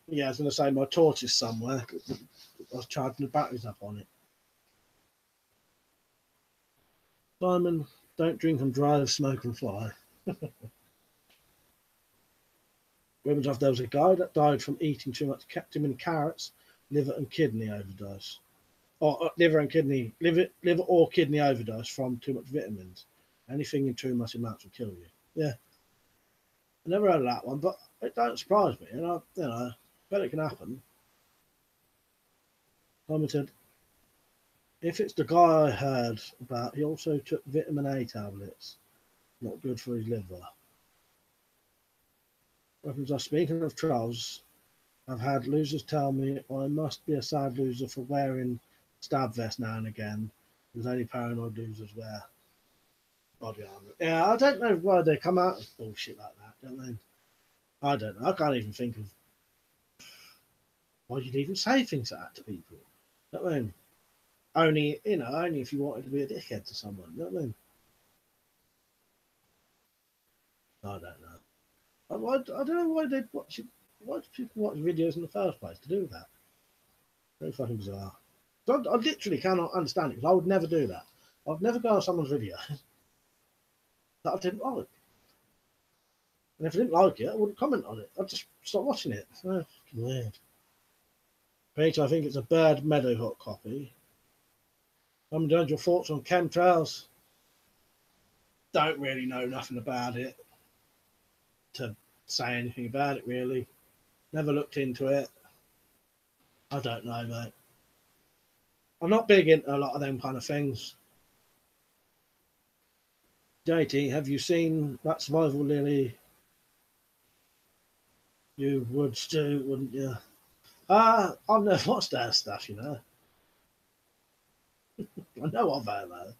Yeah, I was going to say my torch is somewhere. I was charging the batteries up on it. Simon, don't drink and drive, smoke and fly. Women's off, there was a guy that died from eating too much Captain carrots, liver and kidney overdose. Or liver or kidney overdose from too much vitamins. Anything in too much amounts will kill you. Yeah. I never heard of that one, but it don't surprise me. And I bet it can happen. Simon said, if it's the guy I heard about, he also took vitamin A tablets. Not good for his liver. Speaking of trolls, I've had losers tell me I must be a sad loser for wearing stab vest now and again. There's only paranoid losers wear body armor. Yeah, I don't know why they come out with bullshit like that, don't they? I don't know. I can't even think of why you'd even say things like that to people. You know what I mean? Only if you wanted to be a dickhead to someone. You know what I mean? I don't know. I don't know why they'd watch it. Why do people watch videos in the first place to do that? Very fucking bizarre. I literally cannot understand it because I would never do that. I'd never go on someone's video that I didn't like. And if I didn't like it, I wouldn't comment on it. I'd just stop watching it. Oh, weird. Peter, I think it's a Bird Meadowhawk copy. I'm doing your thoughts on chemtrails. Don't really know nothing about it to say anything about it, really. Never looked into it. I don't know, mate. I'm not big into a lot of them kind of things. JT, have you seen that Survival Lily? You would, Stu, wouldn't you? I've never watched that stuff, you know. I know of her, though.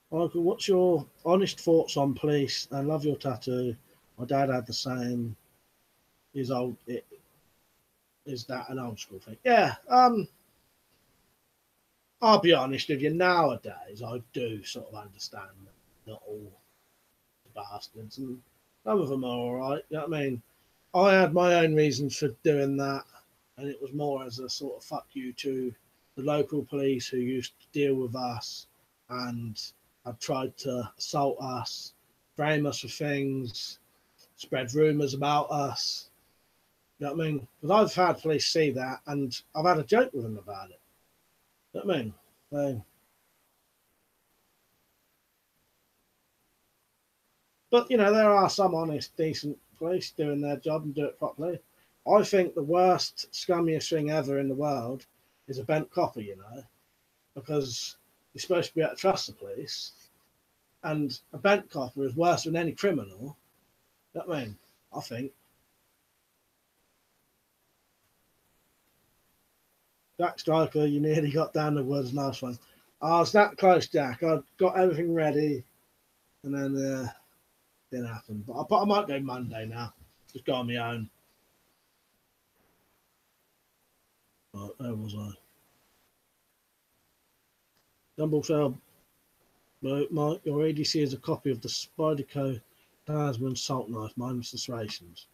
Michael, what's your honest thoughts on police? I love your tattoo. My dad had the same. Is that an old school thing? Yeah. I'll be honest with you. Nowadays, I do sort of understand that not all bastards, and some of them are all right. You know what I mean? I had my own reasons for doing that, and it was more as a sort of fuck you to the local police who used to deal with us and had tried to assault us, frame us for things, spread rumours about us. You know what I mean? Because I've had police see that, and I've had a joke with them about it. You know what I mean? So, but you know, there are some honest, decent police doing their job and do it properly. I think the worst, scummiest thing ever in the world is a bent copper, you know, because you're supposed to be able to trust the police, and a bent copper is worse than any criminal. You know what I mean? I think. Jack Striker, you nearly got down the woods. Nice one. I was that close, Jack. I got everything ready, and then didn't happen. But I might go Monday now. Just go on my own. Right, where was I? Dumbleshell, Mike, your ADC is a copy of the Spyderco Tasman salt knife, minus the serrations.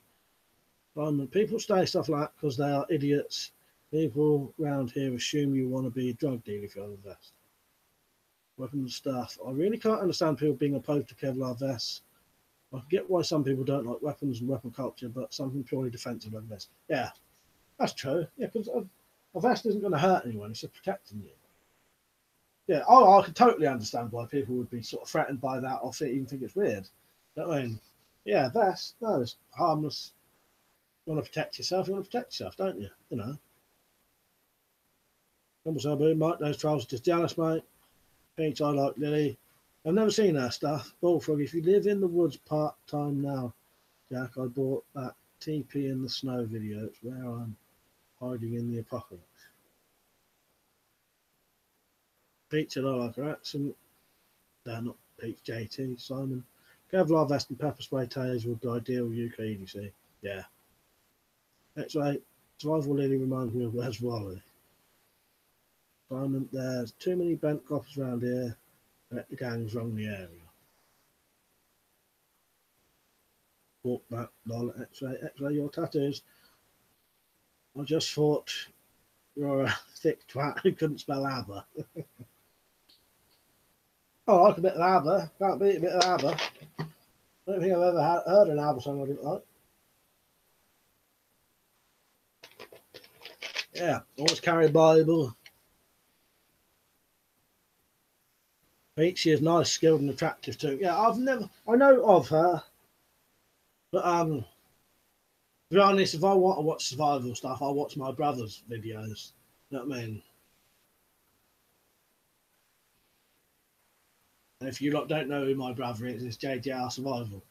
People say stuff like that because they are idiots. People around here assume you want to be a drug dealer if you have a vest. Weapons stuff. I really can't understand people being opposed to Kevlar vests. I get why some people don't like weapons and weapon culture, but something purely defensive like vest. Yeah, that's true. Yeah, because a vest isn't going to hurt anyone. It's just protecting you. Yeah, I can totally understand why people would be sort of threatened by that or even think it's weird. You know what I mean? Yeah, vest, no, it's harmless. You want to protect yourself, you want to protect yourself, don't you? You know. So Mike, those trousers just jealous, mate. Pete, I like Lily. I've never seen her stuff. Bullfrog, if you live in the woods part time now, Jack, I bought that TP in the snow video. It's where I'm hiding in the apocalypse. Pete said I like her accent. No, not Pete, JT, Simon. Kevlar vest and pepper spray taser would be ideal UK EDC. Yeah. X-ray, survival Lily reminds me of Where's Wally. Simon, there's too many bent coppers around here. Let the gangs wrong the area. Walk back, lol, X-ray, your tattoos. I just thought you're a thick twat who couldn't spell ABBA. I like a bit of ABBA. Can't beat a bit of ABBA. I don't think I've ever heard an ABBA song I didn't like. Yeah, always carry a Bible. She is nice, skilled, and attractive too. Yeah, I know of her, but to be honest, if I want to watch survival stuff, I watch my brother's videos. You know what I mean? And if you lot don't know who my brother is, it's JJR Survival,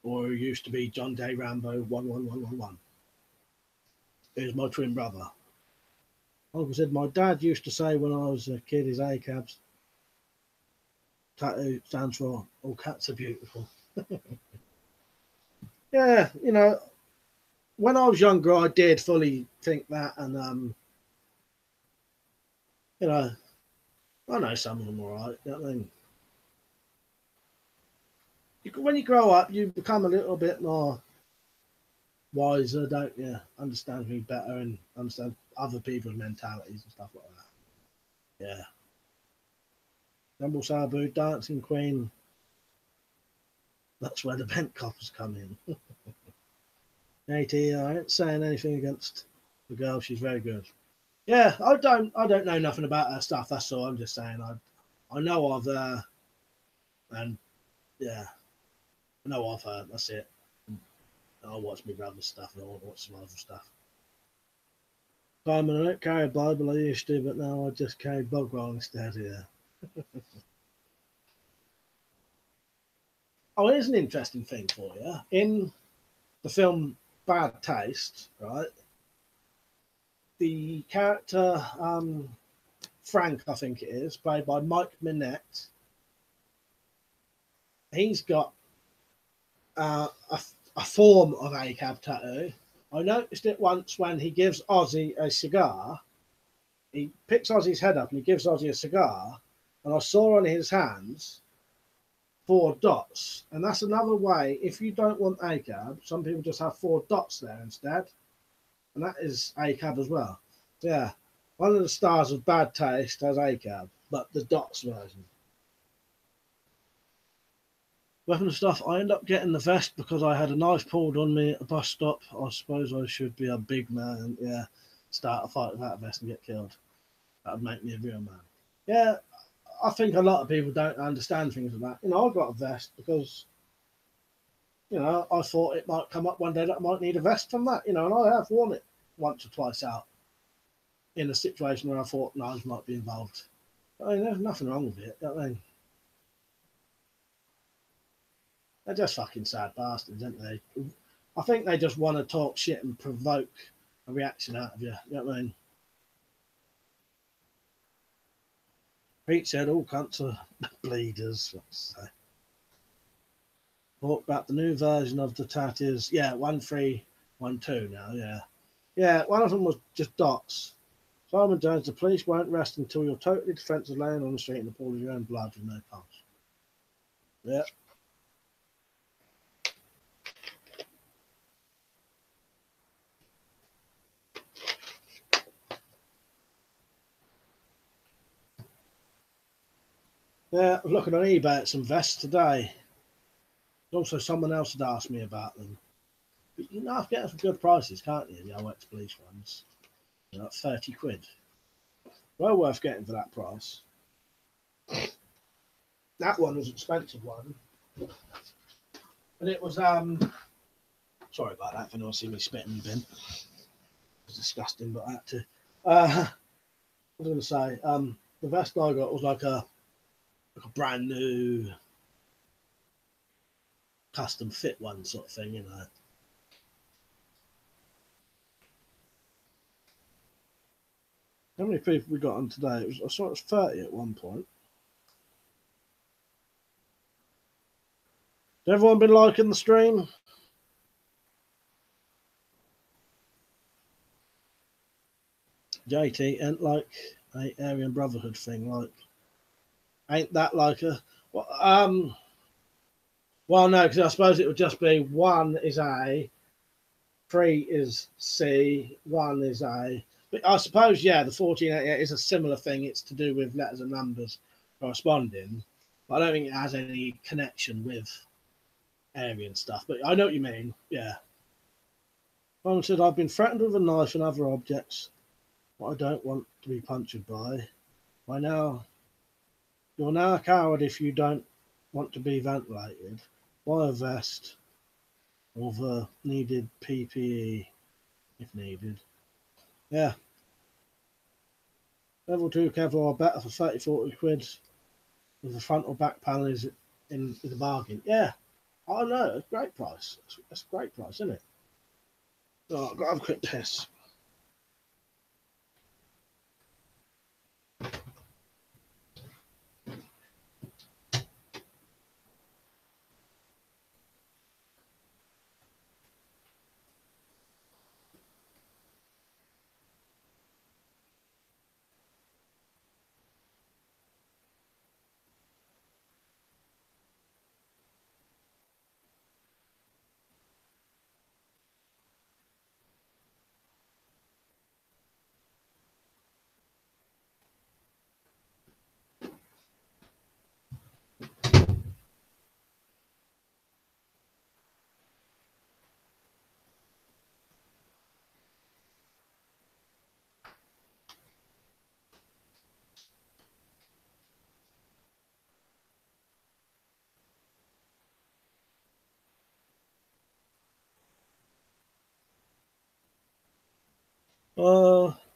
or who used to be John Day Rambo 11111. He's my twin brother. Like I said, my dad used to say when I was a kid, his ACABs tattoo stands for "All cats are beautiful." Yeah, you know, when I was younger, I did fully think that, and you know, I know some of them all right. You know what I mean? When you grow up, you become a little bit more wiser, don't you? Understand me better and understand other people's mentalities and stuff like that. Yeah. Rumble Sabu, Dancing Queen. That's where the bent coppers come in. AT, I ain't saying anything against the girl. She's very good. Yeah, I don't know nothing about her stuff. That's all. I'm just saying. I know of her, and yeah, I know of her. That's it. I watch my brother's stuff and I watch some other stuff. Simon, I don't carry a Bible. I used to, but now I just carry bog roll instead. Yeah. Oh, here's an interesting thing for you. In the film Bad Taste, right? The character Frank, I think it is, played by Mike Minette. He's got a form of ACAB tattoo. I noticed it once when he gives Ozzy a cigar. He picks Ozzy's head up and he gives Ozzy a cigar, and I saw on his hands 4 dots. And that's another way, if you don't want ACAB, some people just have 4 dots there instead. And that is ACAB as well. Yeah. One of the stars of Bad Taste has ACAB, but the dots version. Weapon stuff, I end up getting the vest because I had a knife pulled on me at a bus stop. I suppose I should be a big man. Yeah. Start a fight without a vest and get killed. That would make me a real man. Yeah. I think a lot of people don't understand things like that. You know, I got a vest because, you know, I thought it might come up one day that I might need a vest from that, you know, and I have worn it once or twice out in a situation where I thought knives might be involved. I mean, there's nothing wrong with it. I mean, they're just fucking sad bastards, aren't they? I think they just want to talk shit and provoke a reaction out of you. You know what I mean? Pete said all cunts are bleeders. Talk about the new version of the tattoos. Yeah, 1312 now. Yeah, yeah. One of them was just dots. Simon Jones, the police won't rest until you're totally defensive, laying on the street in a pool of your own blood with no pulse. Yeah. Yeah, I was looking on eBay at some vests today. Also, someone else had asked me about them. But you know, I get them for good prices, can't you? The OX police ones. You know, like 30 quid. Well worth getting for that price. That one was an expensive one. But it was Sorry about that. If anyone see me spitting in the bin, it's disgusting, but I had to. I was going to say, the vest I got was like a brand new custom fit one sort of thing, you know. How many people we got on today? I saw it was 30 at one point. Has everyone been liking the stream? JT, ain't like a Aryan Brotherhood thing, like, ain't that like a well, no, because I suppose it would just be 1 is A, 3 is C, 1 is A. But I suppose, yeah, the 1488 is a similar thing. It's to do with letters and numbers corresponding. But I don't think it has any connection with Aryan stuff. But I know what you mean, yeah. Someone said, I've been threatened with a knife and other objects what I don't want to be punctured by. By now, you're now a coward if you don't want to be ventilated. Buy a vest or the needed PPE if needed. Yeah. Level 2 Kevlar better for 30-40 quid with the front or back panel is in the bargain. Yeah. I know, it's a great price. It's a great price, isn't it? Oh, I've got to have a quick piss.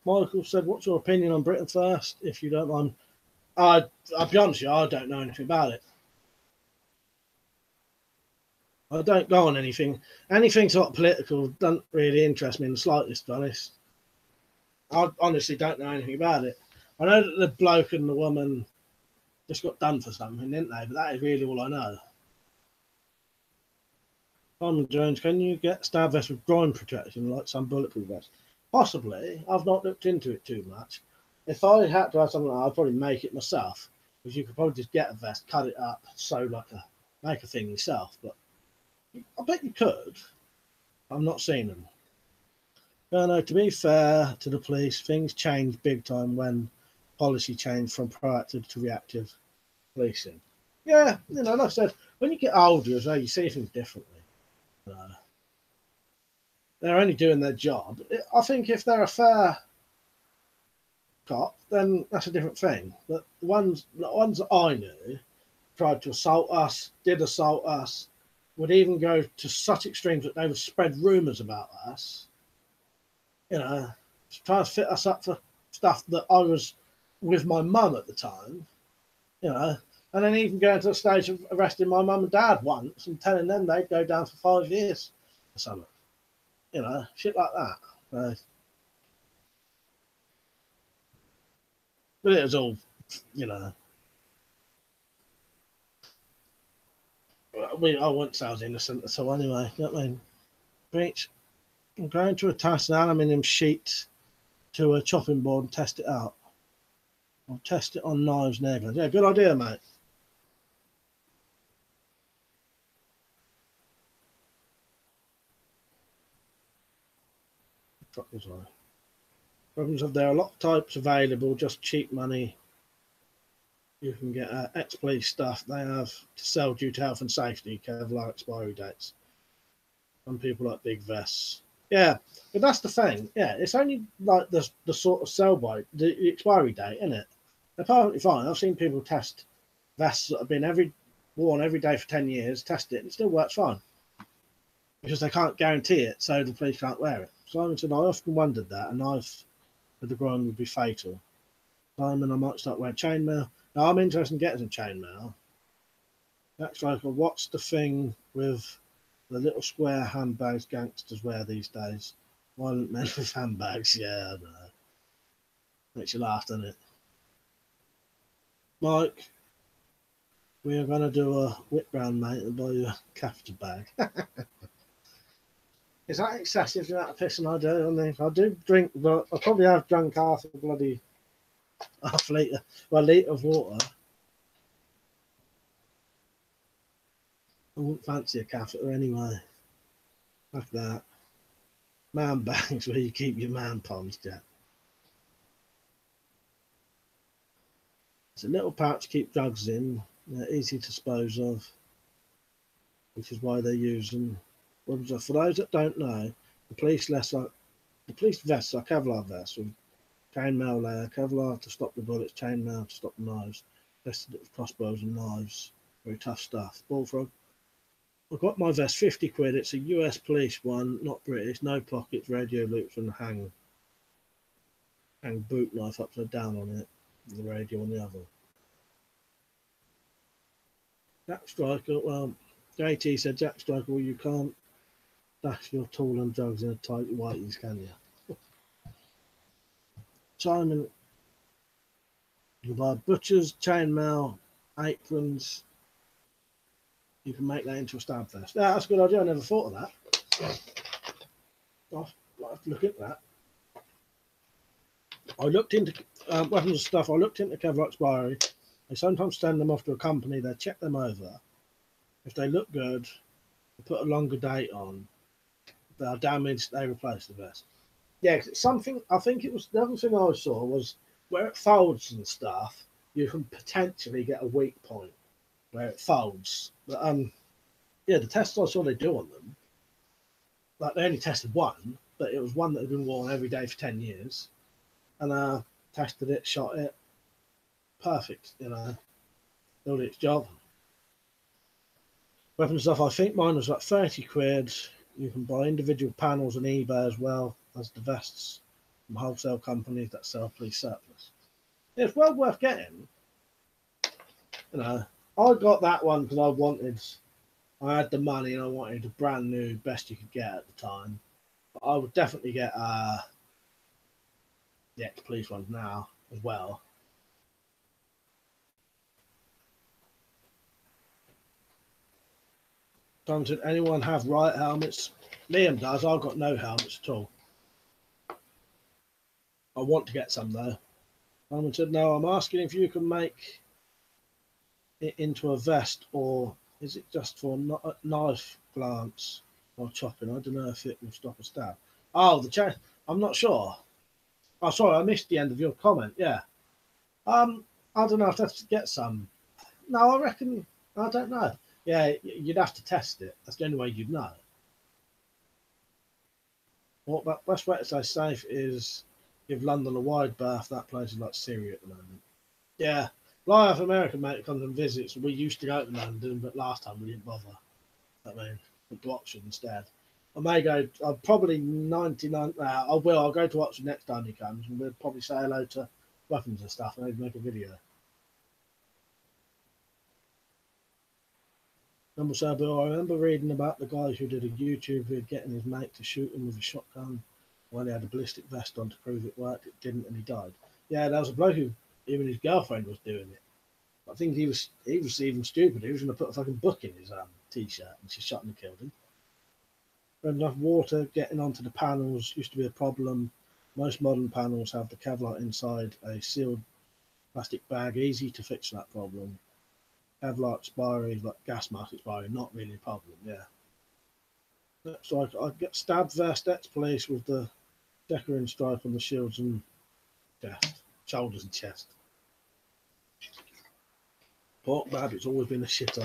Michael said, what's your opinion on Britain First, if you don't mind? I'll be honest with you, I don't know anything about it. I don't go on anything. Anything sort of political doesn't really interest me in the slightest, to be honest. I honestly don't know anything about it. I know that the bloke and the woman just got done for something, didn't they? But that is really all I know. Simon Jones, can you get stab vests with groin protection like some bulletproof vests? Possibly. I've not looked into it too much. If I had to have something like that, I'd probably make it myself. Because you could probably just get a vest, cut it up, sew like make a thing yourself. But I bet you could. I've not seen them. No, to be fair to the police, things changed big time when policy changed from proactive to reactive policing. Yeah, like I said, when you get older as well, you see things differently. They're only doing their job. I think if they're a fair cop, then that's a different thing. But the ones that I knew tried to assault us, did assault us, would even go to such extremes that they would spread rumours about us, to try to fit us up for stuff that I was with my mum at the time, and then even going to the stage of arresting my mum and dad once and telling them they'd go down for 5 years or something, shit like that. But it was all, I wouldn't say I was innocent at all anyway. You know what I mean? Breach, I'm going to attach an aluminium sheet to a chopping board and test it out. I'll test it on knives and air guns. Yeah, good idea, mate. Problems of there are a lot of types available, just cheap money. You can get ex-police stuff they have to sell due to health and safety, Kevlar expiry dates. Some people like big vests. Yeah, but that's the thing. Yeah, it's only like the sort of sell by the expiry date, isn't it? They're perfectly fine. I've seen people test vests that have been worn every day for 10 years, test it, and it still works fine. because they can't guarantee it, so the police can't wear it. Simon said, I often wondered that a knife with the groin would be fatal. Simon, I might start wearing chainmail. Now, I'm interested in getting some chainmail. That's like, what's the thing with the little square handbags gangsters wear these days? Violent men with handbags, yeah, I know. Makes you laugh, doesn't it? Mike, we are going to do a whip round, mate, and buy you a catheter bag. Is that excessive, the amount of pissing I do? I mean, I do drink, but I probably have drunk half a bloody half litre, well, a litre of water. I wouldn't fancy a catheter anyway. Like that. Man bags where you keep your man ponds, Jack. It's a little pouch to keep drugs in. They're easy to dispose of, which is why they use them. For those that don't know, the police vests are Kevlar vests with chainmail layer, Kevlar to stop the bullets, chainmail to stop the knives, tested it with crossbows and knives. Very tough stuff. Bullfrog. I got my vest, 50 quid. It's a US police one, not British. No pockets, radio loops, and hang boot knife upside down on it. The radio on the other. Jack Striker, well, JT said, Jack Striker, well, you can't dash your tool and drugs in a tight whiteys, can you? Simon, you buy butchers, chainmail, aprons. You can make that into a stab vest. Yeah, that's a good idea. I never thought of that. I'll have to look at that. I looked into weapons and stuff. I looked into Kevlar expiry. They sometimes send them off to a company. They check them over. If they look good, they put a longer date on. If they are damaged, they replace the vest. Yeah, cause it's something. I think it was the other thing I saw was where it folds and stuff. You can potentially get a weak point where it folds. But yeah, the tests I saw they do on them, like they only tested one, but it was one that had been worn every day for 10 years, and tested it, shot it, perfect, you know, did its job. Weapon stuff, I think mine was like 30 quid. You can buy individual panels on eBay as well as the vests from wholesale companies that sell police surplus. Yeah, it's well worth getting. You know, I got that one because I had the money and I wanted a brand new best you could get at the time. But I would definitely get the ex-police ones now as well. Doesn't anyone have riot helmets? Liam does. I've got no helmets at all. I want to get some though. Someone said, no, I'm asking if you can make it into a vest, or is it just for knife glance or chopping? I don't know if it will stop a stab. Oh, the chain. I'm not sure. Oh, sorry, I missed the end of your comment. Yeah. I don't know if that's to get some. No, I reckon. I don't know. Yeah, you'd have to test it. That's the only way you'd know. What the best way to stay safe is give London a wide berth. That place is like Syria at the moment. Yeah. Well, I have an American mate that comes and visits. We used to go to London, but last time we didn't bother. I mean, went to Oxford instead. I may go. I'll probably 99. I will. I'll go to Oxford next time he comes, and we'll probably say hello to weapons and stuff, and maybe make a video. Number seven, I remember reading about the guy who did a YouTube video getting his mate to shoot him with a shotgun while he had a ballistic vest on to prove it worked. It didn't, and he died. Yeah, there was a bloke who, even his girlfriend was doing it. I think he was even stupid. He was going to put a fucking book in his t-shirt, and she shot and killed him. Enough water getting onto the panels used to be a problem. Most modern panels have the Kevlar inside a sealed plastic bag, easy to fix that problem. Kevlar expiry, like gas mask expiry, not really a problem, yeah. So I get stabbed vest, ex-police with the decorating stripe on the shields and chest, shoulders and chest. Pork bab, it's always been a shit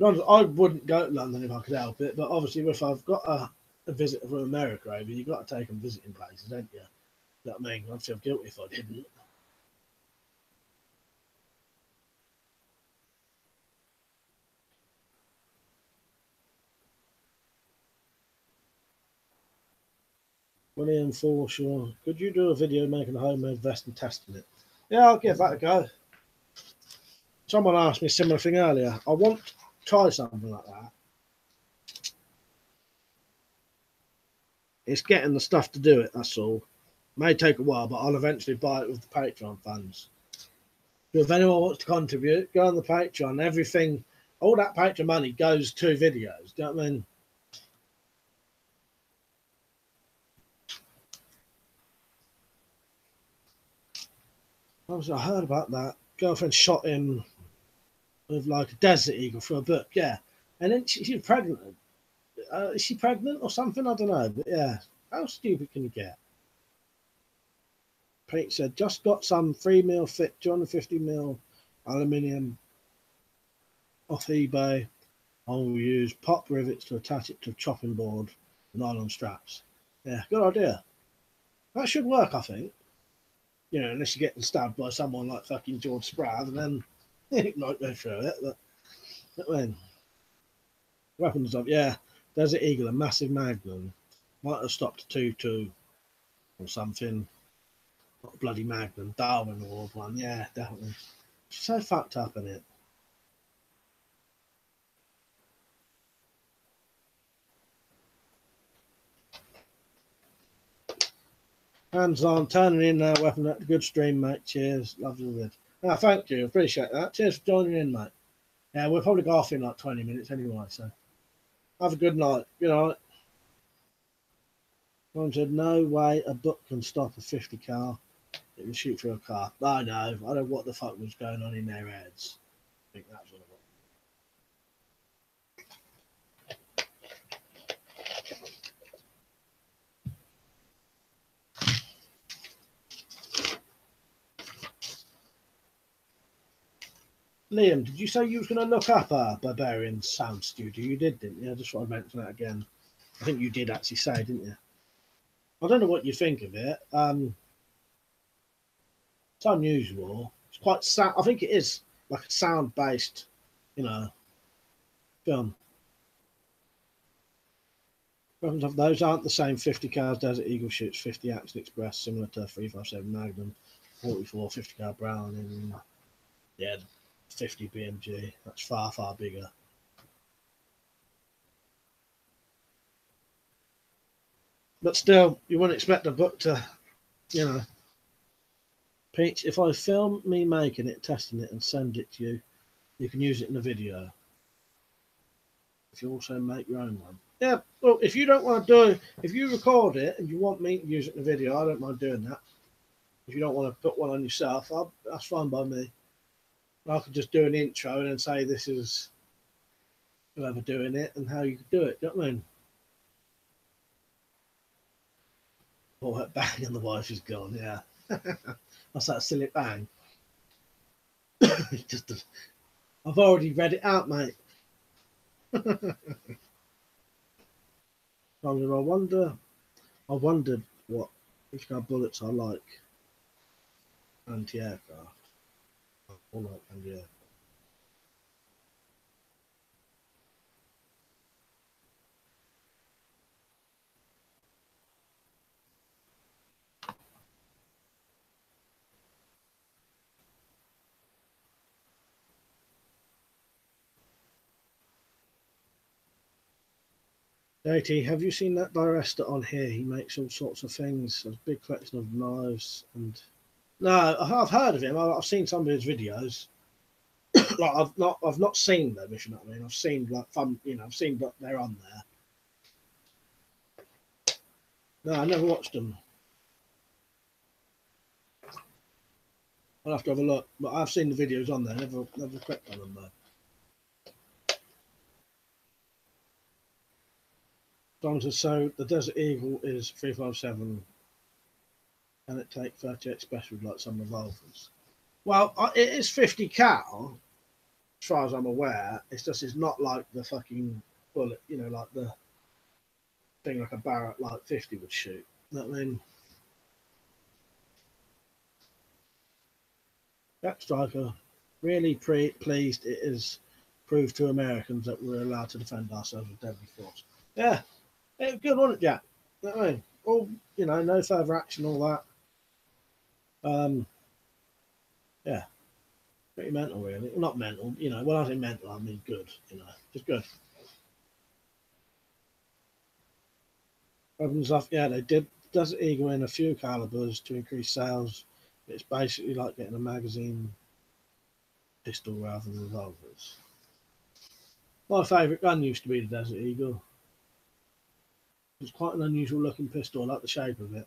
I wouldn't go to London if I could help it, but obviously if I've got a visitor from America over, you've got to take them visiting places, don't you? You know what I mean? I'd feel guilty if I didn't. William Forshaw, could you do a video making a homemade vest and testing it? Yeah, I'll give that a go. Someone asked me a similar thing earlier. I want to try something like that. It's getting the stuff to do it, that's all. May take a while, but I'll eventually buy it with the Patreon funds. So if anyone wants to contribute, go on the Patreon. Everything, all that Patreon money goes to videos. Do you know what I mean? I heard about that. Girlfriend shot him with like a desert eagle for a book, yeah. And then she's pregnant. Is she pregnant or something? I don't know. But yeah, how stupid can you get? Pete said, just got some 3mm thick 250mm aluminium off eBay. I will use pop rivets to attach it to a chopping board, nylon straps. Yeah, good idea. That should work, I think. You know, unless you're getting stabbed by someone like fucking George Sprague, and then it might go through it. But when weapons up, yeah, Desert Eagle, a massive Magnum, might have stopped a 2.2 or something. Not a bloody Magnum, Darwin Award one, yeah, definitely. So fucked up in it. Hands on, turning in now, weapon at the good stream, mate. Cheers, lovely vid. Ah, thank you, appreciate that. Cheers for joining in, mate. Yeah, we'll probably go off in like 20 minutes anyway, so have a good night. Good night. Someone said, no way a book can stop a 50 car. It can shoot through a car. I know. I don't know what the fuck was going on in their heads. I think that's what it was. Liam, did you say you was going to look up a Barbarian sound studio? You did, didn't you? I just want to mention that again. I think you did actually say, didn't you? I don't know what you think of it. It's unusual. It's quite sound. I think it is like a sound-based, you know, film. Weapons of those aren't the same 50 cars Desert Eagle shoots, 50 Action Express, similar to 357 Magnum, 44 50 car Browning. Yeah, 50 BMG. That's far, far bigger. But still, you wouldn't expect a book to, you know. Peach, if I film me making it, testing it, and send it to you, you can use it in a video. If you also make your own one. Yeah, well, if you don't want to do it, if you record it and you want me to use it in a video, I don't mind doing that. If you don't want to put one on yourself, that's fine by me. I could just do an intro and then say this is whoever doing it and how you could do it. Do you know what I mean? Oh, that bang and the wife is gone, yeah. That's that silly bang. Just I've already read it out, mate. I wondered what which kind of bullets I like. Anti-aircraft. I like anti-aircraft. JT, have you seen that Direster on here? He makes all sorts of things. A big collection of knives and. No, I've heard of him. I've seen some of his videos. Like I've not seen them. If you know what I mean, I've seen like I've seen that they're on there. No, I never watched them. I'll have to have a look. But I've seen the videos on there. Never clicked on them though. So the Desert Eagle is 357. Can it take 38 special like some revolvers? Well, it is 50 cal, as far as I'm aware. It's not like the fucking bullet, you know, like the thing like a Barrett like 50 would shoot. You know what I mean? Jack Striker, really pleased it is proved to Americans that we're allowed to defend ourselves with deadly force. Yeah, it was good, wasn't it, Jack? You know what I mean? all, you know, no further action, all that. Yeah, pretty mental, really. Not mental, you know. When I say mental, I mean good. You know, just good. Weapons stuff. Yeah, they did Desert Eagle in a few calibers to increase sales. It's basically like getting a magazine pistol rather than revolvers. My favourite gun used to be the Desert Eagle. It's quite an unusual looking pistol. I like the shape of it.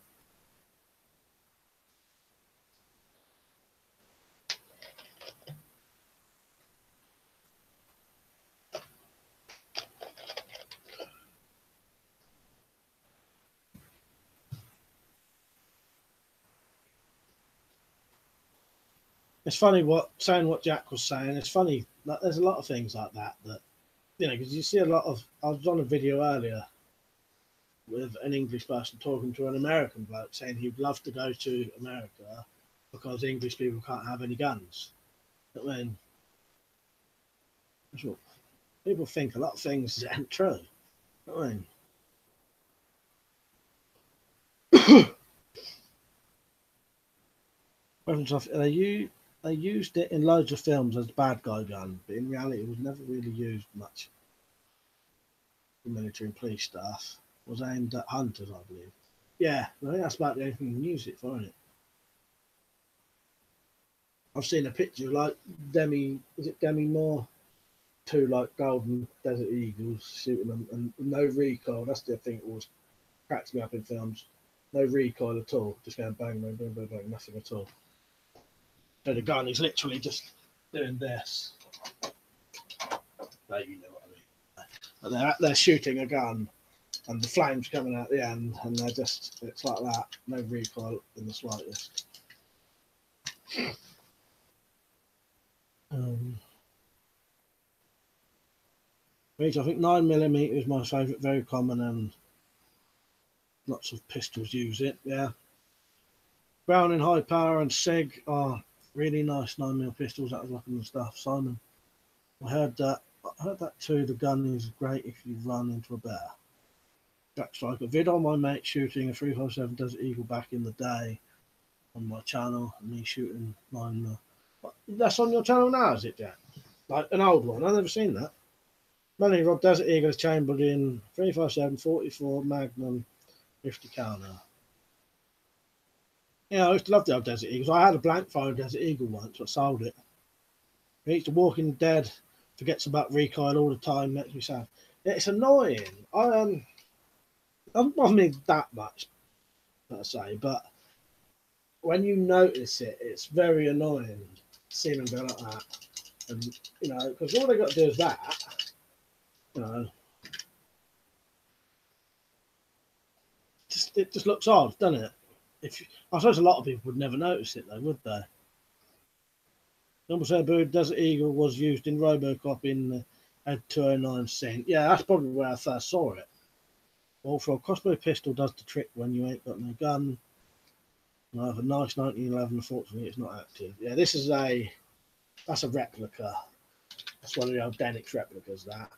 It's funny what Jack was saying. It's funny that there's a lot of things like that you know, because you see a lot of. I was on a video earlier with an English person talking to an American bloke saying he'd love to go to America because English people can't have any guns. I mean, that's what people think. A lot of things aren't true. I mean, they used it in loads of films as a bad guy gun, but in reality, it was never really used much for military and police staff. It was aimed at hunters, I believe. Yeah, I think that's about the only thing you can use it for, isn't it? I've seen a picture like Demi Moore, two like golden desert eagles shooting them, and no recoil. That's the thing that always cracks me up in films. No recoil at all, just going bang, bang, bang, bang, bang, nothing at all. So the gun is literally just doing this. No, you know what I mean. But they're shooting a gun, and the flames coming out the end, and it's like that, no recoil in the slightest. I think 9mm is my favourite, very common, and lots of pistols use it. Yeah, Browning High Power and Sig are really nice 9mm pistols. That was looking and stuff. Simon, I heard that. Too. The gun is great if you run into a bear. Jack Striker. Vid on my mate shooting a 357 Desert Eagle back in the day on my channel, and me shooting 9mm. That's on your channel now, is it, Jack? Like an old one. I've never seen that. Melanie Rob Desert Eagle is chambered in 357 44 Magnum 50 cal now. Yeah, I used to love the old Desert Eagles. I had a blank fire Desert Eagle once, I sold it. It's The Walking Dead, forgets about recoil all the time, makes me sad. Yeah, it's annoying. I don't mean that much, per se, but when you notice it, it's very annoying seeing them go like that. And, you know, because all they got to do is that, you know. It just looks odd, doesn't it? I suppose a lot of people would never notice it, though, would they? Number said Desert Eagle was used in Robocop in Ed 209 Cent. Yeah, that's probably where I first saw it. Also, a crossbow pistol does the trick when you ain't got no gun. And I have a nice 1911, unfortunately it's not active. Yeah, that's a replica. That's one of the old Denix replicas, that.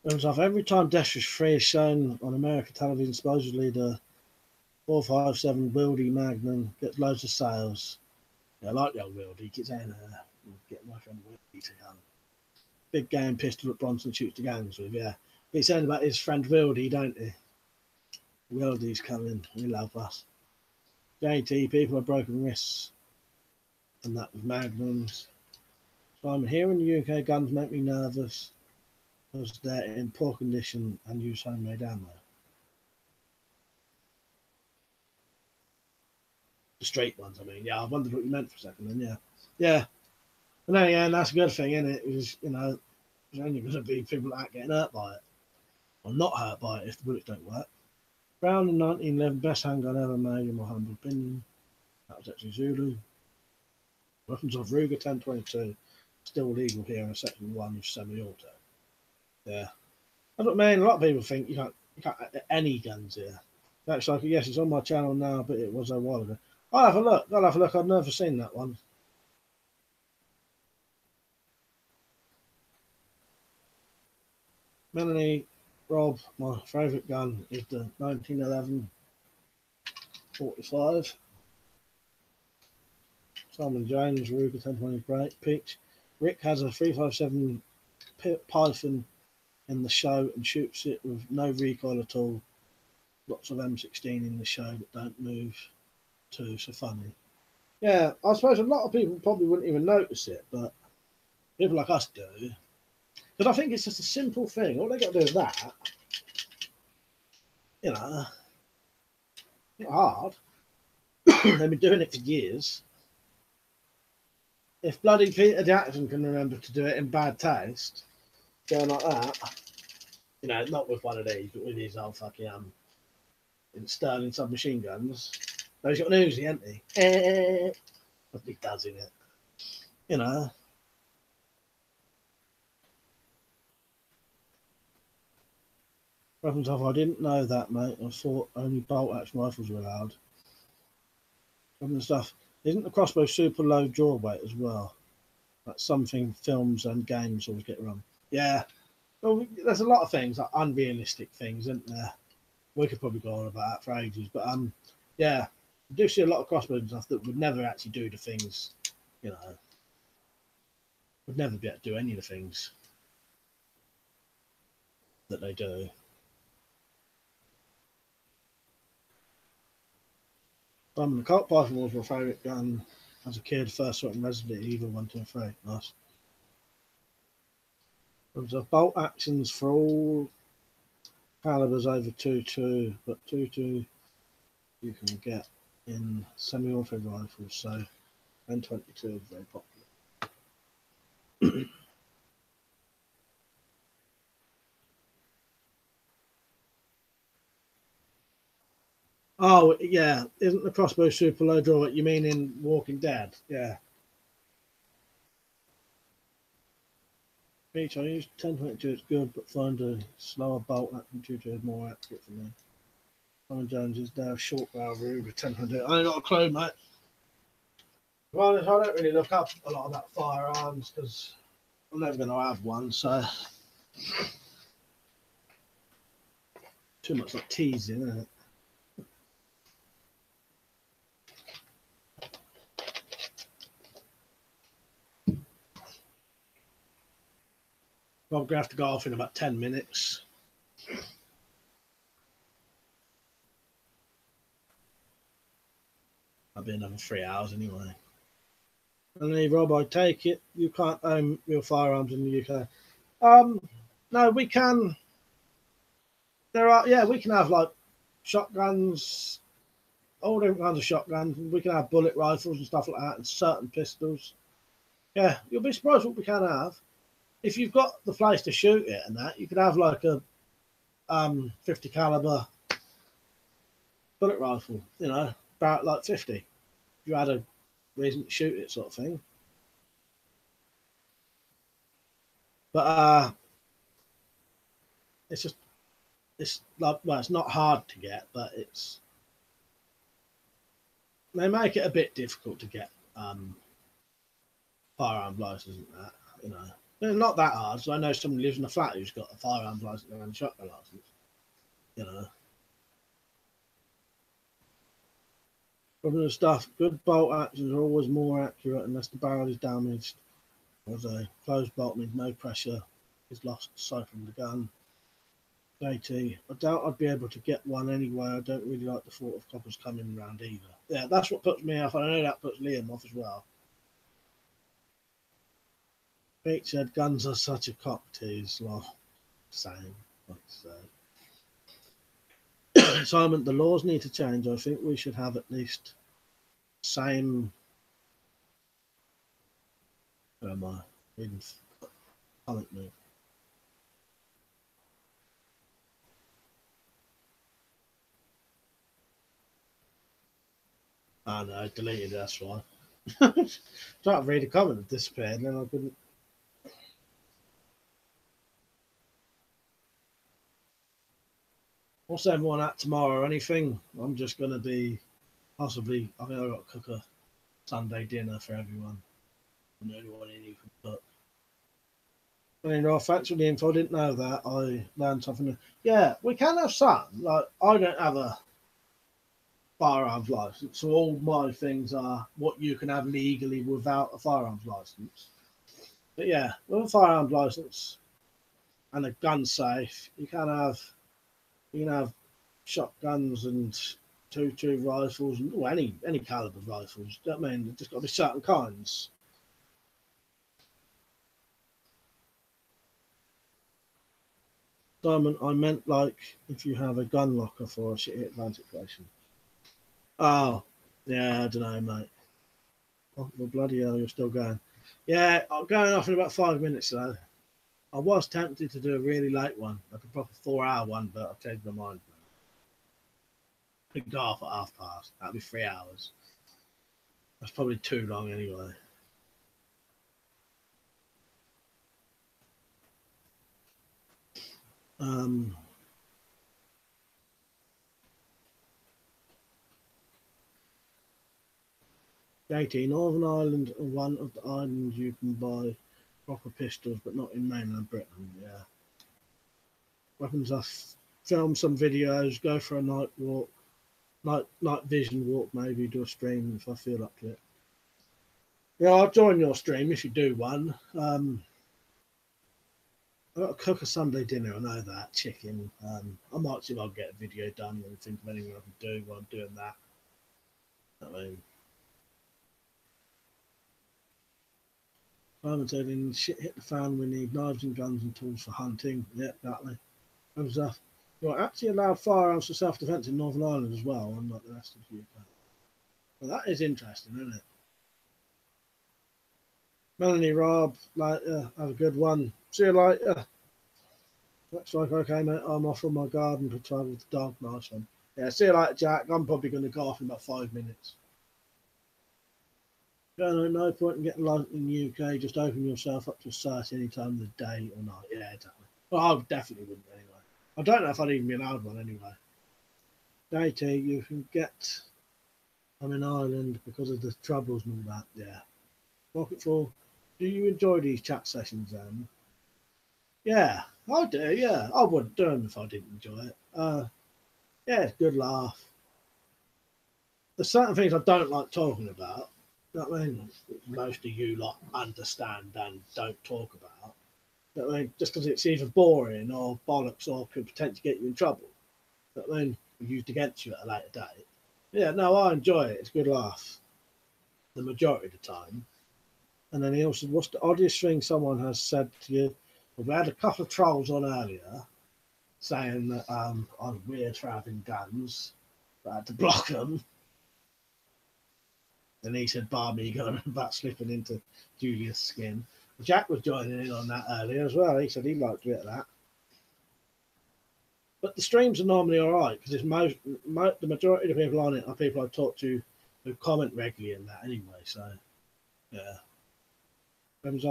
Every time Dash is free is shown on American television, supposedly the 457 Wildy Magnum gets loads of sales. Yeah, I like the old Wildy. He keeps saying, get my friend Wildy to come. Big game pistol that Bronson shoots the gangs with, yeah. He's saying about his friend Wildy, don't he? Wildy's coming. He'll help us. JT, people have broken wrists. And that with Magnums. So I'm here in the UK, guns make me nervous because they're in poor condition and use homemade ammo. The straight ones, I mean. Yeah, I wondered what you meant for a second then, yeah. Yeah. And then again, that's a good thing, isn't it? Because, you know, there's only going to be people that aren't getting hurt by it. Or not hurt by it if the bullets don't work. Brown in 1911, best handgun ever made, in my humble opinion. That was actually Zulu. Weapons of Ruger 1022, still legal here in section 1 of semi-auto. Yeah. That's what I mean. A lot of people think you can't have any guns here. That's like, yes, it's on my channel now, but it was a while ago. I'll have a look. I've never seen that one. Melanie Rob, my favourite gun is the 1911 45. Simon James, Ruger 1020 Peach. Rick has a 357 Python in the show and shoots it with no recoil at all. Lots of M16 in the show that don't move too, so funny. Yeah, I suppose a lot of people probably wouldn't even notice it, but people like us do. Because I think it's just a simple thing. All they got to do is that. You know, not hard. They've been doing it for years. If bloody Peter Jackson can remember to do it in bad taste, going like that, you know, not with one of these, but with his old fucking in Sterling submachine guns. No, he's got an Uzi, hasn't he? What he does in it, you know. Weapons off. I didn't know that, mate. I thought only bolt action rifles were allowed. Weapons stuff. Isn't the crossbow super low draw weight as well? That's something films and games always get wrong. Yeah. Well, there's a lot of things, like unrealistic things, isn't there? We could probably go on about that for ages, but yeah, I do see a lot of crossbows and stuff that would never actually do the things, you know, would never be able to do any of the things that they do. The Colt Python was my favourite gun as a kid. First saw it in Resident Evil 1, 2, and 3. Nice. There was a bolt actions for all calibers over 2.2, but 2.2 you can get in semi-auto rifles, so N22 is very popular. Oh, yeah. Isn't the crossbow super low draw? You mean in Walking Dead? Yeah. Beach, I use 1022, it's good, but find a slower bolt action 2.2 is more accurate for me. Simon Jones is now short barrel Ruger 1022. I ain't got a clue, mate. Well, I don't really look up a lot about firearms because I'm never going to have one, so too much like teasing, isn't it? I'm going to have to go off in about 10 minutes. I'll be another 3 hours anyway. And then, Rob, I take it you can't own real firearms in the UK. No, we can. There are, yeah, we can have like shotguns, all different kinds of shotguns. We can have bullet rifles and stuff like that, and certain pistols. Yeah, you'll be surprised what we can have. If you've got the place to shoot it and that, you could have like a 50 caliber bullet rifle, you know, about like 50. If you had a reason to shoot it, sort of thing. But it's just, it's like, well, it's not hard to get, but they make it a bit difficult to get firearm license and that, you know. It's not that hard. So I know someone who lives in a flat who's got a firearm license and a shotgun license, you know. Problem of stuff. Good bolt actions are always more accurate unless the barrel is damaged. As a closed bolt means no pressure is lost aside from the gun. JT, I doubt I'd be able to get one anyway. I don't really like the thought of coppers coming around either. Yeah, that's what puts me off, and I know that puts Liam off as well. Pete said guns are such a cock tease. Well, same, like so. Simon, the laws need to change. I think we should have at least same. Where am I? Reading comment move. Oh no, I deleted it, that's why. Trying to read a comment that disappeared and then I couldn't. What's everyone at tomorrow? Anything? I'm just going to be possibly, I think I've got to cook a Sunday dinner for everyone. I'm the only one in who can cook. You know, thanks for the info. I didn't know that. I learned something. Yeah, we can have some. Like, I don't have a firearms license, so all my things are what you can have legally without a firearms license. But yeah, with a firearms license and a gun safe, you can have shotguns and 2 rifles and any caliber rifles. Do you know what I mean? There's just got to be certain kinds. Diamond, I meant like if you have a gun locker for a shit Atlantic station. Oh, yeah, I don't know, mate. Oh, well, bloody hell, you're still going. Yeah, I'm going off in about 5 minutes though. I was tempted to do a really late one, like a proper 4 hour one, but I've changed my mind. I could go off at 1/2 past. That'd be 3 hours. That's probably too long anyway. Um, 18. Northern Ireland are one of the islands you can buy proper pistols, but not in mainland Britain. Yeah. Weapons. I film some videos, go for a night walk, night vision walk, maybe do a stream if I feel up to it. Yeah, I'll join your stream if you do one. I've got to cook a Sunday dinner. I know that chicken. I might see if I'll get a video done and think of anything I can do while I'm doing that. I mean, I'm telling shit hit the fan. We need knives and guns and tools for hunting. Yeah, exactly. And stuff. You're actually allowed firearms for self-defense in Northern Ireland as well, unlike the rest of the UK. Well, that is interesting, isn't it? Melanie, Rob, later. Have a good one. See you later. Looks like okay, mate. I'm off on my garden to travel with the dog. Nice one. Yeah, see you later, Jack. I'm probably going to go off in about 5 minutes. No point in getting license in the UK. Just open yourself up to a site any time of the day or night. Yeah, exactly. Well, I definitely wouldn't anyway. I don't know if I'd even be allowed one anyway. Data, you can get. I'm in Ireland because of the troubles and all that. Yeah. Rocketfall, do you enjoy these chat sessions, Yeah, I do. Yeah, I wouldn't do them if I didn't enjoy it. Yeah, it's a good laugh. There's certain things I don't like talking about. You know what I mean? Most of you lot understand and don't talk about. You know what I mean? Just because it's either boring or bollocks or could potentially get you in trouble. You know what I mean? Used against you at a later date. Yeah, no, I enjoy it. It's a good laugh. The majority of the time. And then he also, what's the oddest thing someone has said to you? Well, we had a couple of trolls on earlier saying that I'm weird for having guns, but I had to block them. And he said, bar me going about slipping into Julia's skin. Jack was joining in on that earlier as well. He said he liked a bit of that. But the streams are normally all right because it's the majority of the people on it are people I talk to who comment regularly in that anyway. So, yeah.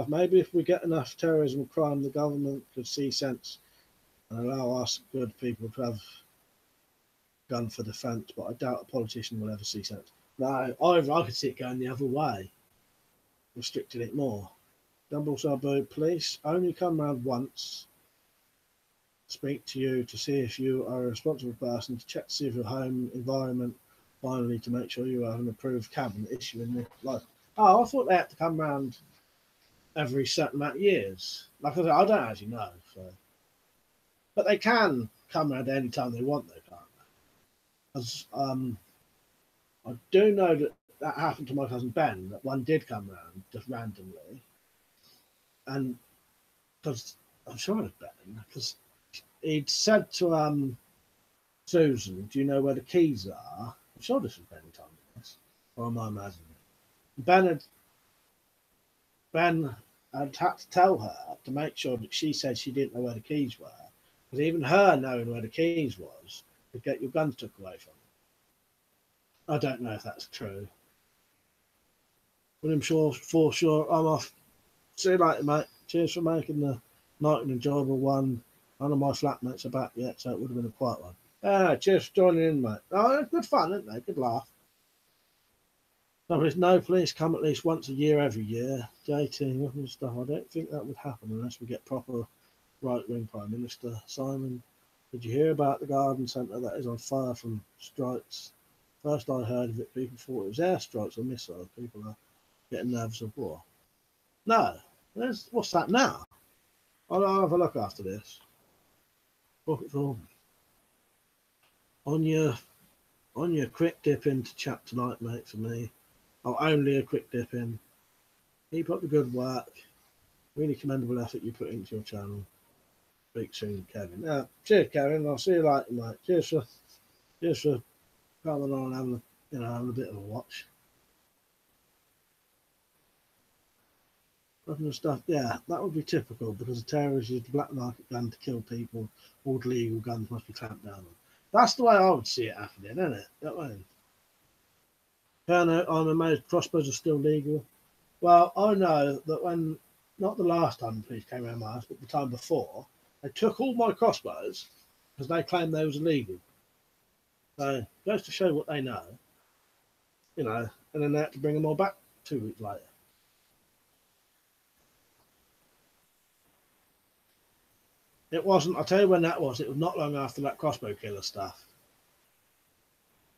Maybe if we get enough terrorism and crime, the government could see sense and allow us good people to have gun for defence. But I doubt a politician will ever see sense. No, I could see it going the other way, restricting it more. Double Suburb Police only come round once, speak to you to see if you are a responsible person, to check to see if your home environment, finally to make sure you have an approved cabin issuing the license. Oh, I thought they had to come round every certain amount of years. Like I said, I don't actually know. So. But they can come around any time they want, though, can't they? Because I do know that happened to my cousin Ben, that one did come around just randomly. And because I'm sure it was Ben, because he'd said to Susan, do you know where the keys are? I'm sure this was Ben telling this, or am I imagining it? Ben had to tell her to make sure that she said she didn't know where the keys were, because even her knowing where the keys was could get your guns took away from you. I don't know if that's true. William Shaw, for sure. I'm off. See you later, mate. Cheers for making the night an enjoyable one. None of my flatmates are back yet, so it would have been a quiet one. Cheers for joining in, mate. Oh, good fun, isn't it? Good laugh. So there's no police come at least once a year every year. JT, weapon stuff. I don't think that would happen unless we get proper right-wing Prime Minister. Simon, did you hear about the garden centre that is on fire from strikes? First I heard of it, people thought it was airstrikes or missiles. People are getting nervous of war. No, what's that now? I'll have a look after this. Book it for on your quick dip into chat tonight, mate. For me, only a quick dip in. Keep up the good work. Really commendable effort you put into your channel. Speak soon, Kevin. Cheers, Kevin. I'll see you later, mate. Cheers for coming on and having a bit of a watch. And stuff, yeah, that would be typical because the terrorists use the black market gun to kill people. All the legal guns must be clamped down on. That's the way I would see it happening, isn't it? That way. Colonel, I'm amazed crossbows are still legal. Well, I know that when, not the last time the police came around my house, but the time before, they took all my crossbows because they claimed they was illegal. So it goes to show what they know, and then they had to bring them all back 2 weeks later. It wasn't, I'll tell you when that was. It was not long after that crossbow killer stuff.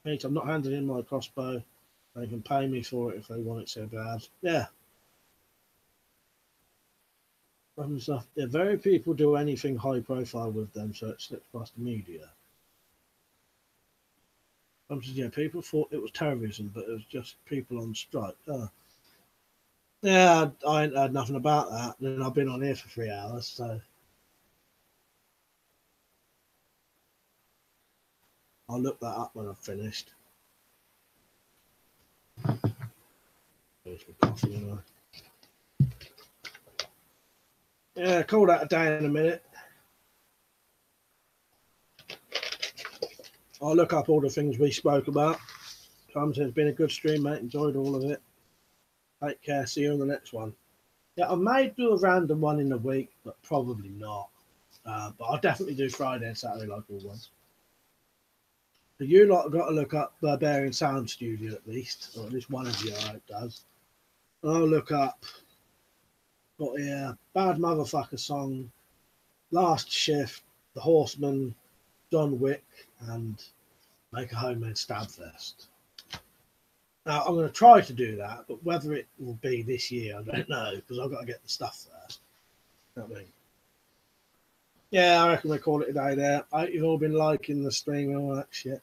Mate, I'm not handing in my crossbow. They can pay me for it if they want it so bad. Yeah. Stuff. Yeah, very people do anything high profile with them, so it slips past the media. Yeah, people thought it was terrorism, but it was just people on strike. Yeah, I ain't heard nothing about that. And I've been on here for 3 hours, so I'll look that up when I've finished. Coffee, yeah, call that a day in a minute. I'll look up all the things we spoke about. Tom says it's been a good stream, mate. Enjoyed all of it. Take care. See you on the next one. Yeah, I may do a random one in a week, but probably not. But I'll definitely do Friday and Saturday like all ones. So you lot have got to look up Barbarian Sound Studio at least, or at least one of you I hope does. I'll look up. Got here, Bad Motherfucker Song, Last Shift, The Horseman, John Wick, and Make a Homemade Stab Fest. Now, I'm going to try to do that, but whether it will be this year, I don't know, because I've got to get the stuff first. You know what I mean? Yeah, I reckon we'll call it a day there. I hope you've all been liking the stream and all that shit.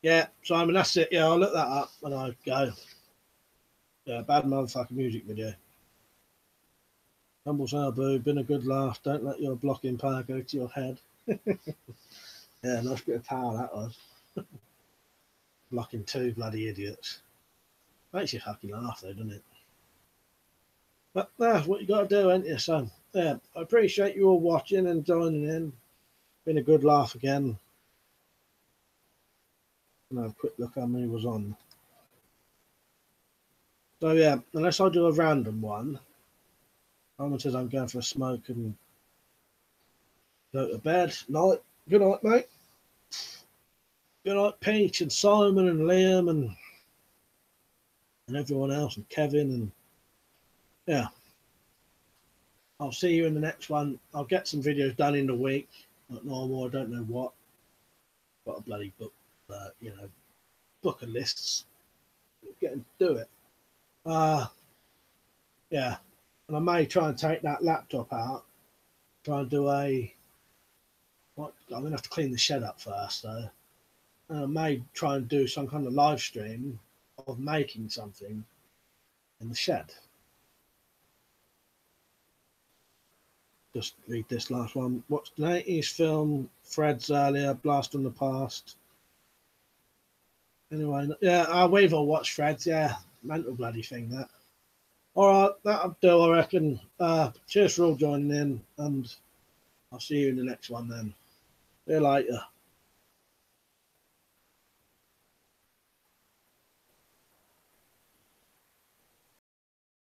Yeah, Simon, that's it. Yeah, I'll look that up when I go. Yeah, Bad Motherfucker music video. Humble Boo, been a good laugh. Don't let your blocking power go to your head. Yeah, nice bit of power that was. Blocking 2 bloody idiots. Makes you fucking laugh though, doesn't it? But that's what you got to do, ain't you? So, yeah, I appreciate you all watching and joining in. Been a good laugh again. And have a quick look how many was on. So, yeah, unless I do a random one, Simon says I'm going for a smoke and go to bed. Night. Good night, mate. Good night, Peach and Simon and Liam and everyone else and Kevin and yeah. I'll see you in the next one. I'll get some videos done in the week. Like normal, I don't know what. Got a bloody book, book of lists. Get and do it. Yeah. And I may try and take that laptop out. Try and do I'm going to have to clean the shed up first, though. And I may try and do some kind of live stream of making something in the shed. Just read this last one. Watched an 80s film, Fred's earlier, Blast from the Past. Anyway, yeah, we've all watched Fred's, yeah. Mental bloody thing, that. All right, that'll do, I reckon. Cheers for all joining in, and I'll see you in the next one then. See you later.